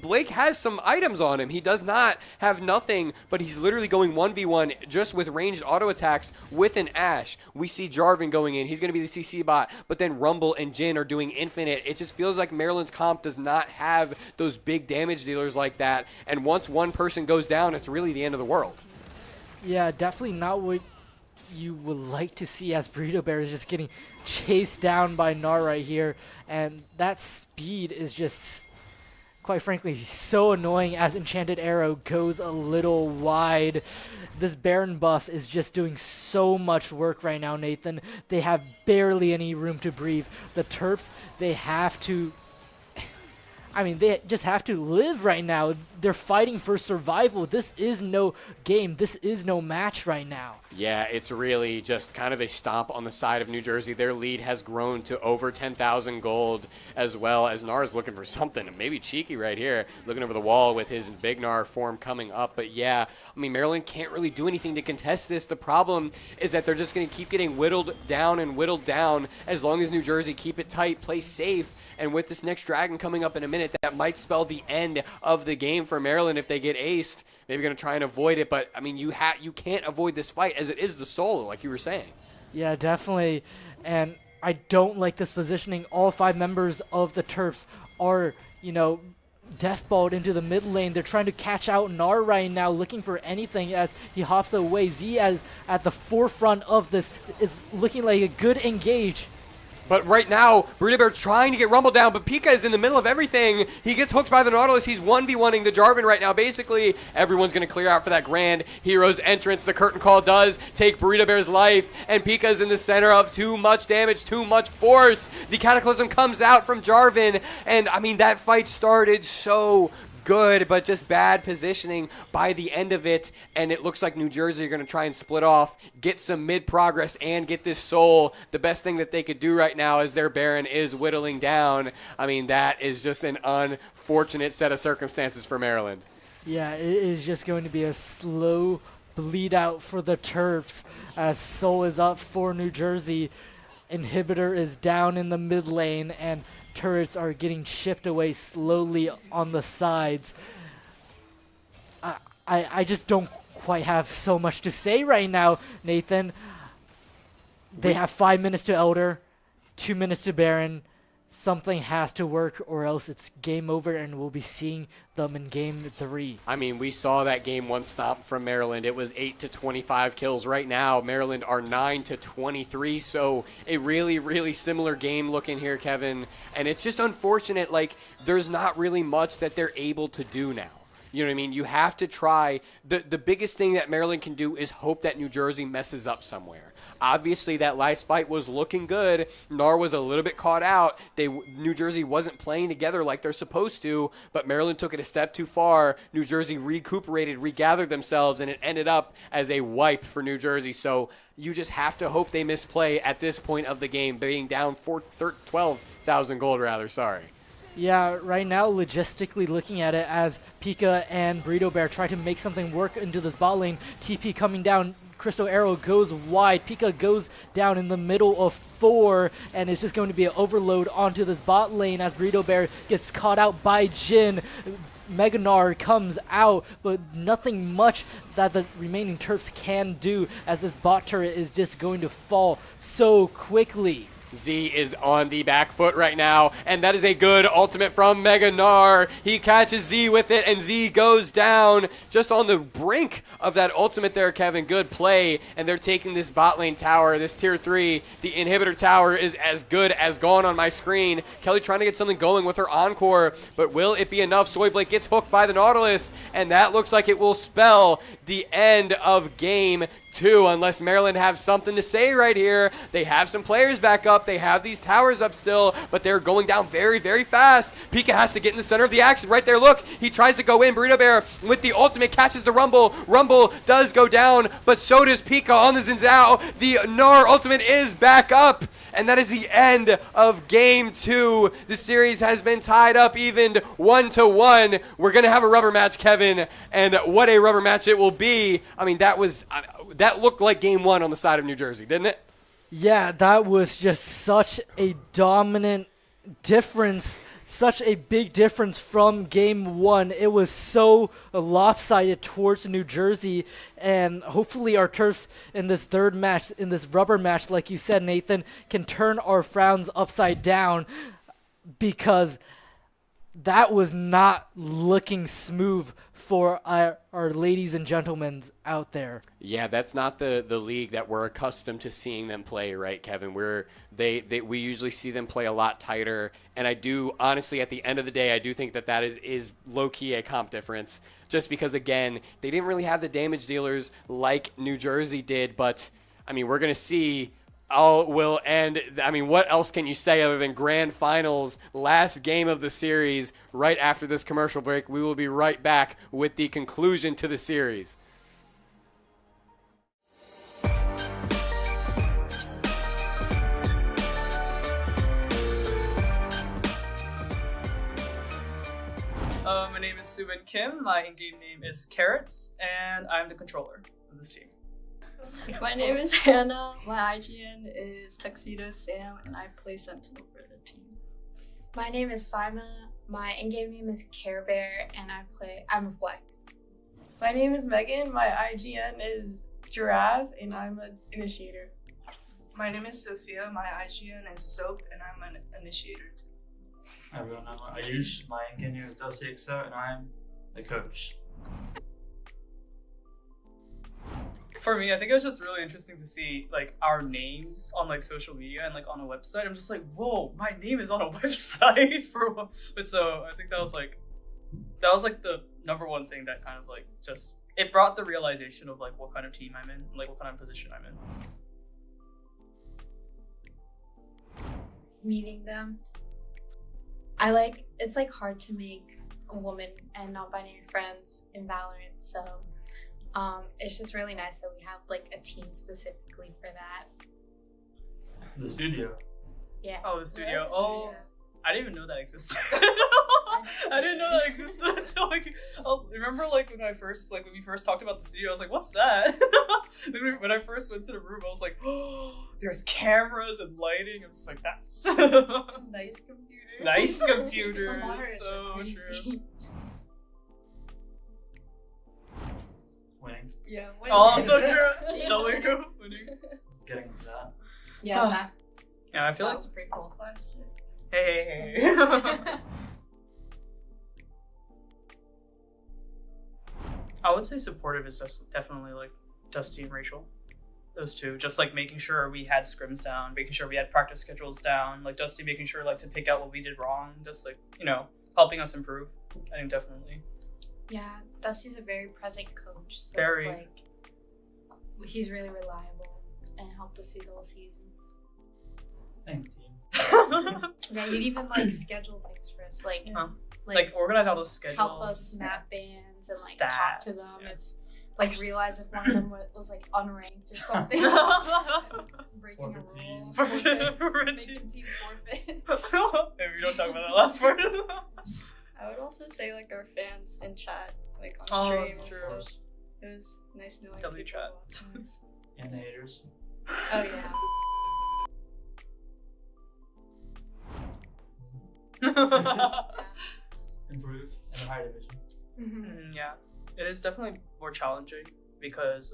Blake has some items on him. He does not have nothing, but he's literally going 1v1 just with ranged auto attacks with an Ashe. We see Jarvan going in. He's going to be the CC bot, but then Rumble and Jhin are doing infinite. It just feels like Maryland's comp does not have those big damage dealers like that, and once one person goes down, it's really the end of the world. Yeah, definitely not what you would like to see, as Burrito Bear is just getting chased down by Gnar right here, and that speed is just... quite frankly, so annoying as Enchanted Arrow goes a little wide. This Baron buff is just doing so much work right now, Nathan. They have barely any room to breathe. The Terps, they have to... they just have to live right now. They're fighting for survival. This is no game. This is no match right now. Yeah, it's really just kind of a stomp on the side of New Jersey. Their lead has grown to over 10,000 gold, as well as Gnar's looking for something, maybe cheeky right here, looking over the wall with his Big Gnar form coming up. But yeah, Maryland can't really do anything to contest this. The problem is that they're just going to keep getting whittled down as long as New Jersey keep it tight, play safe, and with this next Dragon coming up in a minute, minute that might spell the end of the game for Maryland if they get aced. Maybe going to try and avoid it, but I mean, you can't avoid this fight as it is the solo, like you were saying. Yeah, definitely. And I don't like this positioning. All 5 members of the Terps are, deathballed into the mid lane. They're trying to catch out Nar right now, looking for anything as he hops away. Z as at the forefront of this is looking like a good engage. But right now, Burrito Bear trying to get Rumble down, but Pika is in the middle of everything. He gets hooked by the Nautilus. He's 1v1ing the Jarvan right now. Basically, everyone's going to clear out for that Grand Heroes entrance. The curtain call does take Burrito Bear's life, and Pika's in the center of too much damage, too much force. The Cataclysm comes out from Jarvan, and I mean, that fight started so good, but just bad positioning by the end of it, and it looks like New Jersey are going to try and split off, get some mid progress, and get this soul. The best thing that they could do right now is their Baron is whittling down. I mean, that is just an unfortunate set of circumstances for Maryland. Yeah, it is just going to be a slow bleed out for the Terps as soul is up for New Jersey. Inhibitor is down in the mid lane, and turrets are getting shipped away slowly on the sides. I just don't quite have so much to say right now, Nathan. They have 5 minutes to Elder, 2 minutes to Baron. Something has to work or else it's game over, and we'll be seeing them in game 3. I mean, we saw that game 1 stop from Maryland. It was 8 to 25 kills. Right now, Maryland are 9 to 23, so a really, really similar game looking here, Kevin. And it's just unfortunate, like, there's not really much that they're able to do now. You know what I mean? You have to try. The biggest thing that Maryland can do is hope that New Jersey messes up somewhere. Obviously, that last fight was looking good. Nar was a little bit caught out. New Jersey wasn't playing together like they're supposed to, but Maryland took it a step too far. New Jersey recuperated, regathered themselves, and it ended up as a wipe for New Jersey. So you just have to hope they misplay at this point of the game, being down 12,000 gold, rather. Sorry. Yeah, right now, logistically looking at it, as Pika and Burrito Bear try to make something work into this bot lane, TP coming down, Crystal Arrow goes wide, Pika goes down in the middle of 4, and it's just going to be an overload onto this bot lane as Burrito Bear gets caught out by Jhin. Meganar comes out, but nothing much that the remaining Terps can do as this bot turret is just going to fall so quickly. Z is on the back foot right now, and that is a good ultimate from Meganar. He catches Z with it, and Z goes down just on the brink of that ultimate there, Kevin. Good play, and they're taking this bot lane tower, this tier 3. The inhibitor tower is as good as gone on my screen. Kelly trying to get something going with her encore, but will it be enough? Soyblake gets hooked by the Nautilus, and that looks like it will spell the end of game 2, unless Maryland have something to say right here. They have some players back up. They have these towers up still, but they're going down very, very fast. Pika has to get in the center of the action right there. Look, he tries to go in. Burrito Bear with the ultimate catches the Rumble. Rumble does go down, but so does Pika on the Zinzao. The Nar ultimate is back up, and that is the end of game 2. The series has been tied up even 1-1. We're going to have a rubber match, Kevin, and what a rubber match it will be. I mean, that looked like game 1 on the side of New Jersey, didn't it? Yeah, that was just such a dominant difference, such a big difference from game 1. It was so lopsided towards New Jersey, and hopefully our Terps in this third match, in this rubber match, like you said, Nathan, can turn our frowns upside down, because that was not looking smooth for our ladies and gentlemen out there. Yeah, that's not the league that we're accustomed to seeing them play, right, Kevin? We usually see them play a lot tighter, and I do, honestly, at the end of the day, I do think that is low-key a comp difference, just because, again, they didn't really have the damage dealers like New Jersey did, but, I mean, we're going to see will end. I mean, what else can you say other than grand finals, last game of the series? Right after this commercial break, we will be right back with the conclusion to the series. My name is Subin Kim. My in-game name is Carrots, and I'm the controller of this team. My name is Hannah. My IGN is Tuxedo Sam, and I play Sentinel for the team. My name is Sima. My in-game name is Care Bear, and I'm a flex. My name is Megan. My IGN is Giraffe, and I'm an initiator. My name is Sophia. My IGN is Soap, and I'm an initiator. Hi everyone, I'm Ayush. My in-game name is TCNJ, and I'm the coach. For me, I think it was just really interesting to see like our names on like social media and like on a website. I'm just like, whoa, my name is on a website but so I think that was like the number one thing that kind of like just it brought the realization of like what kind of team I'm in, like what kind of position I'm in. Meeting them. It's like hard to make a woman and non-binary friends in Valorant, so it's just really nice that we have like a team specifically for that. The studio. Yeah. Oh, the studio. Oh, I didn't even know that existed. I didn't know that existed until like remember like when we first talked about the studio, I was like, what's that? When I first went to the room, I was like, oh, there's cameras and lighting. I'm just like, that's nice computer. Nice computer. The monitors so are crazy. true. Winning. Yeah. Also true. Yeah. W winning. Getting into that. Yeah. That. Yeah, I feel That like was pretty cool. hey. I would say supportive is definitely like Dusty and Rachel. Those two, just like making sure we had scrims down, making sure we had practice schedules down, like Dusty making sure like to pick out what we did wrong, just like, you know, helping us improve. I think definitely. Yeah, Dusty's a very present coach, so Very. it's like he's really reliable and helped us through the whole season. Thanks, team. Yeah, you'd even like schedule things for us, like organize all those schedules. help us map bands and like Stats, talk to them yeah. if like realize if one of them was like unranked or something. Breaking a rule, making teams forfeit. If we don't talk about that last part. I would also say like our fans in chat, like on Oh, stream. true. It was nice knowing W people chat. watching us. And the haters. Oh yeah. Improve in the higher division. Yeah, it is definitely more challenging because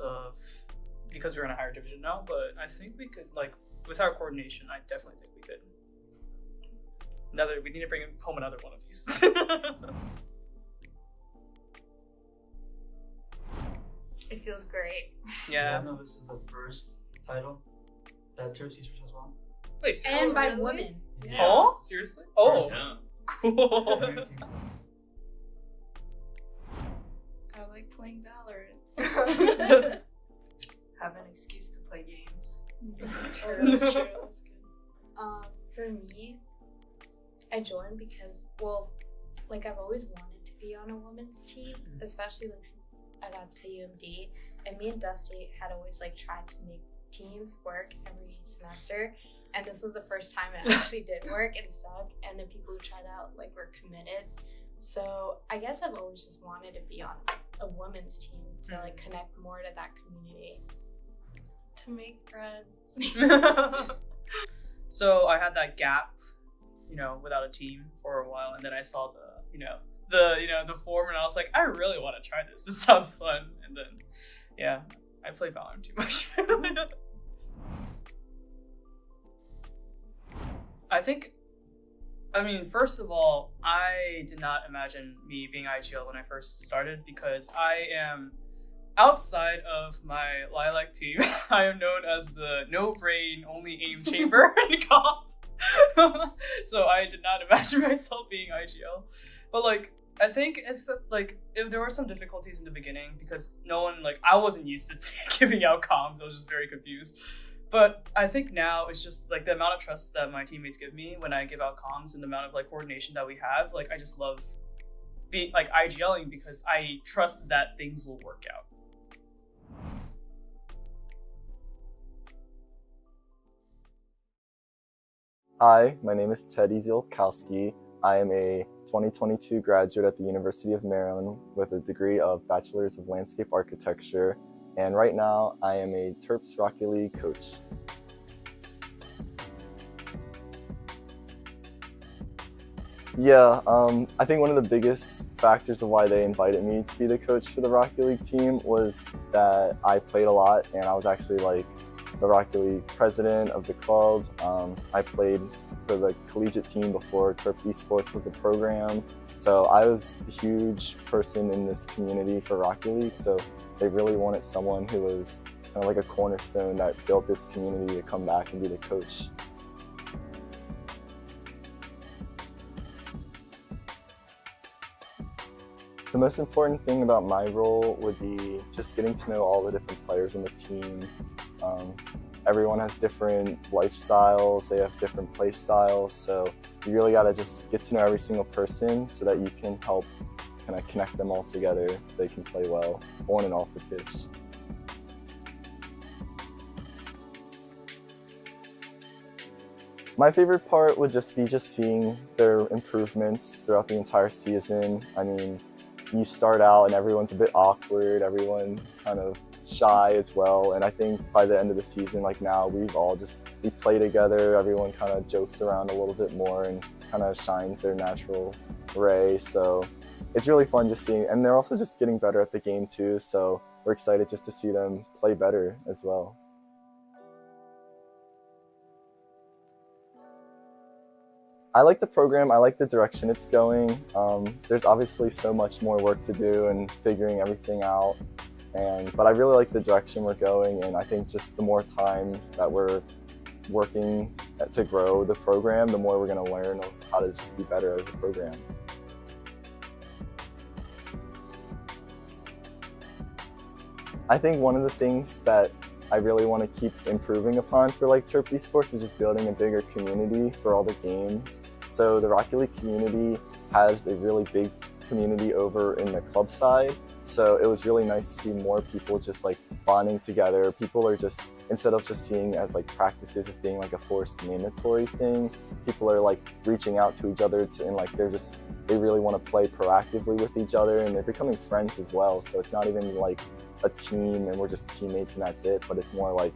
we're in a higher division now. But I think we could, like, with our coordination, I definitely think we could. We need to bring home another one of these. It feels great. Yeah. You guys know this is the first title that Terps Esports has won. Wait, And by really? women. Yeah. Oh, seriously? Oh, First time. cool. I like playing Valorant. Have an excuse to play games. That's true. That's good. For me, I joined because, well, like I've always wanted to be on a women's team, especially like since I got to UMD, and me and Dusty had always like tried to make teams work every semester, and this was the first time it actually did work and stuck, and the people who tried out like were committed. So I guess I've always just wanted to be on a women's team to like connect more to that community. To make friends. So I had that gap, without a team for a while, and then I saw the form, and I was like, I really want to try this. This sounds fun. And then, yeah, I play Valorant too much. First of all, I did not imagine me being IGL when I first started, because I am, outside of my Lilac team, I am known as the no-brain, only aim chamber in comp. So I did not imagine myself being IGL. But I think it's there were some difficulties in the beginning because I wasn't used to giving out comms. I was just very confused. But I think now it's just the amount of trust that my teammates give me when I give out comms and the amount of coordination that we have. I just love being IGLing because I trust that things will work out. Hi, my name is Teddy Zielkowski. I am a 2022 graduate at the University of Maryland with a degree of Bachelor's of Landscape Architecture, and right now I am a Terps Rocket League coach. Yeah, I think one of the biggest factors of why they invited me to be the coach for the Rocket League team was that I played a lot, and I was actually like the Rocket League president of the club. I played for the collegiate team before Terps Esports was a program. So I was a huge person in this community for Rocket League, so they really wanted someone who was kind of like a cornerstone that built this community to come back and be the coach. The most important thing about my role would be just getting to know all the different players on the team. Everyone has different lifestyles, they have different play styles, so you really gotta just get to know every single person so that you can help kind of connect them all together so they can play well on and off the pitch. My favorite part would just be seeing their improvements throughout the entire season. I mean, you start out and everyone's a bit awkward, everyone's kind of shy as well, and I think by the end of the season, like now, we play together, everyone kind of jokes around a little bit more and kind of shines their natural ray, so it's really fun just seeing, and they're also just getting better at the game too, so we're excited just to see them play better as well. I like the program, I like the direction it's going. There's obviously so much more work to do and figuring everything out, but I really like the direction we're going, and I think just the more time that we're working to grow the program, the more we're going to learn how to just be better as a program. I think one of the things that I really want to keep improving upon for like Terps Esports is just building a bigger community for all the games. So the Rocket League community has a really big community over in the club side. So it was really nice to see more people just like bonding together. People are just, instead of just seeing as like practices as being like a forced mandatory thing, people are like reaching out to each other and like they really want to play proactively with each other, and they're becoming friends as well. So it's not even like a team and we're just teammates and that's it, but it's more like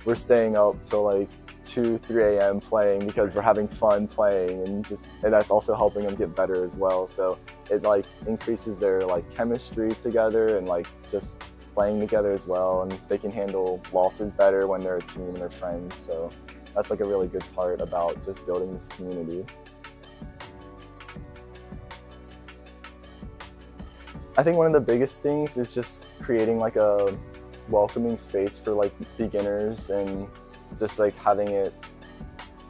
we're staying up till like 2-3 a.m. playing because we're having fun playing, and that's also helping them get better as well. So it like increases their like chemistry together and like just playing together as well, and they can handle losses better when they're a team and they're friends. So that's like a really good part about just building this community. I think one of the biggest things is just creating like a welcoming space for like beginners, and just like having it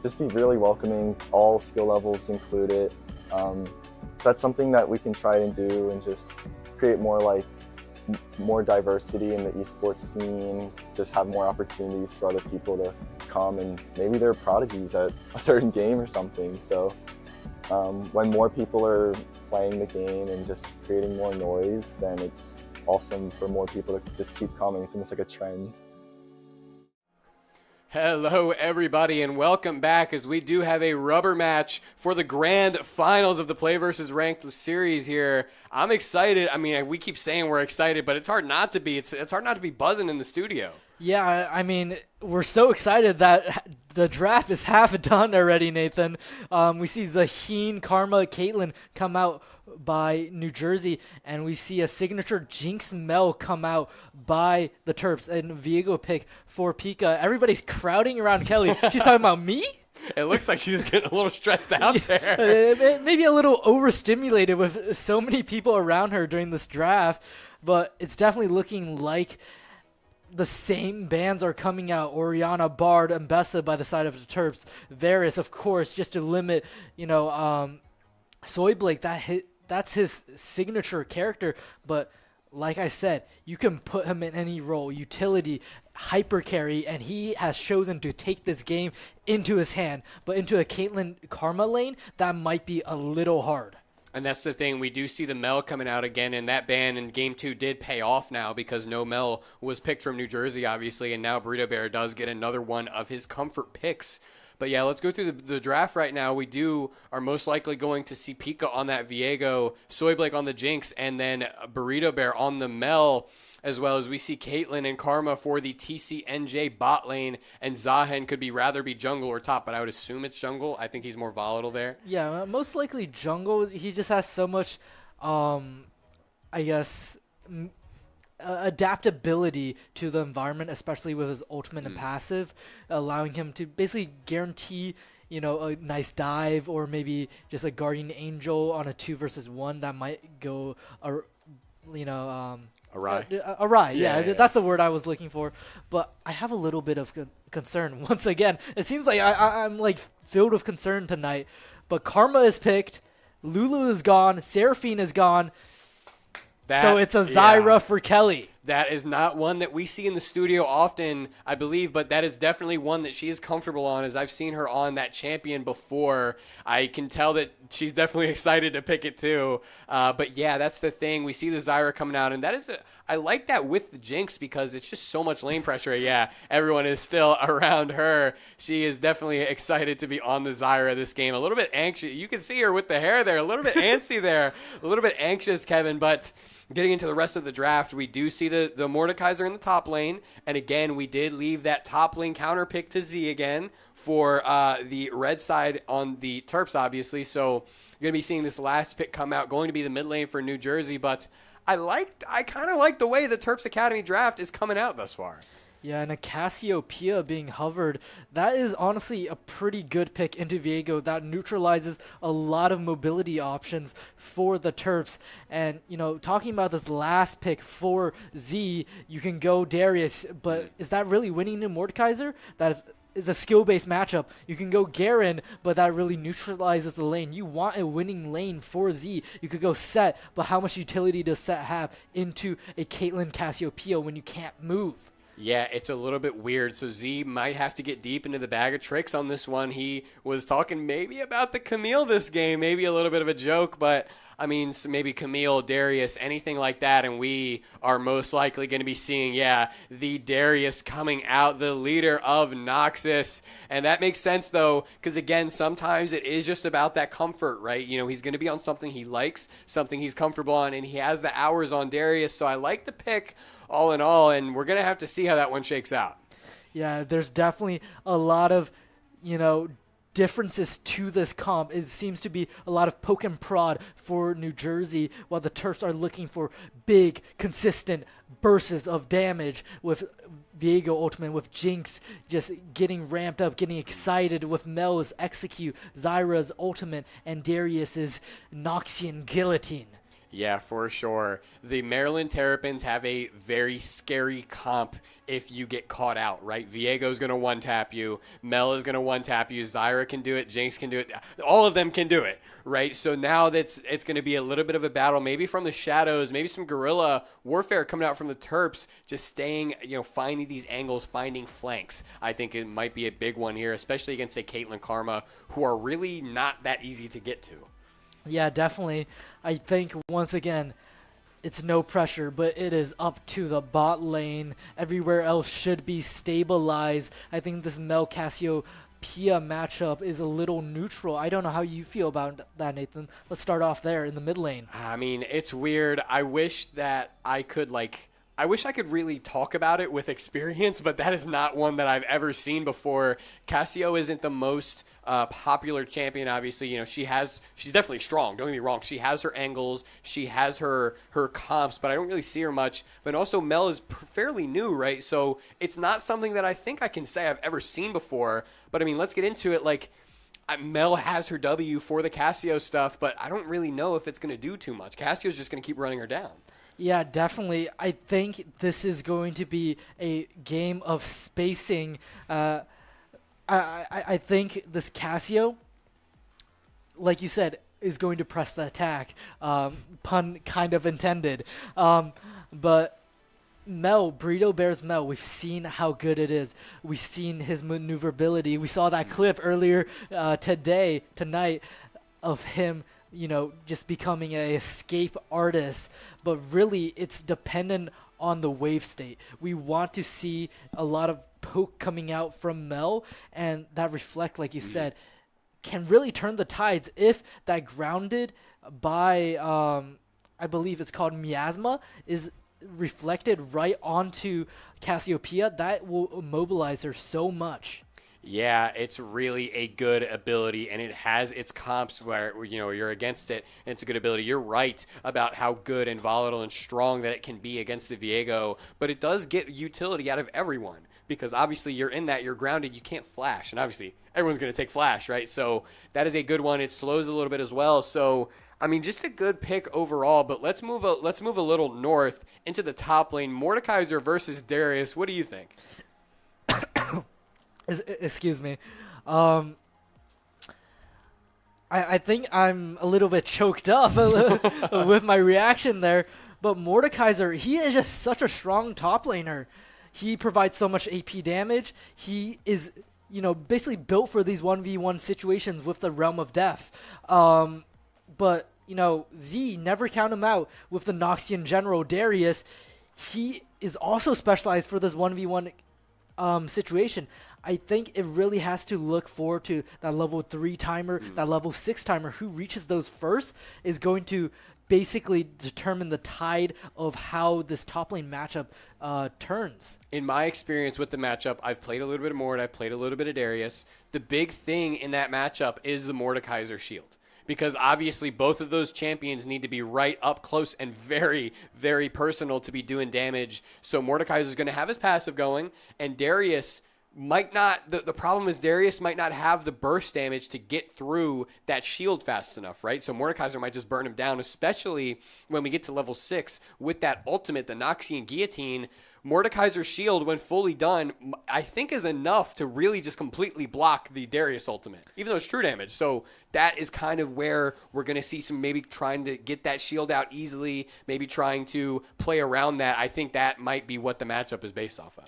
just be really welcoming, all skill levels included. That's something that we can try and do, and just create more diversity in the esports scene, just have more opportunities for other people to come, and maybe they're prodigies at a certain game or something. So when more people are playing the game and just creating more noise, then it's awesome for more people to just keep coming. It's almost like a trend. Hello, everybody, and welcome back, as we do have a rubber match for the grand finals of the PlayVS Ranked series here. I'm excited. I mean, we keep saying we're excited, but it's hard not to be. It's hard not to be buzzing in the studio. Yeah, I mean, we're so excited that the draft is half done already, Nathan. We see Zaheen, Karma, Caitlyn come out by New Jersey, and we see a signature Jinx Mel come out by the Terps, and Viego pick for Pika. Everybody's crowding around Kelly. She's talking about me? It looks like she's getting a little stressed out there. Maybe a little overstimulated with so many people around her during this draft, but it's definitely looking like the same bands are coming out. Oriana, Bard, and Bessa by the side of the Terps. Varus, of course, just to limit, Soy Blake, that's his signature character, but like I said, you can put him in any role, utility, hyper carry, and he has chosen to take this game into his hand. But into a Caitlyn Karma lane, that might be a little hard. And that's the thing. We do see the Mel coming out again, and that ban in Game 2 did pay off now because no Mel was picked from New Jersey, obviously, and now Burrito Bear does get another one of his comfort picks. But yeah, let's go through the draft right now. We are most likely going to see Pika on that Viego, Soyblake on the Jinx, and then Burrito Bear on the Mel, as well as we see Caitlyn and Karma for the TCNJ bot lane, and Zahen could rather be jungle or top, but I would assume it's jungle. I think he's more volatile there. Yeah, most likely jungle. He just has so much, I guess, adaptability to the environment, especially with his ultimate and passive, allowing him to basically guarantee, a nice dive or maybe just a guardian angel on a 2 versus 1 that might go, awry. Awry, yeah, that's the word I was looking for. But I have a little bit of concern. Once again, it seems like I'm like filled with concern tonight. But Karma is picked, Lulu is gone, Seraphine is gone. So it's a Zyra for Kelly. That is not one that we see in the studio often, I believe, but that is definitely one that she is comfortable on, as I've seen her on that champion before. I can tell that she's definitely excited to pick it too. But yeah, that's the thing. We see the Zyra coming out, and I like that with the Jinx because it's just so much lane pressure. Yeah, everyone is still around her. She is definitely excited to be on the Zyra this game. A little bit anxious. You can see her with the hair there, a little bit antsy there, a little bit anxious, Kevin, but getting into the rest of the draft, we do see the Mordekaiser in the top lane. And again, we did leave that top lane counter pick to Z again for the red side on the Terps, obviously. So you're going to be seeing this last pick come out, going to be the mid lane for New Jersey. But I kind of like the way the Terps Academy draft is coming out thus far. Yeah, and a Cassiopeia being hovered, that is honestly a pretty good pick into Viego that neutralizes a lot of mobility options for the Terps. And, talking about this last pick for Z, you can go Darius, but is that really winning in Mordekaiser? That is a skill-based matchup. You can go Garen, but that really neutralizes the lane. You want a winning lane for Z. You could go Set, but how much utility does Set have into a Caitlyn Cassiopeia when you can't move? Yeah, it's a little bit weird. So Z might have to get deep into the bag of tricks on this one. He was talking maybe about the Camille this game, maybe a little bit of a joke, but I mean, maybe Camille, Darius, anything like that, and we are most likely going to be seeing, the Darius coming out, the leader of Noxus. And that makes sense, though, because, again, sometimes it is just about that comfort, right? He's going to be on something he likes, something he's comfortable on, and he has the hours on Darius, so I like the pick all in all, and we're going to have to see how that one shakes out. Yeah, there's definitely a lot of, differences to this comp. It seems to be a lot of poke and prod for New Jersey, while the Terps are looking for big, consistent bursts of damage with Viego ultimate, with Jinx just getting ramped up, getting excited with Mel's execute, Zyra's ultimate, and Darius's Noxian guillotine. Yeah, for sure. The Maryland Terrapins have a very scary comp if you get caught out, right? Viego's going to one-tap you. Mel is going to one-tap you. Zyra can do it. Jinx can do it. All of them can do it, right? So now it's going to be a little bit of a battle, maybe from the shadows, maybe some guerrilla warfare coming out from the Terps, just staying, finding these angles, finding flanks. I think it might be a big one here, especially against, say, Caitlyn Karma, who are really not that easy to get to. Yeah, definitely. I think, once again, it's no pressure, but it is up to the bot lane. Everywhere else should be stabilized. I think this Mel Cassiopeia matchup is a little neutral. I don't know how you feel about that, Nathan. Let's start off there in the mid lane. I mean, it's weird. I wish that I could, I wish I could really talk about it with experience, but that is not one that I've ever seen before. Cassio isn't the most popular champion, obviously. She's definitely strong, don't get me wrong. She has her angles, she has her comps, but I don't really see her much. But also Mel is fairly new, right? So it's not something that I think I can say I've ever seen before. But I mean, let's get into it. Mel has her W for the Cassio stuff, but I don't really know if it's going to do too much. Cassio's just going to keep running her down. Yeah, definitely. I think this is going to be a game of spacing. I think this Cassio, like you said, is going to press the attack. Pun kind of intended. But Mel, Burrito Bear's Mel, we've seen how good it is. We've seen his maneuverability. We saw that clip earlier tonight, of him just becoming an escape artist. But really, it's dependent on the wave state. We want to see a lot of poke coming out from Mel, and that reflect, like you said, can really turn the tides if that grounded by, I believe it's called miasma, is reflected right onto Cassiopeia. That will immobilize her so much. Yeah, it's really a good ability, and it has its comps where, you know, you're against it, and it's a good ability. You're right about how good and volatile and strong that it can be against the Viego, but it does get utility out of everyone, because obviously you're in that, you're grounded, you can't flash, and obviously everyone's going to take flash, right? So that is a good one. It slows a little bit as well, so I mean, just a good pick overall, but let's move a little north into the top lane. Mordekaiser versus Darius. What do you think? Excuse me. I think I'm a little bit choked up with my reaction there, but Mordekaiser, he is just such a strong top laner. He provides so much AP damage. He is, you know, basically built for these 1v1 situations with the Realm of Death. But, you know, Z, never count him out with the Noxian General Darius. He is also specialized for this 1v1 situation. I think it really has to look forward to that level 3 timer, that level 6 timer. Who reaches those first is going to basically determine the tide of how this top lane matchup turns. In my experience with the matchup, I've played a little bit of Mord, I've played a little bit of Darius. The big thing in that matchup is the Mordekaiser shield, because obviously both of those champions need to be right up close and very, very personal to be doing damage. So Mordekaiser is going to have his passive going, and Darius might not. The problem is Darius might not have the burst damage to get through that shield fast enough, right? So Mordekaiser might just burn him down, especially when we get to level 6 with that ultimate, the Noxian Guillotine. Mordekaiser's shield, when fully done, I think is enough to really just completely block the Darius ultimate, even though it's true damage. So that is kind of where we're going to see some maybe trying to get that shield out easily, maybe trying to play around that. I think that might be what the matchup is based off of.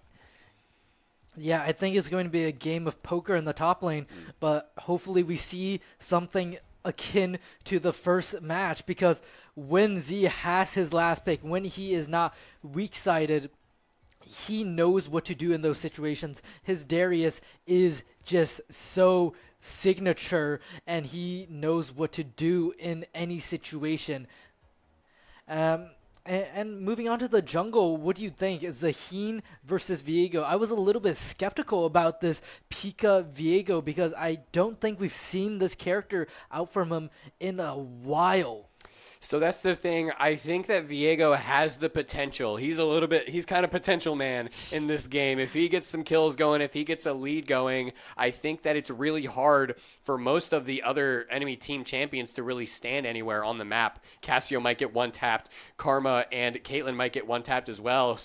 Yeah, I think it's going to be a game of poker in the top lane, but hopefully we see something akin to the first match, because when Z has his last pick, when he is not weak-sided, he knows what to do in those situations. His Darius is just so signature, and he knows what to do in any situation. And moving on to the jungle, what do you think? Is Zaheen versus Viego? I was a little bit skeptical about this Pika Viego because I don't think we've seen this character out from him in a while. So that's the thing. I think that Viego has the potential. He's kind of potential man in this game. If he gets some kills going, if he gets a lead going, I think that it's really hard for most of the other enemy team champions to really stand anywhere on the map. Cassio might get one-tapped. Karma and Caitlyn might get one-tapped as well.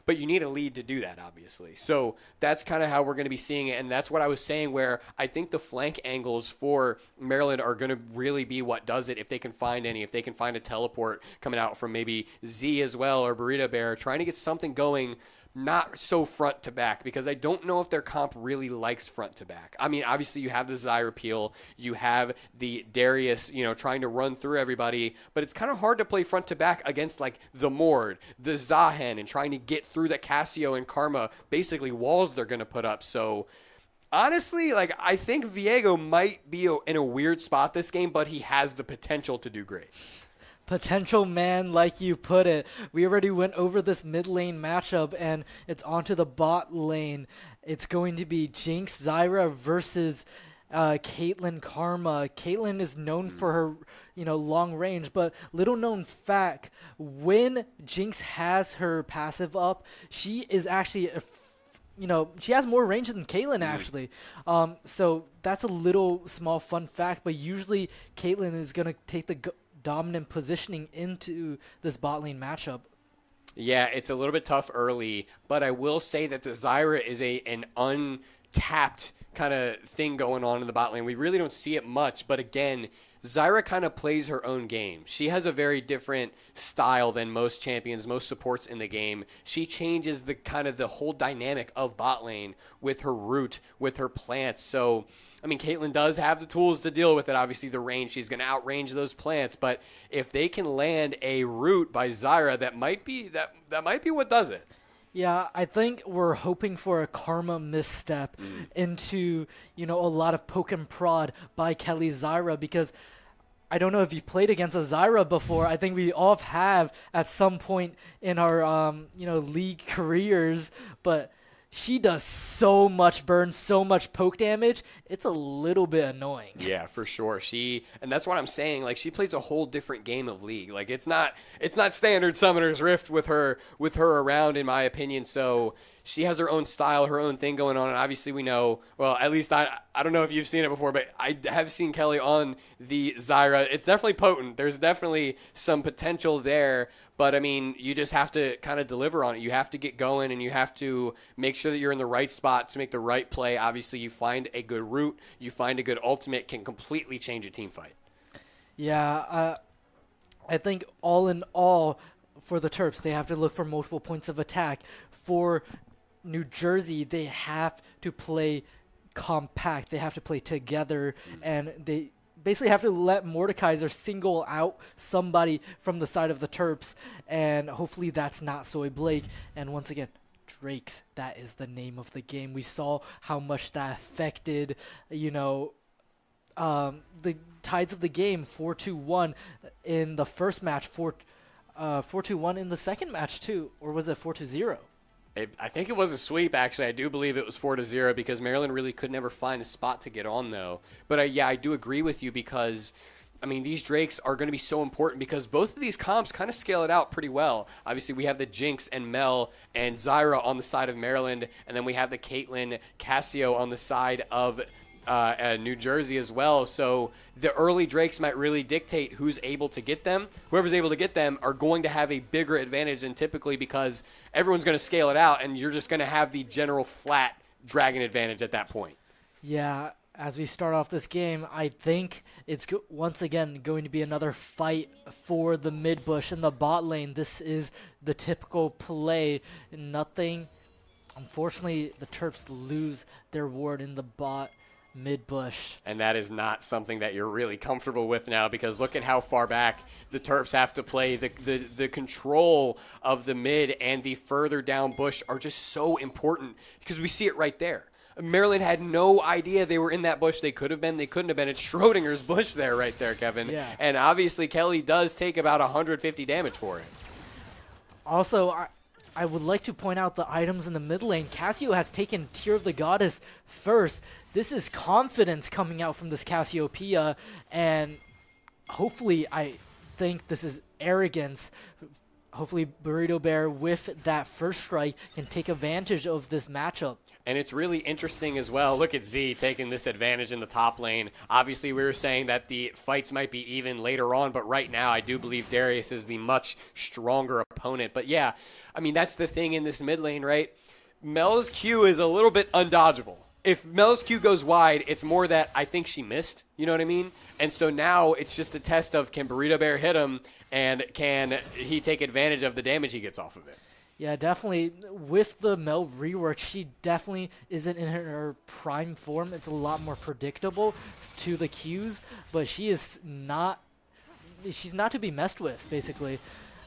But you need a lead to do that, obviously. So that's kind of how we're going to be seeing it, and that's what I was saying, where I think the flank angles for Maryland are going to really be what does it, if they can find any, if they can find a teleport coming out from maybe Z as well, or Burrito Bear, trying to get something going, not so front to back, because I don't know if their comp really likes front to back. I mean, obviously you have the Zyra peel, you have the Darius, trying to run through everybody, but it's kind of hard to play front to back against like the Mord, the Zahen, and trying to get through the Cassio and Karma, basically walls they're going to put up. So honestly, I think Viego might be in a weird spot this game, but he has the potential to do great. Potential man, like you put it. We already went over this mid lane matchup, and it's onto the bot lane. It's going to be Jinx Zyra versus Caitlyn Karma. Caitlyn is known for her, long range, but little known fact, when Jinx has her passive up, she is actually she has more range than Caitlyn actually. So that's a little small fun fact, but usually Caitlyn is going to take the dominant positioning into this bot lane matchup. Yeah, it's a little bit tough early, but I will say that the Zyra is an untapped kind of thing going on in the bot lane. We really don't see it much, but again, Zyra kind of plays her own game. She has a very different style than most champions, most supports in the game. She changes the kind of the whole dynamic of bot lane with her root, with her plants. So, I mean, Caitlyn does have the tools to deal with it. Obviously, the range, she's going to outrange those plants. But if they can land a root by Zyra, that might be what does it. Yeah, I think we're hoping for a karma misstep into, a lot of poke and prod by Kelly Zyra, because I don't know if you've played against a Zyra before. I think we all have at some point in our, league careers, but she does so much burn, so much poke damage. It's a little bit annoying. Yeah, for sure. And that's what I'm saying. Like, she plays a whole different game of League. Like, it's not standard Summoner's Rift with her around, in my opinion. So she has her own style, her own thing going on. And obviously we know, well, at least I don't know if you've seen it before, but I have seen Kelly on the Zyra. It's definitely potent. There's definitely some potential there. But, I mean, you just have to kind of deliver on it. You have to get going, and you have to make sure that you're in the right spot to make the right play. Obviously, you find a good route, you find a good ultimate, can completely change a team fight. Yeah, I think all in all, for the Terps, they have to look for multiple points of attack. For New Jersey, they have to play compact. They have to play together, and they basically have to let Mordekaiser single out somebody from the side of the Terps, and hopefully that's not Soy Blake. And once again, Drakes, that is the name of the game. We saw how much that affected, the tides of the game. 4-2-1 in the first match, 4-2-1 in the second match too, or was it 4-0? I think it was a sweep, actually. I do believe it was 4-0 because Maryland really could never find a spot to get on, though. But, I do agree with you because, I mean, these Drakes are going to be so important because both of these comps kind of scale it out pretty well. Obviously, we have the Jinx and Mel and Zyra on the side of Maryland, and then we have the Caitlyn, Cassio on the side of New Jersey as well. So the early Drakes might really dictate who's able to get them. Whoever's able to get them are going to have a bigger advantage than typically because everyone's going to scale it out, and you're just going to have the general flat dragon advantage at that point. Yeah, as we start off this game, I think it's once again going to be another fight for the mid bush and the bot lane. This is the typical play. Nothing. Unfortunately, the Terps lose their ward in the bot mid bush. And that is not something that you're really comfortable with now because look at how far back the Terps have to play. The control of the mid and the further down bush are just so important because we see it right there. Maryland had no idea they were in that bush. They could have been, they couldn't have been. It's Schrodinger's bush there, right there, Kevin. Yeah. And obviously Kelly does take about 150 damage for it. Also, I would like to point out the items in the mid lane. Cassio has taken Tear of the Goddess first. This is confidence coming out from this Cassiopeia, and hopefully I think this is arrogance. Hopefully Burrito Bear with that first strike can take advantage of this matchup. And it's really interesting as well. Look at Z taking this advantage in the top lane. Obviously, we were saying that the fights might be even later on, but right now I do believe Darius is the much stronger opponent. But yeah, I mean, that's the thing in this mid lane, right? Mel's Q is a little bit undodgeable. If Mel's Q goes wide, it's more that I think she missed, you know what I mean? And so now it's just a test of can Burrito Bear hit him and can he take advantage of the damage he gets off of it? Yeah, definitely. With the Mel rework, she definitely isn't in her prime form. It's a lot more predictable to the Qs, but she's not to be messed with, basically.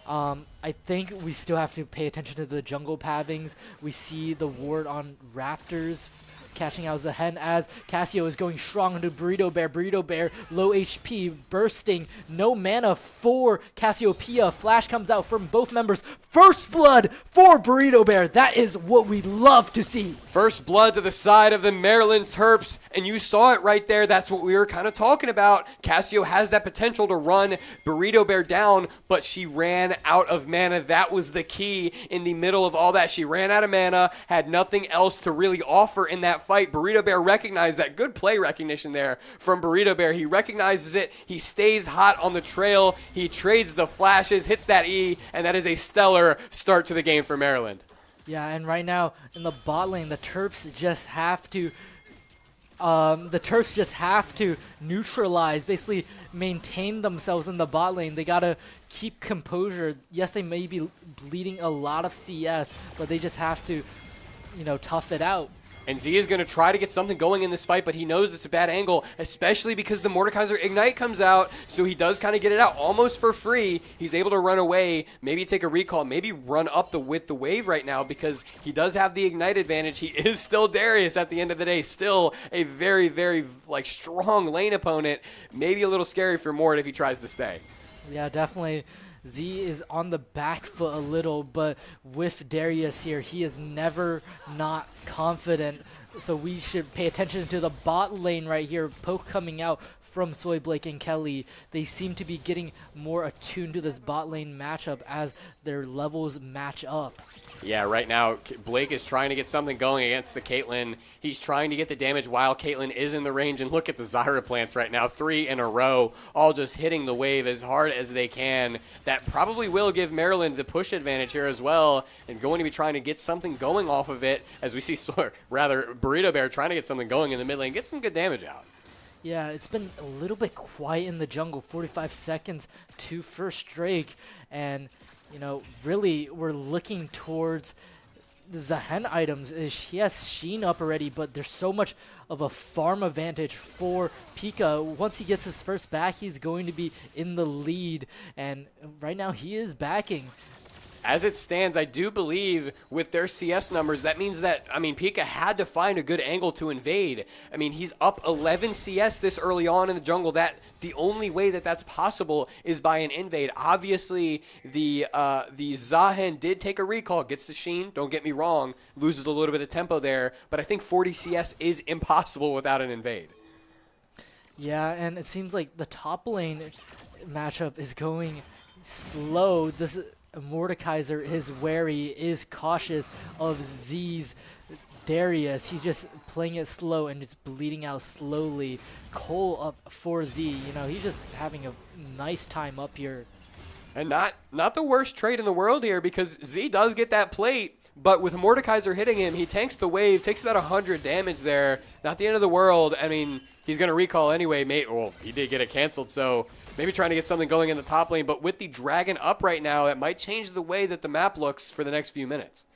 I think we still have to pay attention to the jungle pathings. We see the ward on Raptors catching out as a hen as Cassio is going strong into Burrito Bear. Burrito Bear, low HP, bursting, no mana for Cassiopeia. Flash comes out from both members. First blood for Burrito Bear. That is what we love to see. First blood to the side of the Maryland Terps, and you saw it right there. That's what we were kind of talking about. Cassio has that potential to run Burrito Bear down, but she ran out of mana. That was the key in the middle of all that. She ran out of mana, had nothing else to really offer in that fight. Burrito Bear recognized that. Good play recognition there from Burrito Bear. He recognizes it. He stays hot on the trail. He trades the flashes, hits that E, and that is a stellar start to the game for Maryland. Yeah, and right now in the bot lane, the Terps just have to the Terps just have to neutralize, basically maintain themselves in the bot lane. They gotta keep composure. Yes, they may be bleeding a lot of CS, but they just have to, you know, tough it out. And Z is going to try to get something going in this fight, but he knows it's a bad angle, especially because the Mordekaiser Ignite comes out, so he does kind of get it out almost for free. He's able to run away, maybe take a recall, maybe run up with the wave right now because he does have the Ignite advantage. He is still Darius at the end of the day, still a very, very like strong lane opponent. Maybe a little scary for Mord if he tries to stay. Yeah, definitely. Z is on the back foot a little, but with Darius here, he is never not confident. So we should pay attention to the bot lane right here. Poke coming out from Soy, Blake, and Kelly. They seem to be getting more attuned to this bot lane matchup as their levels match up. Yeah, right now, Blake is trying to get something going against the Caitlyn. He's trying to get the damage while Caitlyn is in the range. And look at the Zyra plants right now, 3 in a row, all just hitting the wave as hard as they can. That probably will give Maryland the push advantage here as well, and going to be trying to get something going off of it as we see, Burrito Bear trying to get something going in the mid lane, get some good damage out. Yeah, it's been a little bit quiet in the jungle, 45 seconds to first Drake, and you know, really, we're looking towards the Zahen items. She has Sheen up already, but there's so much of a farm advantage for Pika. Once he gets his first back, he's going to be in the lead, and right now he is backing. As it stands, I do believe with their CS numbers, that means that, I mean, Pika had to find a good angle to invade. I mean, he's up 11 CS this early on in the jungle. That the only way that that's possible is by an invade. Obviously, the Zahen did take a recall, gets the Sheen, don't get me wrong, loses a little bit of tempo there, but I think 40 CS is impossible without an invade. Yeah, and it seems like the top lane matchup is going slow. This Mordekaiser is wary, is cautious of Z's Darius. He's just playing it slow and just bleeding out slowly. Cole up for Z. You know, he's just having a nice time up here. And not the worst trade in the world here because Z does get that plate, but with Mordekaiser hitting him, he tanks the wave, takes about 100 damage there. Not the end of the world. I mean, he's going to recall anyway. Well, he did get it canceled, so maybe trying to get something going in the top lane. But with the dragon up right now, that might change the way that the map looks for the next few minutes.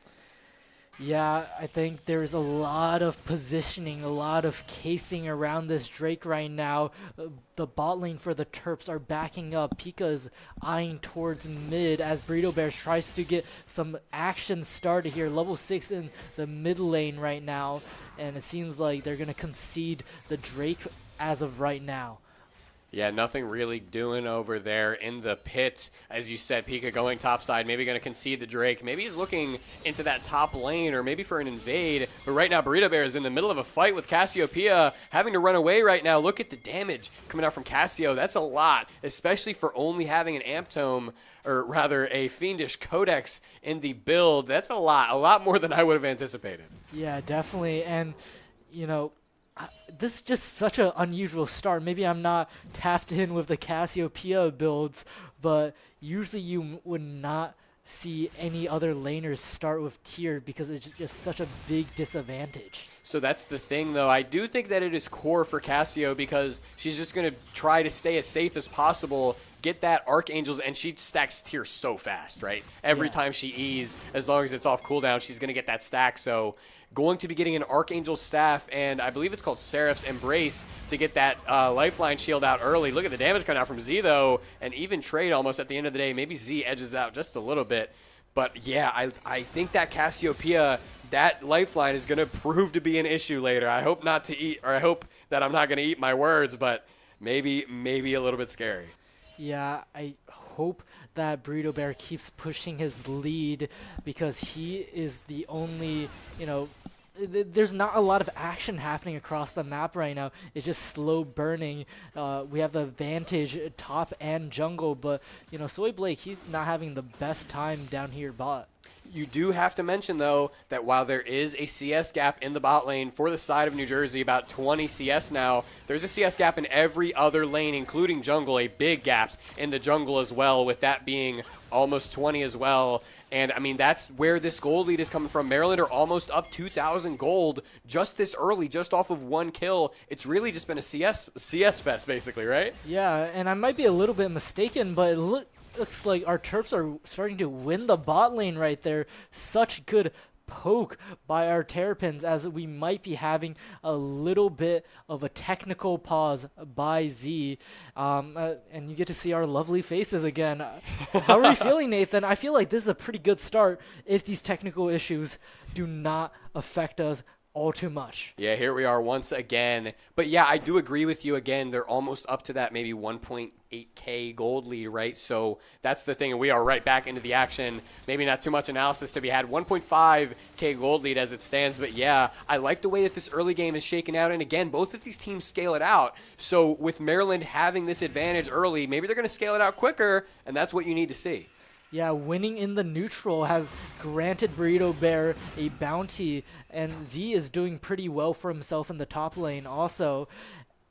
Yeah, I think there's a lot of positioning, a lot of casing around this Drake right now. The bot lane for the Terps are backing up. Pika is eyeing towards mid as Burrito Bears tries to get some action started here. Level 6 in the mid lane right now. And it seems like they're going to concede the Drake as of right now. Yeah, nothing really doing over there in the pit. As you said, Pika going topside, maybe going to concede the Drake. Maybe he's looking into that top lane or maybe for an invade. But right now, Burrito Bear is in the middle of a fight with Cassiopeia, having to run away right now. Look at the damage coming out from Cassio. That's a lot, especially for only having an Amp Tome, or rather a Fiendish Codex in the build. That's a lot more than I would have anticipated. Yeah, definitely. And, you know, this is just such an unusual start. Maybe I'm not tapped in with the Cassiopeia builds, but usually you would not see any other laners start with tier because it's just such a big disadvantage. So that's the thing, though. I do think that it is core for Cassio because she's just going to try to stay as safe as possible, get that Archangels, and she stacks tier so fast, right? Every time she E's, as long as it's off cooldown, she's going to get that stack. So going to be getting an Archangel staff, and I believe it's called Seraph's Embrace to get that lifeline shield out early. Look at the damage coming out from Z, though, and even trade almost at the end of the day. Maybe Z edges out just a little bit. But, yeah, I think that Cassiopeia, that lifeline is going to prove to be an issue later. I hope not to eat, or I hope that I'm not going to eat my words, but maybe a little bit scary. Yeah, I hope that Burrito Bear keeps pushing his lead because he is the only, you know, there's not a lot of action happening across the map right now. It's just slow burning. We have the advantage top and jungle, but, you know, Soy Blake, he's not having the best time down here bot. You do have to mention, though, that while there is a CS gap in the bot lane for the side of New Jersey, about 20 CS now, there's a CS gap in every other lane, including jungle, a big gap in the jungle as well, with that being almost 20 as well. And, I mean, that's where this gold lead is coming from. Maryland are almost up 2,000 gold just this early, just off of 1 kill. It's really just been a CS fest, basically, right? Yeah, and I might be a little bit mistaken, but it looks like our Terps are starting to win the bot lane right there. Such good poke by our Terrapins, as we might be having a little bit of a technical pause by Z. And you get to see our lovely faces again. How are you feeling, Nathan? I feel like this is a pretty good start if these technical issues do not affect us all too much. Yeah, here we are once again. But yeah, I do agree with you again. They're almost up to that maybe 1.8K gold lead, right? So that's the thing, and we are right back into the action. Maybe not too much analysis to be had. 1.5K gold lead as it stands, but yeah, I like the way that this early game is shaken out. And again, both of these teams scale it out. So with Maryland having this advantage early, maybe they're going to scale it out quicker, and that's what you need to see. Yeah, winning in the neutral has granted Burrito Bear a bounty, and Z is doing pretty well for himself in the top lane also.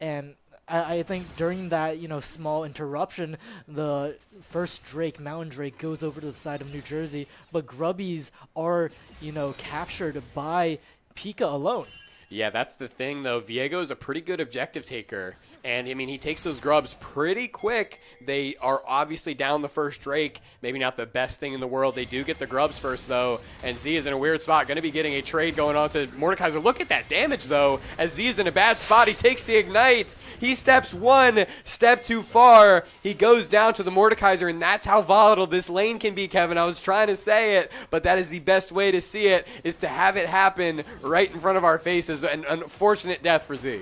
And I think during that, small interruption, the first Drake, Mountain Drake, goes over to the side of New Jersey, but Grubbies are, captured by Pika alone. Yeah, that's the thing, though. Viego is a pretty good objective taker. And, I mean, he takes those grubs pretty quick. They are obviously down the first Drake. Maybe not the best thing in the world. They do get the grubs first, though. And Z is in a weird spot. Going to be getting a trade going on to Mordekaiser. Look at that damage, though. As Z is in a bad spot, he takes the Ignite. He steps one step too far. He goes down to the Mordekaiser, and that's how volatile this lane can be, Kevin. I was trying to say it, but that is the best way to see it, is to have it happen right in front of our faces. An unfortunate death for Z.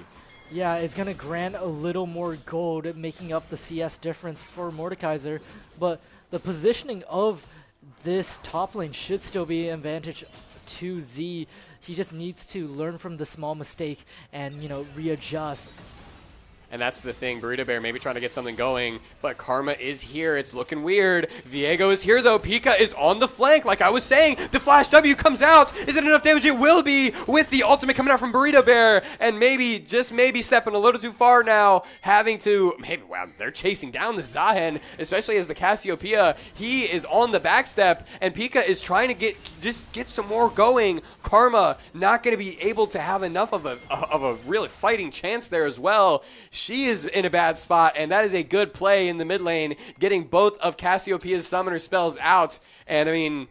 Yeah, it's going to grant a little more gold, making up the CS difference for Mordekaiser. But the positioning of this top lane should still be an advantage to Z. He just needs to learn from the small mistake and, readjust. And that's the thing. Burrito Bear maybe trying to get something going, but Karma is here. It's looking weird. Viego is here, though. Pika is on the flank. Like I was saying, the Flash W comes out. Is it enough damage? It will be, with the ultimate coming out from Burrito Bear. And maybe, just maybe, stepping a little too far now. Having to, maybe, wow, they're chasing down the Zahen, especially as the Cassiopeia. He is on the backstep, and Pika is trying to get some more going. Karma not going to be able to have enough of a really fighting chance there as well. She is in a bad spot, and that is a good play in the mid lane, getting both of Cassiopeia's summoner spells out. And I mean,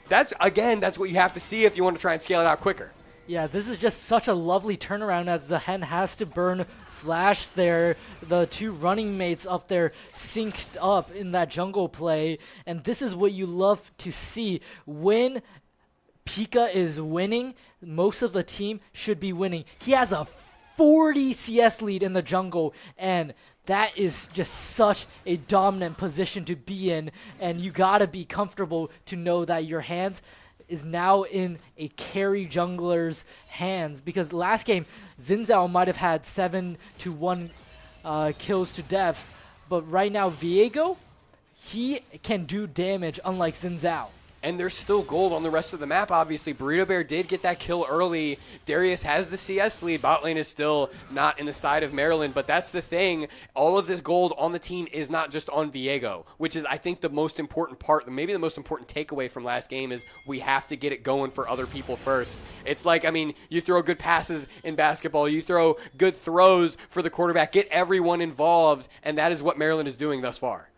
that's what you have to see if you want to try and scale it out quicker. Yeah, this is just such a lovely turnaround, as Zahen has to burn Flash there. The two running mates up there synced up in that jungle play, and this is what you love to see. When Pika is winning, most of the team should be winning. He has a 40 CS lead in the jungle, and that is just such a dominant position to be in, and you gotta be comfortable to know that your hands is now in a carry jungler's hands, because last game Xin Zhao might have had 7-1 kills to death, but right now Viego, he can do damage unlike Xin Zhao. And there's still gold on the rest of the map, obviously. Burrito Bear did get that kill early. Darius has the CS lead. Bot lane is still not in the side of Maryland, but that's the thing. All of this gold on the team is not just on Viego, which is, I think, the most important part, maybe the most important takeaway from last game is we have to get it going for other people first. It's like, I mean, you throw good passes in basketball, you throw good throws for the quarterback, get everyone involved, and that is what Maryland is doing thus far.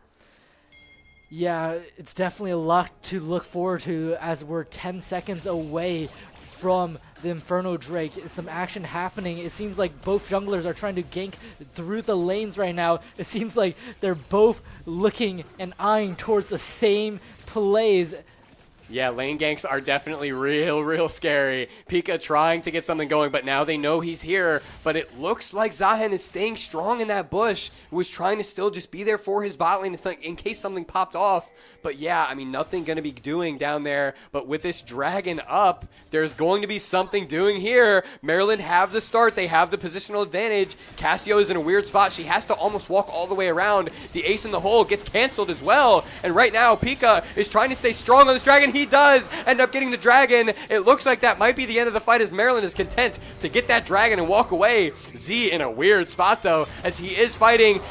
Yeah, it's definitely a lot to look forward to, as we're 10 seconds away from the Inferno Drake. Some action happening. It seems like both junglers are trying to gank through the lanes right now. It seems like they're both looking and eyeing towards the same plays. Yeah, lane ganks are definitely real scary. Pika trying to get something going, but now they know he's here. But it looks like Zahen is staying strong in that bush. Was trying to still just be there for his bot lane in case something popped off. But yeah, I mean, nothing going to be doing down there. But with this dragon up, there's going to be something doing here. Maryland have the start. They have the positional advantage. Cassio is in a weird spot. She has to almost walk all the way around. The ace in the hole gets canceled as well. And right now, Pika is trying to stay strong on this dragon. he does end up getting the dragon. It looks like that might be the end of the fight as Maryland is content to get that dragon and walk away. Z in a weird spot though, as he is fighting.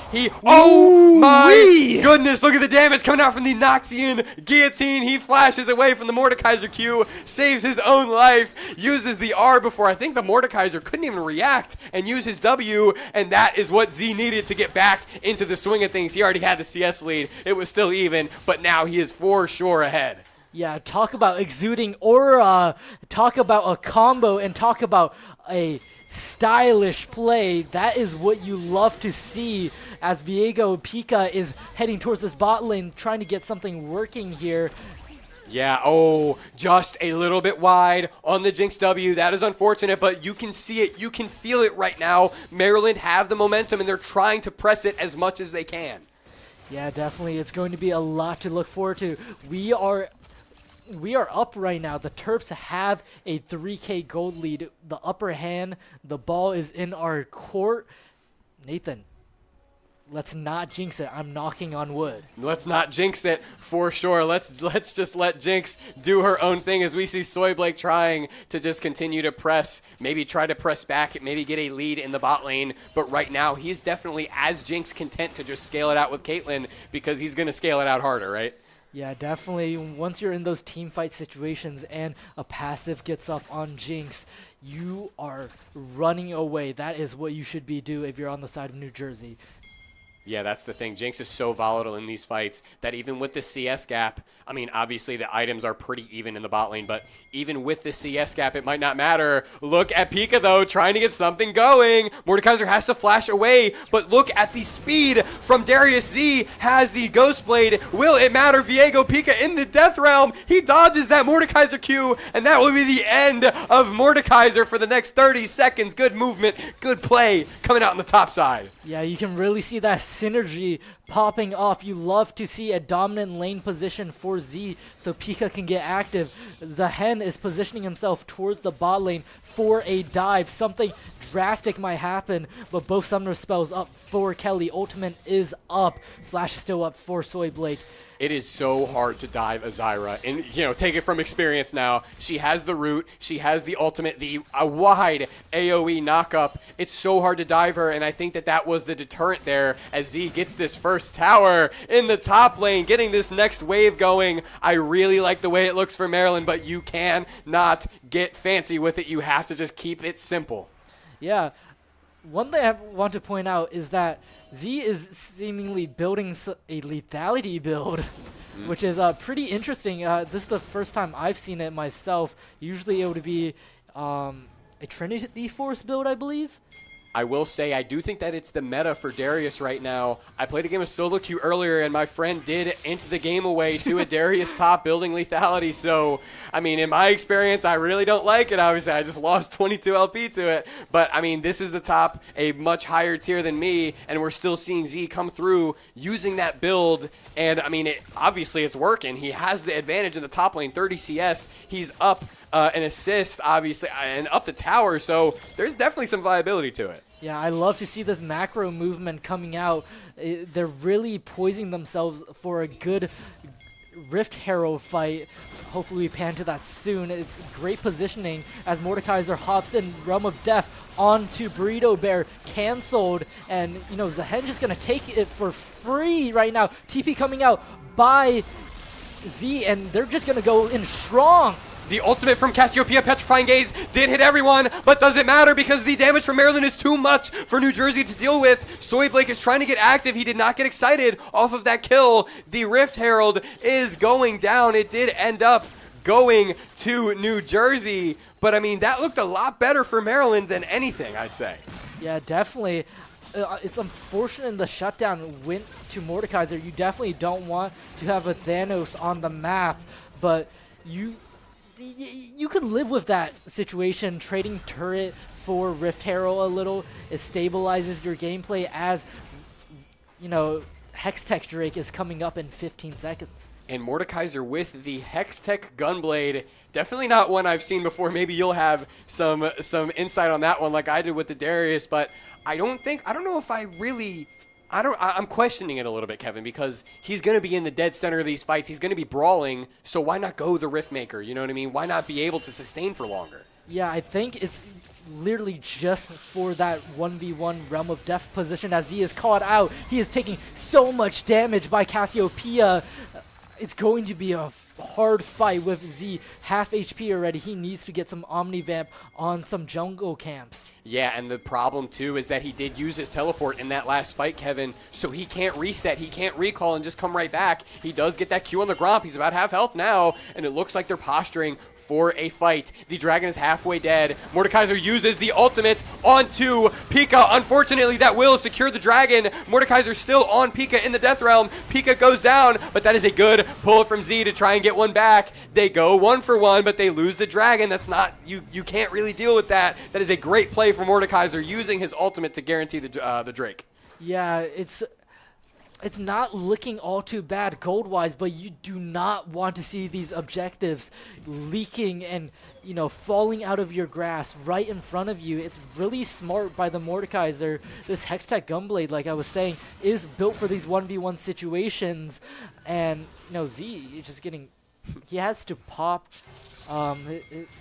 Oh my goodness, look at the damage coming out from the Noxian guillotine. He flashes away from the Mordekaiser Q, saves his own life, uses the R before I think the Mordekaiser couldn't even react, and use his W, and that is what Z needed to get back into the swing of things. He already had the CS lead. It was still even, but now he is for sure ahead. Yeah, talk about exuding aura, talk about a combo, and talk about a stylish play. That is what you love to see as Viego Pika is heading towards this bot lane, trying to get something working here. Yeah, oh, just a little bit wide on the Jinx W. That is unfortunate, but you can see it. You can feel it right now. Maryland have the momentum, and they're trying to press it as much as they can. Yeah, definitely. It's going to be a lot to look forward to. We are up right now. The Terps have a 3K gold lead. The upper hand, the ball is in our court. Nathan, let's not jinx it. I'm knocking on wood. Let's not jinx it for sure. Let's just let Jinx do her own thing as we see Soy Blake trying to just continue to press, maybe try to press back, maybe get a lead in the bot lane. But right now, he's definitely, as Jinx, content to just scale it out with Caitlyn because he's going to scale it out harder, right? Yeah, definitely. Once you're in those team fight situations and a passive gets up on Jinx, you are running away. That is what you should be doing if you're on the side of New Jersey. Yeah, that's the thing. Jinx is so volatile in these fights that even with the CS gap, I mean, obviously the items are pretty even in the bot lane, but even with the CS gap, it might not matter. Look at Pika, though, trying to get something going. Mordekaiser has to flash away, but look at the speed from Darius Z. Has the Ghost Blade. Will it matter? Viego Pika in the Death Realm. He dodges that Mordekaiser Q, and that will be the end of Mordekaiser for the next 30 seconds. Good movement, good play coming out on the top side. Yeah, you can really see that synergy popping off. You love to see a dominant lane position for Z so Pika can get active. Zahen is positioning himself towards the bot lane for a dive. Something drastic might happen, but both summoner spells up for Kelly. Ultimate is up. Flash is still up for Soy Blake. It is so hard to dive Azira, and take it from experience now. She has the root, she has the ultimate, a wide AoE knockup. It's so hard to dive her, and I think that was the deterrent there as Z gets this first tower in the top lane, getting this next wave going. I really like the way it looks for Maryland, but you cannot get fancy with it. You have to just keep it simple. Yeah. One thing I want to point out is that Z is seemingly building a lethality build, which is pretty interesting. This is the first time I've seen it myself. Usually it would be a Trinity Force build, I believe. I will say I do think that it's the meta for Darius right now. I played a game of solo queue earlier, and my friend did enter the game away to a Darius top building lethality. So, I mean, in my experience, I really don't like it. Obviously, I just lost 22 LP to it. But, I mean, this is the top, a much higher tier than me, and we're still seeing Z come through using that build. And, I mean, obviously it's working. He has the advantage in the top lane, 30 CS. He's up an assist, obviously, and up the tower. So there's definitely some viability to it. Yeah, I love to see this macro movement coming out. They're really poising themselves for a good Rift Herald fight. Hopefully we pan to that soon. It's great positioning as Mordekaiser hops in Realm of Death onto Burrito Bear, cancelled, and Zahen just gonna take it for free right now. TP coming out by Z, and they're just gonna go in strong. The ultimate from Cassiopeia, Petrifying Gaze, did hit everyone, but does it matter because the damage from Maryland is too much for New Jersey to deal with. Soy Blake is trying to get active. He did not get excited off of that kill. The Rift Herald is going down. It did end up going to New Jersey, but I mean, that looked a lot better for Maryland than anything, I'd say. Yeah, definitely. It's unfortunate the shutdown went to Mordekaiser. You definitely don't want to have a Thanos on the map, but you can live with that situation. Trading turret for Rift Herald a little, it stabilizes your gameplay as, Hextech Drake is coming up in 15 seconds. And Mordekaiser with the Hextech Gunblade, definitely not one I've seen before. Maybe you'll have some insight on that one like I did with the Darius, but I don't know if I really I'm questioning it a little bit, Kevin, because he's going to be in the dead center of these fights. He's going to be brawling, so why not go the Rift Maker? You know what I mean? Why not be able to sustain for longer? Yeah, I think it's literally just for that 1v1 Realm of Death position as he is caught out. He is taking so much damage by Cassiopeia. It's going to be a hard fight with Z half HP already. He needs to get some Omnivamp on some jungle camps. Yeah, and the problem too is that he did use his teleport in that last fight, Kevin, so he can't reset, he can't recall and just come right back. He does get that Q on the Gromp. He's about half health now, and it looks like they're posturing for a fight. The dragon is halfway dead. Mordekaiser uses the ultimate onto Pika. Unfortunately, that will secure the dragon. Mordekaiser still on Pika in the Death Realm. Pika goes down, but that is a good pull from Z to try and get one back. They go 1 for 1, but they lose the dragon. That's not, you can't really deal with that. That is a great play for Mordekaiser using his ultimate to guarantee the Drake. Yeah, it's not looking all too bad gold-wise, but you do not want to see these objectives leaking and, you know, falling out of your grasp right in front of you. It's really smart by the Mordekaiser. This Hextech Gunblade, like I was saying, is built for these 1v1 situations. And, you know, Z is just getting... He has to pop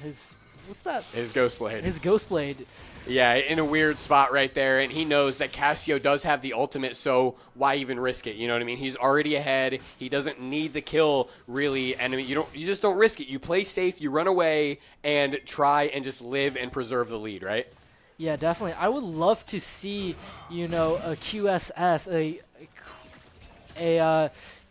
his... What's that? His Ghost Blade. His Ghost Blade. Yeah, in a weird spot right there, and he knows that Cassio does have the ultimate, so why even risk it? You know what I mean? He's already ahead. He doesn't need the kill, really, and I mean, you just don't risk it. You play safe, you run away, and try and just live and preserve the lead, right? Yeah, definitely. I would love to see, you know, a QSS,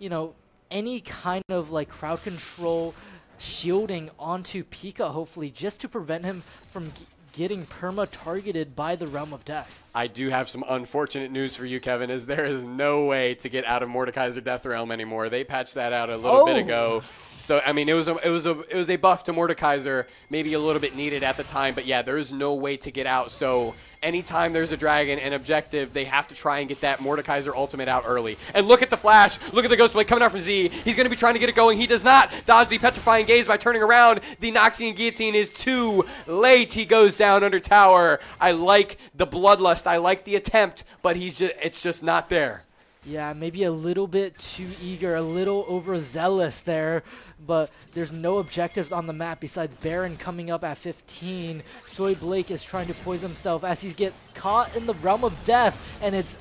you know, any kind of like crowd control shielding onto Pika, hopefully, just to prevent him from getting perma-targeted by the Realm of Death. I do have some unfortunate news for you, Kevin, as there is no way to get out of Mordekaiser Death Realm anymore. They patched that out a little bit ago. So, I mean, it was a buff to Mordekaiser, maybe a little bit needed at the time, but yeah, there is no way to get out. So anytime there's a dragon and objective, they have to try and get that Mordekaiser ultimate out early. And look at the flash. Look at the Ghost Blade coming out from Z. He's going to be trying to get it going. He does not dodge the Petrifying Gaze by turning around. The Noxian Guillotine is too late. He goes down under tower. I like the bloodlust. I like the attempt, but it's just not there. Yeah, maybe a little bit too eager, a little overzealous there, but there's no objectives on the map besides Baron coming up at 15. Soy Blake is trying to poison himself as he gets caught in the Realm of Death, and it's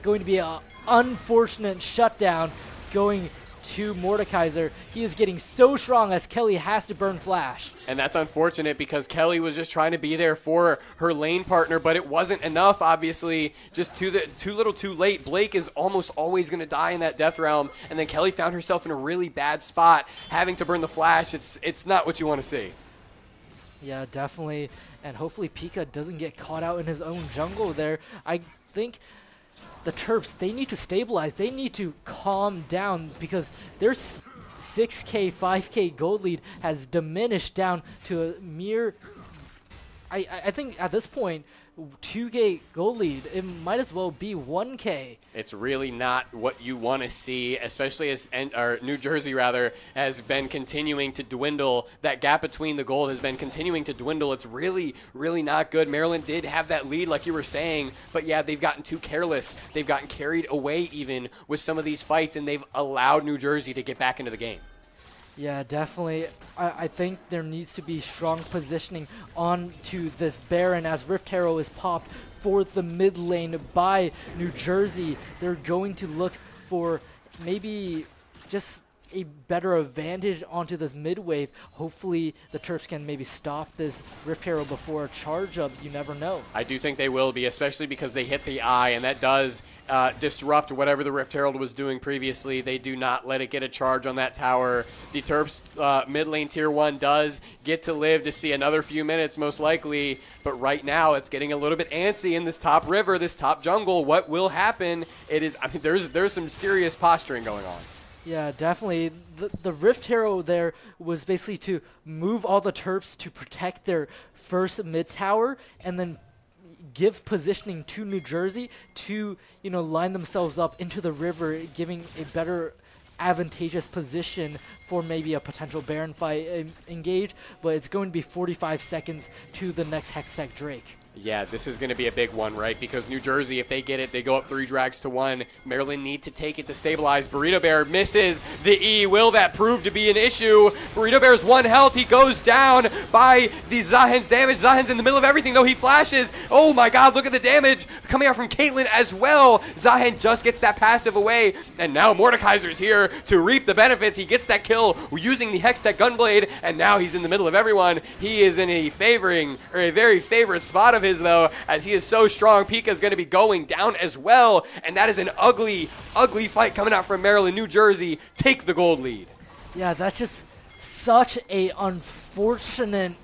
going to be an unfortunate shutdown going to Mordekaiser. He is getting so strong as Kelly has to burn Flash. And that's unfortunate because Kelly was just trying to be there for her lane partner, but it wasn't enough, obviously. Just too little too late. Blake is almost always going to die in that Death Realm, and then Kelly found herself in a really bad spot, having to burn the Flash. It's not what you want to see. Yeah, definitely. And hopefully Pika doesn't get caught out in his own jungle there. I think the Terps, they need to stabilize. They need to calm down because their 6K, 5K gold lead has diminished down to a mere, I think at this point, 2K gold lead. It might as well be 1K. It's really not what you want to see, especially as New Jersey rather has been continuing to dwindle. That gap between the gold has been continuing to dwindle. It's really, really not good. Maryland did have that lead, like you were saying, but yeah, they've gotten too careless. They've gotten carried away even with some of these fights, and they've allowed New Jersey to get back into the game. Yeah, definitely. I think there needs to be strong positioning onto this Baron as Rift Herald is popped for the mid lane by New Jersey. They're going to look for maybe just a better advantage onto this mid wave. Hopefully the Terps can maybe stop this Rift Herald before a charge up. You never know. I do think they will be, especially because they hit the eye, and that does disrupt whatever the Rift Herald was doing previously. They do not let it get a charge on that tower. The Terps mid lane tier 1 does get to live to see another few minutes most likely, but right now it's getting a little bit antsy in this top river, this top jungle. What will happen? It is, I mean, there's some serious posturing going on. Yeah, definitely. The Rift Herald there was basically to move all the Terps to protect their first mid tower and then give positioning to New Jersey to, you know, line themselves up into the river, giving a better advantageous position for maybe a potential Baron fight engage. But it's going to be 45 seconds to the next Hextech Drake. Yeah, this is going to be a big one, right? Because New Jersey, if they get it, they go up 3 drags to 1. Maryland need to take it to stabilize. Burrito Bear misses the E. Will that prove to be an issue? Burrito Bear's 1 health. He goes down by the Zahen's damage. Zahen's in the middle of everything, though. He flashes. Oh, my God, look at the damage coming out from Caitlyn as well. Zahen just gets that passive away. And now Mordekaiser's here to reap the benefits. He gets that kill using the Hextech Gunblade, and now he's in the middle of everyone. He is in a very favorite spot of his, though, as he is so strong. Pika is going to be going down as well, and that is an ugly fight coming out from Maryland. New Jersey take the gold lead. Yeah, that's just such a unfortunate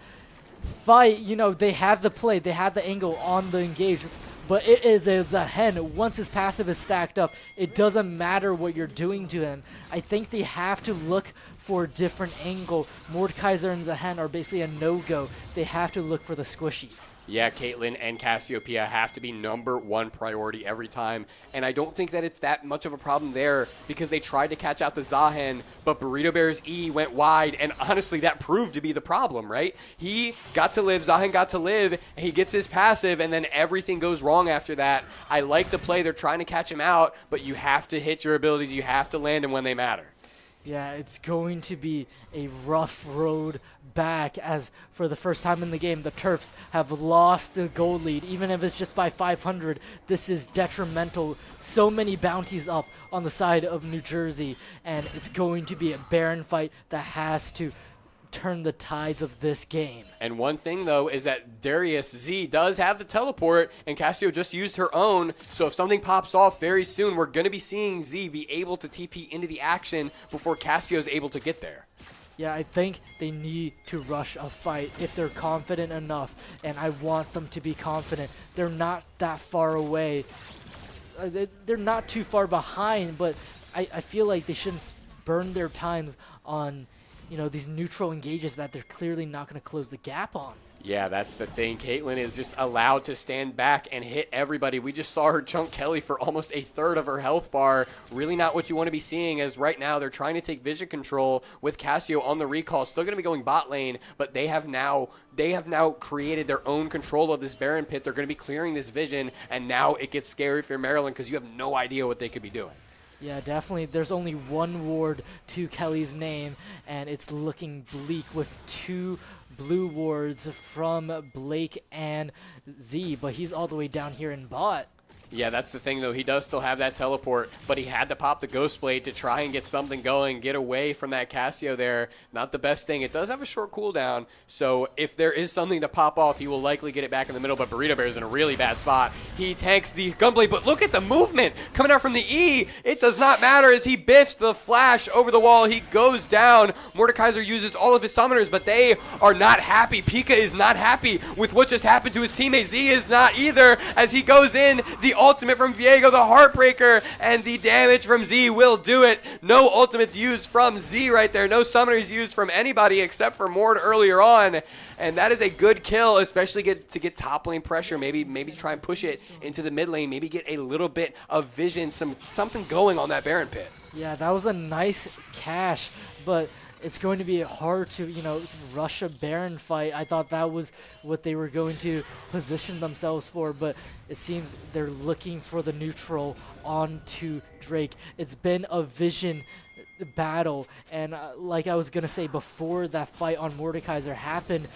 fight. You know, they had the play, they had the angle on the engage, but it is a Zahen. Once his passive is stacked up, it doesn't matter what you're doing to him. I think they have to look for a different angle. Mordekaiser and Zahen are basically a no-go. They have to look for the squishies. Yeah, Caitlyn and Cassiopeia have to be #1 priority every time, and I don't think that it's that much of a problem there because they tried to catch out the Zahen, but Burrito Bear's E went wide, and honestly, that proved to be the problem, right? He got to live, Zahen got to live, and he gets his passive, and then everything goes wrong after that. I like the play. They're trying to catch him out, but you have to hit your abilities. You have to land them when they matter. Yeah, it's going to be a rough road back, as for the first time in the game, the Terps have lost the gold lead. Even if it's just by 500, this is detrimental. So many bounties up on the side of New Jersey, and it's going to be a barren fight that has to turn the tides of this game. And one thing, though, is that Darius Z does have the teleport, and Cassio just used her own, so if something pops off very soon, we're going to be seeing Z be able to TP into the action before Cassio's able to get there. Yeah, I think they need to rush a fight if they're confident enough, and I want them to be confident. They're not that far away. They're not too far behind, but I feel like they shouldn't burn their times on, you know, these neutral engages that they're clearly not going to close the gap on. Yeah, that's the thing. Caitlyn is just allowed to stand back and hit everybody. We just saw her chunk Kelly for almost a third of her health bar. Really not what you want to be seeing, as right now they're trying to take vision control with Cassio on the recall. Still going to be going bot lane, but they have now created their own control of this Baron pit. They're going to be clearing this vision, and now it gets scary for Maryland because you have no idea what they could be doing. Yeah, definitely. There's only one ward to Kelly's name, and it's looking bleak with 2 blue wards from Blake and Z, but he's all the way down here in bot. Yeah, that's the thing, though. He does still have that teleport, but he had to pop the Ghost Blade to try and get something going, get away from that Cassio there. Not the best thing. It does have a short cooldown, so if there is something to pop off, he will likely get it back in the middle, but Burrito Bear is in a really bad spot. He tanks the Gunblade, but look at the movement coming out from the E. It does not matter as he biffs the flash over the wall. He goes down. Mordekaiser uses all of his summoners, but they are not happy. Pika is not happy with what just happened to his teammate. Z is not either, as he goes in. The ultimate from Viego, the Heartbreaker, and the damage from Z will do it. No ultimates used from Z right there. No summoners used from anybody except for Mord earlier on. And that is a good kill, especially to get top lane pressure. Maybe try and push it into the mid lane. Maybe get a little bit of vision, something going on that Baron pit. Yeah, that was a nice cash, but it's going to be hard to, rush a Baron fight. I thought that was what they were going to position themselves for, but it seems they're looking for the neutral onto Drake. It's been a vision battle, and like I was going to say before that fight on Mordekaiser happened,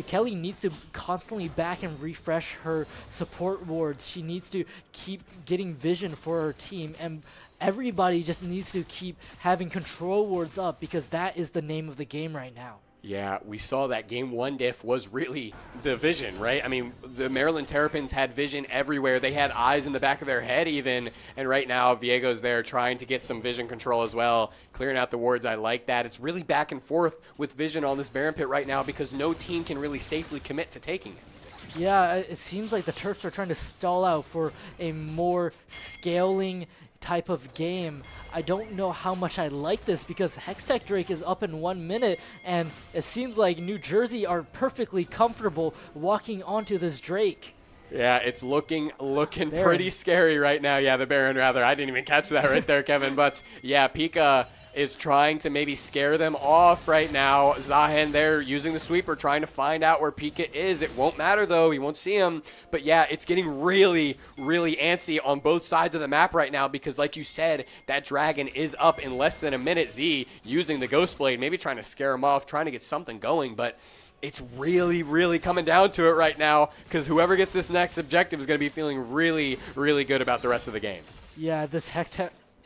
Kelly needs to constantly back and refresh her support wards. She needs to keep getting vision for her team, and everybody just needs to keep having control wards up, because that is the name of the game right now. Yeah, we saw that game 1 diff was really the vision, right? I mean, the Maryland Terrapins had vision everywhere. They had eyes in the back of their head even, and right now Viego's there trying to get some vision control as well, clearing out the wards. I like that. It's really back and forth with vision on this Baron pit right now because no team can really safely commit to taking it. Yeah, it seems like the Terps are trying to stall out for a more scaling type of game. I don't know how much I like this, because Hextech Drake is up in 1 minute, and it seems like New Jersey are perfectly comfortable walking onto this Drake. Yeah, it's looking pretty scary right now. Yeah, the Baron, rather. I didn't even catch that right there, Kevin. But yeah, Pika is trying to maybe scare them off right now. Zahen there using the sweeper, trying to find out where Pika is. It won't matter though, he won't see him. But yeah, it's getting really, really antsy on both sides of the map right now because like you said, that dragon is up in less than a minute. Z using the Ghost Blade, maybe trying to scare him off, trying to get something going, but it's really, really coming down to it right now because whoever gets this next objective is going to be feeling really, really good about the rest of the game. Yeah, this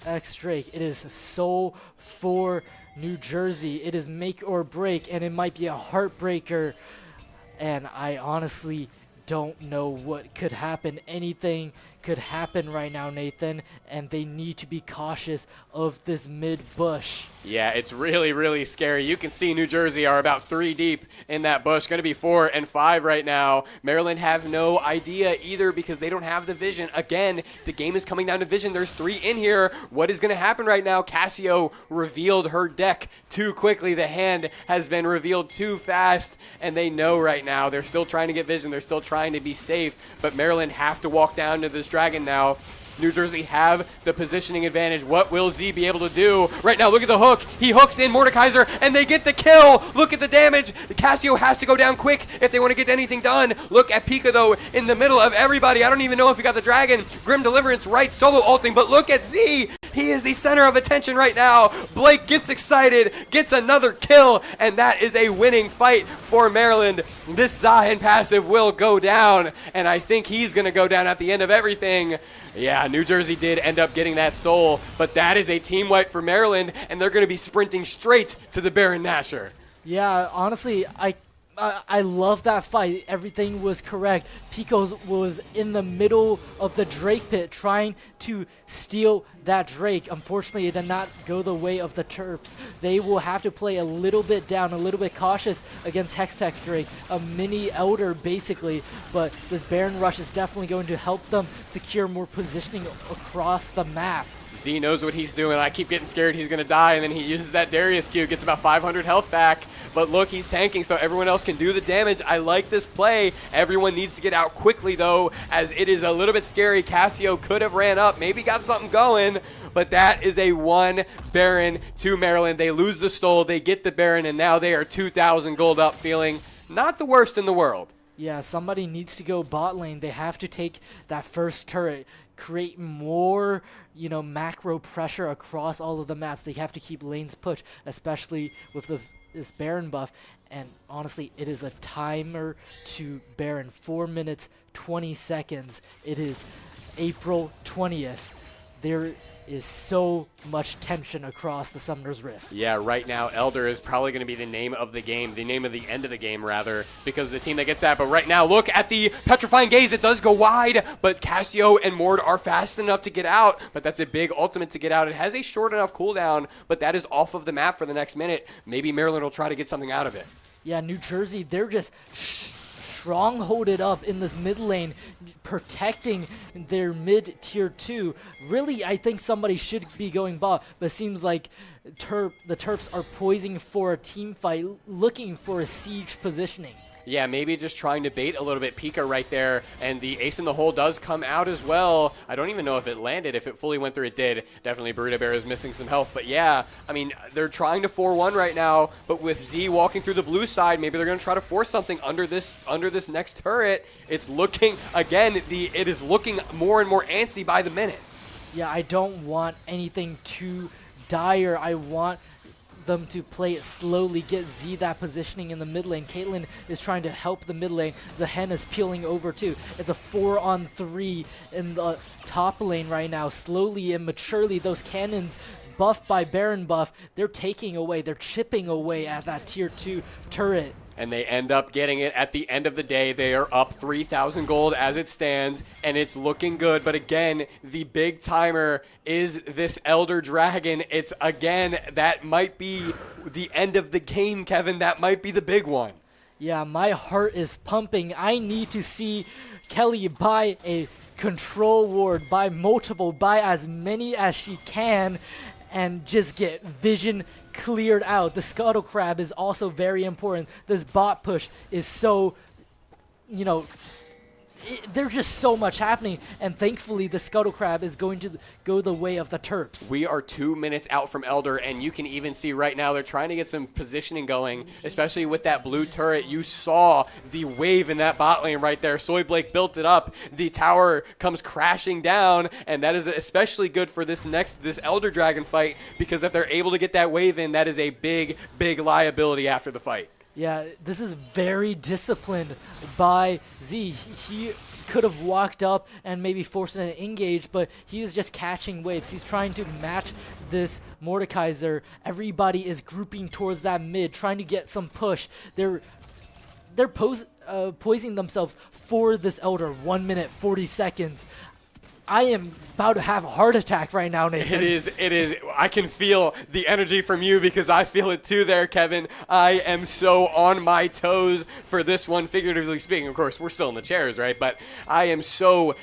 X Drake, it is so for New Jersey. It is make or break, and it might be a heartbreaker. And I honestly don't know what could happen. Anything could happen right now, Nathan, and they need to be cautious of this mid bush. Yeah, it's really, really scary. You can see New Jersey are about 3 deep in that bush. Going to be 4 and 5 right now. Maryland have no idea either because they don't have the vision. Again, the game is coming down to vision. There's 3 in here. What is going to happen right now? Cassio revealed her deck too quickly. The hand has been revealed too fast, and they know right now. They're still trying to get vision. They're still trying to be safe, but Maryland have to walk down to this dragon now. New Jersey have the positioning advantage. What will Z be able to do? Right now, look at the hook. He hooks in Mordekaiser, and they get the kill. Look at the damage. Cassio has to go down quick if they want to get anything done. Look at Pika, though, in the middle of everybody. I don't even know if he got the dragon. Grim Deliverance right, solo ulting, but look at Z. He is the center of attention right now. Blake gets excited, gets another kill, and that is a winning fight for Maryland. This Zahen passive will go down, and I think he's going to go down at the end of everything. Yeah, New Jersey did end up getting that soul, but that is a team wipe for Maryland, and they're going to be sprinting straight to the Baron Nashor. Yeah, honestly, I love that fight. Everything was correct. Pico was in the middle of the Drake pit trying to steal that Drake. Unfortunately, it did not go the way of the Terps. They will have to play a little bit down, a little bit cautious against Hextech Drake, a mini Elder basically, but this Baron Rush is definitely going to help them secure more positioning across the map. Z knows what he's doing. I keep getting scared he's going to die, and then he uses that Darius Q, gets about 500 health back. But look, he's tanking, so everyone else can do the damage. I like this play. Everyone needs to get out quickly, though, as it is a little bit scary. Cassio could have ran up, maybe got something going, but that is a 1 Baron to Maryland. They lose the stole, they get the Baron, and now they are 2,000 gold up, feeling not the worst in the world. Yeah, somebody needs to go bot lane. They have to take that first turret, create more, macro pressure across all of the maps. They have to keep lanes pushed, especially with this Baron buff. And honestly, it is a timer to Baron. 4 minutes, 20 seconds. It is April 20th. There is so much tension across the Summoner's Rift. Yeah, right now, Elder is probably going to be the name of the game, the name of the end of the game, rather, because the team that gets that. But right now, look at the Petrifying Gaze. It does go wide, but Cassio and Mord are fast enough to get out, but that's a big ultimate to get out. It has a short enough cooldown, but that is off of the map for the next minute. Maybe Maryland will try to get something out of it. Yeah, New Jersey, they're just strongholded up in this mid lane, protecting their mid tier 2. Really, I think somebody should be going bot, but it seems like the Terps are poising for a team fight, looking for a siege positioning. Yeah, maybe just trying to bait a little bit Pika right there, and the ace in the hole does come out as well. I don't even know if it landed. If it fully went through, it did. Definitely Burrito Bear is missing some health, but yeah, I mean, they're trying to 4-1 right now, but with Z walking through the blue side, maybe they're going to try to force something under this next turret. It's looking, again, it is looking more and more antsy by the minute. Yeah, I don't want anything too dire. I want them to play it slowly, get Z that positioning in the mid lane. Caitlyn is trying to help the mid lane. Zahen is peeling over too. It's a 4-on-3 in the top lane right now. Slowly and maturely, those cannons buffed by Baron buff, they're taking away, they're chipping away at that tier 2 turret. And they end up getting it at the end of the day. They are up 3,000 gold as it stands, and it's looking good. But again, the big timer is this Elder Dragon. It's, again, that might be the end of the game, Kevin. That might be the big one. Yeah, my heart is pumping. I need to see Kelly buy a control ward, buy multiple, buy as many as she can, and just get vision cleared out. The Scuttle Crab is also very important. This bot push is so, there's just so much happening, and thankfully the Scuttle Crab is going to go the way of the Terps. We are 2 minutes out from Elder, and you can even see right now they're trying to get some positioning going, especially with that blue turret. You saw the wave in that bot lane right there. Soy Blake built it up. The tower comes crashing down, and that is especially good for this Elder Dragon fight, because if they're able to get that wave in, that is a big, big liability after the fight. Yeah, this is very disciplined by Z. He could have walked up and maybe forced an engage, but he is just catching waves. He's trying to match this Mordekaiser. Everybody is grouping towards that mid, trying to get some push. They're poising themselves for this Elder. 1 minute, 40 seconds. I am about to have a heart attack right now, Nathan. It is. I can feel the energy from you because I feel it too there, Kevin. I am so on my toes for this one, figuratively speaking. Of course, we're still in the chairs, right? But I am so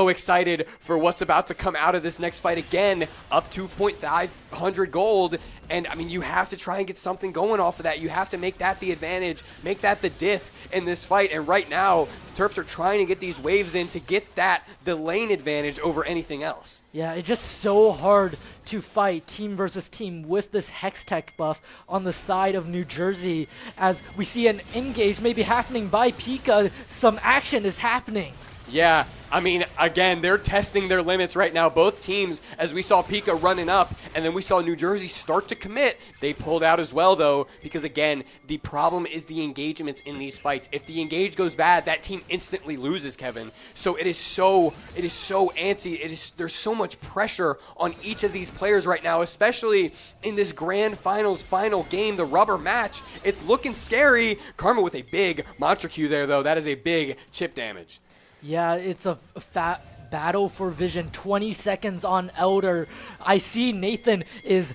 excited for what's about to come out of this next fight again, up 2,500 gold. And, I mean, you have to try and get something going off of that. You have to make that the advantage, make that the diff in this fight. And right now, the Terps are trying to get these waves in to get the lane advantage over anything else. Yeah, it's just so hard to fight team versus team with this Hextech buff on the side of New Jersey. As we see an engage maybe happening by Pika, some action is happening. Yeah, I mean, again, they're testing their limits right now. Both teams, as we saw Pika running up, and then we saw New Jersey start to commit. They pulled out as well, though, because, again, the problem is the engagements in these fights. If the engage goes bad, that team instantly loses, Kevin. So it is so antsy. There's so much pressure on each of these players right now, especially in this grand finals final game, the rubber match. It's looking scary. Karma with a big Mantra Q there, though. That is a big chip damage. Yeah, it's a fat battle for vision. 20 seconds on Elder. I see Nathan is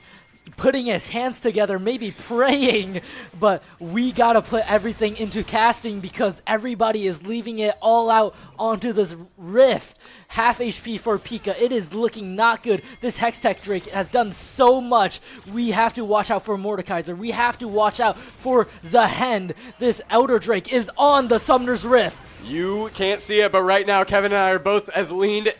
putting his hands together, maybe praying, but we gotta put everything into casting because everybody is leaving it all out onto this rift. Half HP for Pika. It is looking not good. This Hextech Drake has done so much. We have to watch out for Mordekaiser. We have to watch out for Zahend. This Elder Drake is on the Summoner's Rift. You can't see it, but right now Kevin and I are both as leaned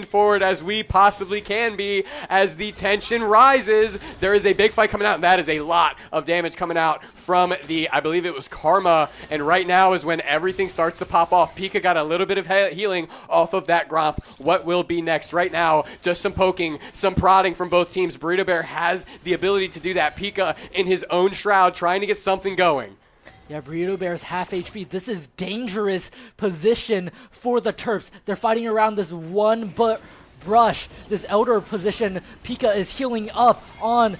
forward as we possibly can be as the tension rises. There is a big fight coming out, and that is a lot of damage coming out from I believe it was Karma, and right now is when everything starts to pop off. Pika got a little bit of healing off of that Gromp. What will be next? Right now, just some poking, some prodding from both teams. Burrito Bear has the ability to do that. Pika in his own shroud trying to get something going. Yeah, Burrito Bear's half HP. This is dangerous position for the Terps. They're fighting around this one brush, this Elder position. Pika is healing up on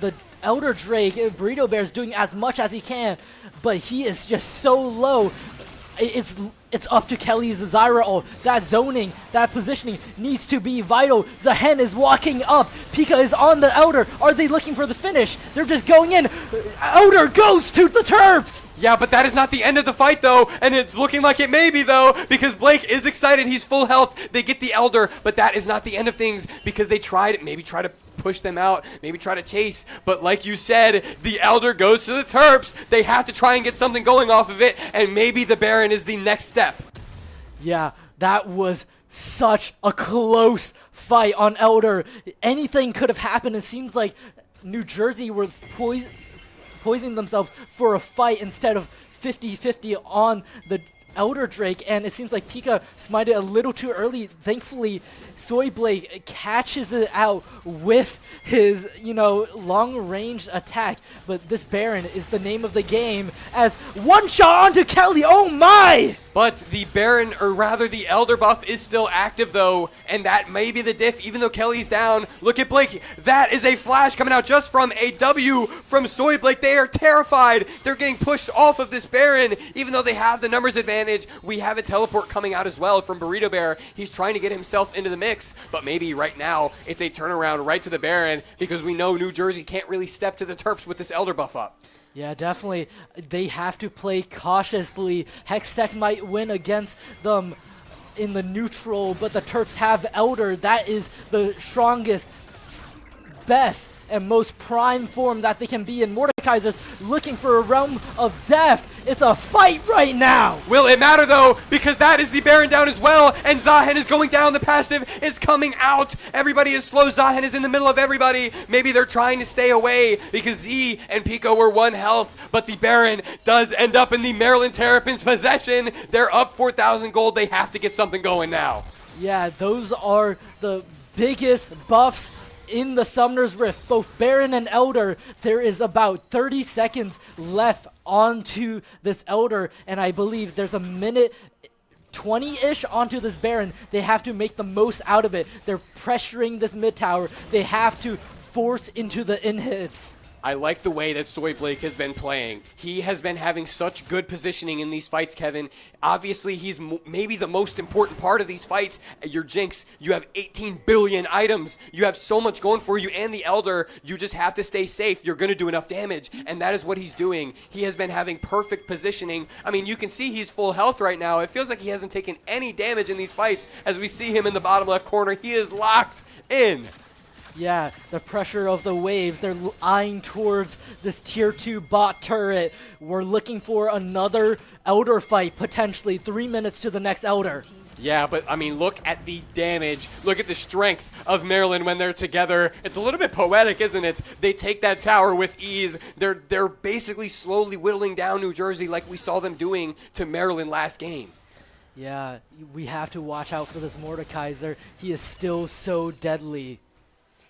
the Elder Drake. Burrito Bear's doing as much as he can, but he is just so low. It's up to Kelly's Zyra ult. That zoning, that positioning needs to be vital. Zahend is walking up. Pika is on the Elder. Are they looking for the finish? They're just going in. Elder goes to the Terps. Yeah, but that is not the end of the fight, though, and it's looking like it may be, though, because Blake is excited. He's full health. They get the Elder, but that is not the end of things because they maybe try to push them out, maybe try to chase, but like you said, the Elder goes to the Terps. They have to try and get something going off of it, and maybe the Baron is the next step. Yeah, that was such a close fight on Elder. Anything could have happened. It seems like New Jersey was poising themselves for a fight instead of 50-50 on the Elder Drake, and it seems like Pika smited a little too early. Thankfully, Soy Blake catches it out with his, long-range attack. But this Baron is the name of the game as one shot onto Kelly. Oh my! But the Baron, or rather the Elder buff, is still active, though, and that may be the diff, even though Kelly's down. Look at Blake. That is a flash coming out just from a W from Soy Blake. They are terrified. They're getting pushed off of this Baron, even though they have the numbers advantage. We have a teleport coming out as well from Burrito Bear. He's trying to get himself into the mix, but maybe right now it's a turnaround right to the Baron because we know New Jersey can't really step to the Terps with this Elder buff up. Yeah, definitely. They have to play cautiously. Hextech might win against them in the neutral, but the Terps have Elder. That is the strongest best and most prime form that they can be in. Mordekaiser's looking for a realm of death. It's a fight right now. Will it matter though? Because that is the Baron down as well, and Zahen is going down. The passive is coming out. Everybody is slow. Zahen is in the middle of everybody. Maybe they're trying to stay away because Z and Pico were 1 health, but the Baron does end up in the Maryland Terrapins' possession. They're up 4,000 gold. They have to get something going now. Yeah, those are the biggest buffs in the Summoner's Rift, both Baron and Elder. There is about 30 seconds left onto this Elder, and I believe there's a minute 20-ish onto this Baron. They have to make the most out of it. They're pressuring this mid tower. They have to force into the inhibs. I like the way that Soy Blake has been playing. He has been having such good positioning in these fights, Kevin. Obviously, he's maybe the most important part of these fights. Your Jinx, you have 18 billion items. You have so much going for you, and the Elder, you just have to stay safe. You're going to do enough damage, and that is what he's doing. He has been having perfect positioning. I mean, you can see he's full health right now. It feels like he hasn't taken any damage in these fights. As we see him in the bottom left corner, he is locked in. Yeah, the pressure of the waves, they're eyeing towards this tier 2 bot turret. We're looking for another Elder fight, potentially 3 minutes to the next Elder. Yeah, but I mean, look at the damage. Look at the strength of Maryland when they're together. It's a little bit poetic, isn't it? They take that tower with ease. They're basically slowly whittling down New Jersey like we saw them doing to Maryland last game. Yeah, we have to watch out for this Mordekaiser. He is still so deadly.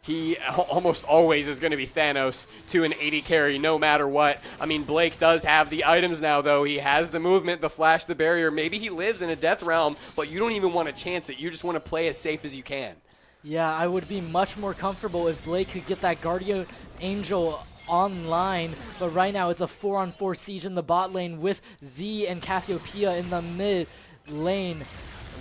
He almost always is going to be Thanos to an 80 carry no matter what. I mean, Blake does have the items now, though. He has the movement, the flash, the barrier. Maybe he lives in a death realm, but you don't even want to chance it. You just want to play as safe as you can. Yeah, I would be much more comfortable if Blake could get that Guardian Angel online, but right now it's a 4-on-4 siege in the bot lane with Z and Cassiopeia in the mid lane.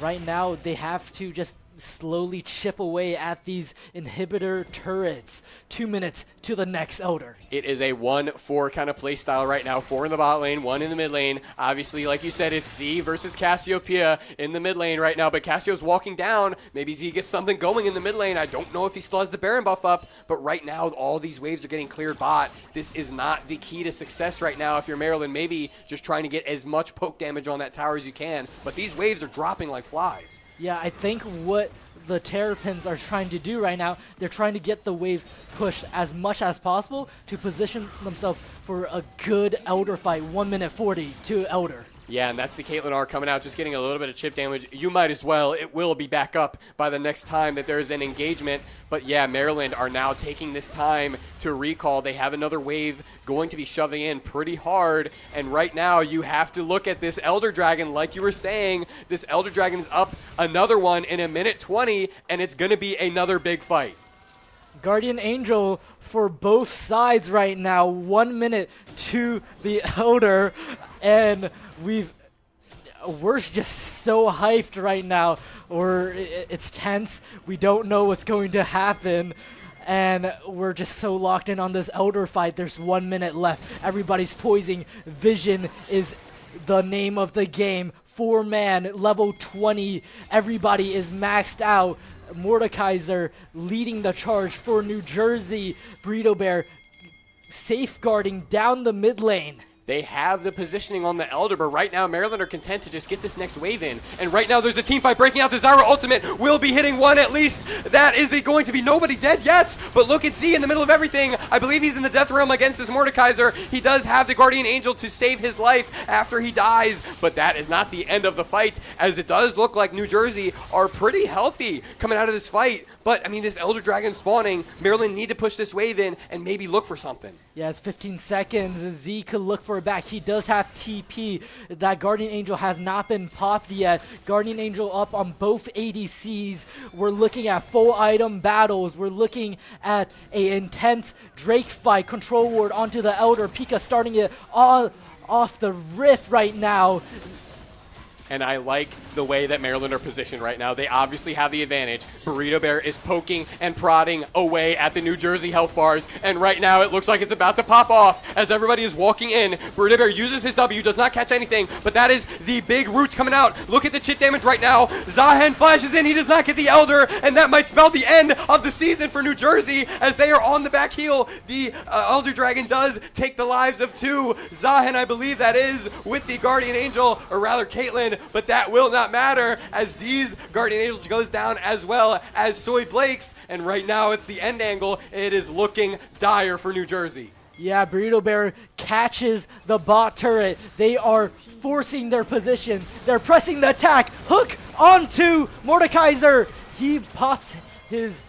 Right now, they have to just slowly chip away at these inhibitor turrets. 2 minutes to the next Elder. It is a 1-4 kind of play style right now. 4 in the bot lane, 1 in the mid lane. Obviously, like you said, it's Z versus Cassiopeia in the mid lane right now, but Cassio's walking down. Maybe Z gets something going in the mid lane. I don't know if he still has the Baron buff up, but right now all these waves are getting cleared bot. This is not the key to success right now if you're Maryland. Maybe just trying to get as much poke damage on that tower as you can, but these waves are dropping like flies. Yeah, I think what the Terrapins are trying to do right now, they're trying to get the waves pushed as much as possible to position themselves for a good Elder fight. 1 minute 40 to Elder. Yeah, and that's the Caitlyn R coming out, just getting a little bit of chip damage. You might as well. It will be back up by the next time that there's an engagement. But yeah, Maryland are now taking this time to recall. They have another wave going to be shoving in pretty hard. And right now, you have to look at this Elder Dragon. Like you were saying, this Elder Dragon is up another one in 1:20, and it's going to be another big fight. Guardian Angel for both sides right now. 1 minute to the Elder, and we're just so hyped right now. It's tense. We don't know what's going to happen, and we're just so locked in on this Elder fight. There's 1 minute left. Everybody's poising. Vision is the name of the game. 4-man, level 20. Everybody is maxed out. Mordekaiser leading the charge for New Jersey. Burrito Bear safeguarding down the mid lane. They have the positioning on the Elder, but right now Maryland are content to just get this next wave in. And right now there's a team fight breaking out. The Zyra ultimate will be hitting one at least. That is it going to be nobody dead yet. But look at Z in the middle of everything. I believe he's in the death realm against this Mordekaiser. He does have the Guardian Angel to save his life after he dies. But that is not the end of the fight, as it does look like New Jersey are pretty healthy coming out of this fight. But, I mean, this Elder Dragon spawning, Maryland need to push this wave in and maybe look for something. Yeah, it's 15 seconds. Z could look for it back. He does have TP. That Guardian Angel has not been popped yet. Guardian Angel up on both ADCs. We're looking at full item battles. We're looking at an intense Drake fight. Control ward onto the Elder. Pika starting it all off the rip right now. and I like the way that Maryland are positioned right now. They obviously have the advantage. Burrito Bear is poking and prodding away at the New Jersey health bars, and right now it looks like it's about to pop off as everybody is walking in. Burrito Bear uses his W, does not catch anything, but that is the big roots coming out. Look at the chip damage right now. Zahen flashes in, he does not get the Elder, and that might spell the end of the season for New Jersey as they are on the back heel. The Elder Dragon does take the lives of 2. Zahen, I believe that is, with the Guardian Angel, or rather Caitlyn, but that will not matter as Z's Guardian Angel goes down as well as Soy Blake's, and right now it's the end angle. It is looking dire for New Jersey. Yeah, Burrito Bear catches the bot turret. They are forcing their position. They're pressing the attack. Hook onto Mordekaiser. He pops his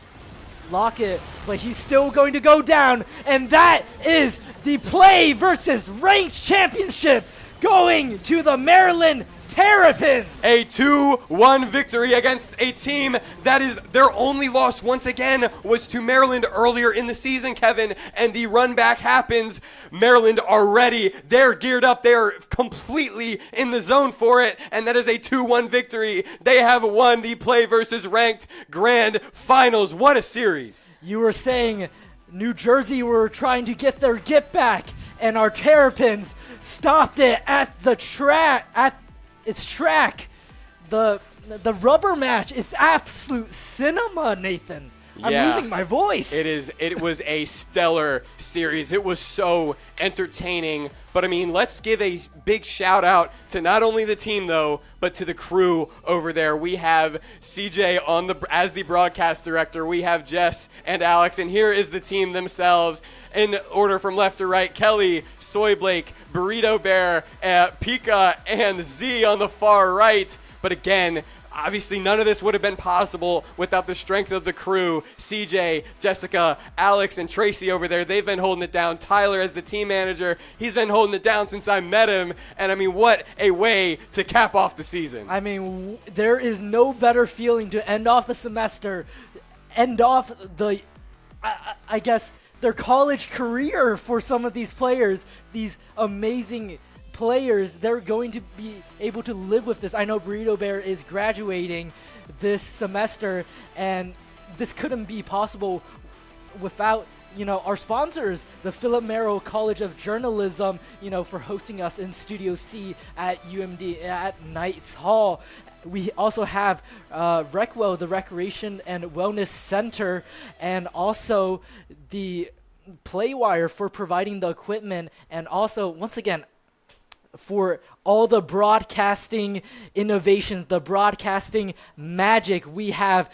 locket, but he's still going to go down. And that is the Play versus Ranked Championship going to the Maryland Terrapins. A 2-1 victory against a team that is their only loss once again was to Maryland earlier in the season, Kevin, and the run back happens. Maryland are ready. They're geared up. They're completely in the zone for it, and that is a 2-1 victory. They have won the Play versus Ranked Grand Finals. What a series. You were saying New Jersey were trying to get their get back, and our Terrapins stopped it at the its track. The rubber match is absolute cinema, Nathan. I'm losing my voice. It was a stellar series. It was so entertaining. But I mean, let's give a big shout out to not only the team though, but to the crew over there. We have CJ as the broadcast director. We have Jess and Alex, and here is the team themselves in order from left to right: Kelly, Soy Blake, Burrito Bear, Pika, and Z on the far right. But again, obviously, none of this would have been possible without the strength of the crew. CJ, Jessica, Alex, and Tracy over there, they've been holding it down. Tyler, as the team manager, he's been holding it down since I met him. And I mean, what a way to cap off the season. I mean, there is no better feeling to end off the semester, end off I guess, their college career for some of these players, these amazing players. They're going to be able to live with this. I know Burrito Bear is graduating this semester, and this couldn't be possible without, our sponsors, the Philip Merrill College of Journalism, for hosting us in Studio C at UMD at Knights Hall. We also have Recwell, the Recreation and Wellness Center, and also the Playwire for providing the equipment, and also, once again, for all the broadcasting innovations, the broadcasting magic. We have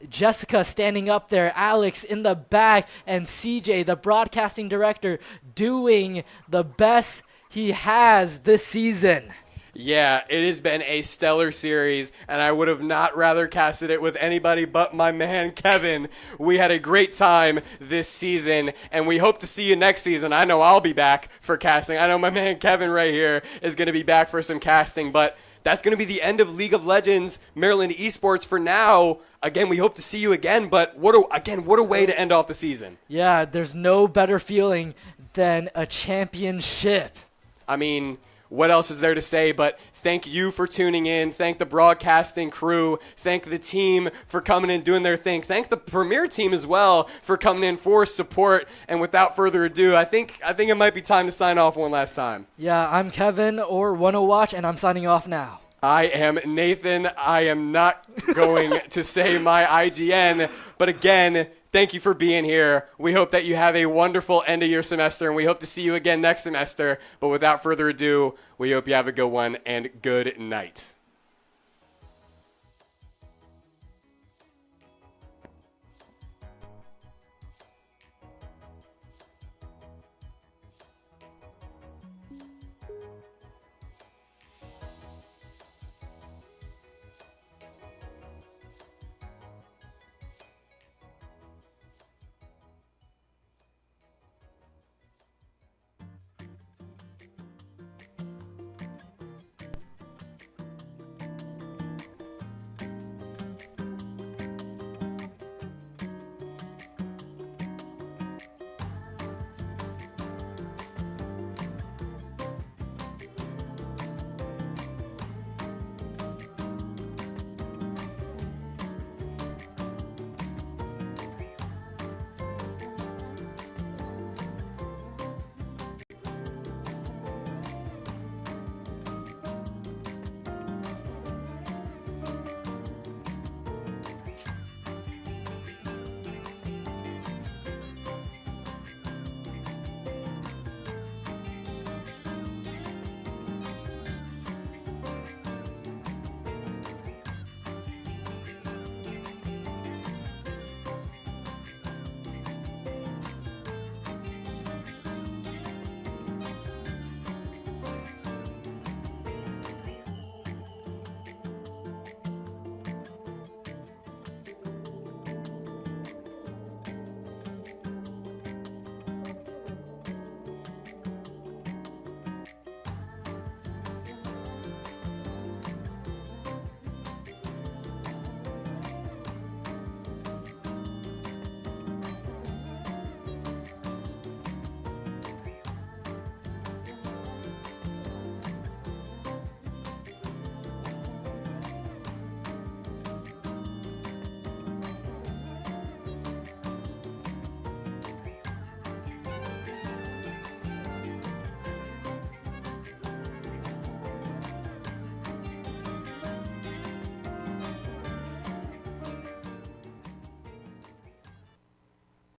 Jessica standing up there, Alex in the back, and CJ, the broadcasting director, doing the best he has this season. Yeah, it has been a stellar series, and I would have not rather casted it with anybody but my man Kevin. We had a great time this season, and we hope to see you next season. I know I'll be back for casting. I know my man Kevin right here is going to be back for some casting, but that's going to be the end of League of Legends Maryland Esports for now. Again, we hope to see you again, but what a way to end off the season. Yeah, there's no better feeling than a championship. I mean, what else is there to say but thank you for tuning in. Thank the broadcasting crew. Thank the team for coming in, doing their thing. Thank the Premier team as well for coming in for support. And without further ado, I think it might be time to sign off one last time. Yeah, I'm Kevin or Wanna Watch, and I'm signing off now. I am Nathan. I am not going to say my IGN, but again, thank you for being here. We hope that you have a wonderful end of your semester, and we hope to see you again next semester. But without further ado, we hope you have a good one, and good night.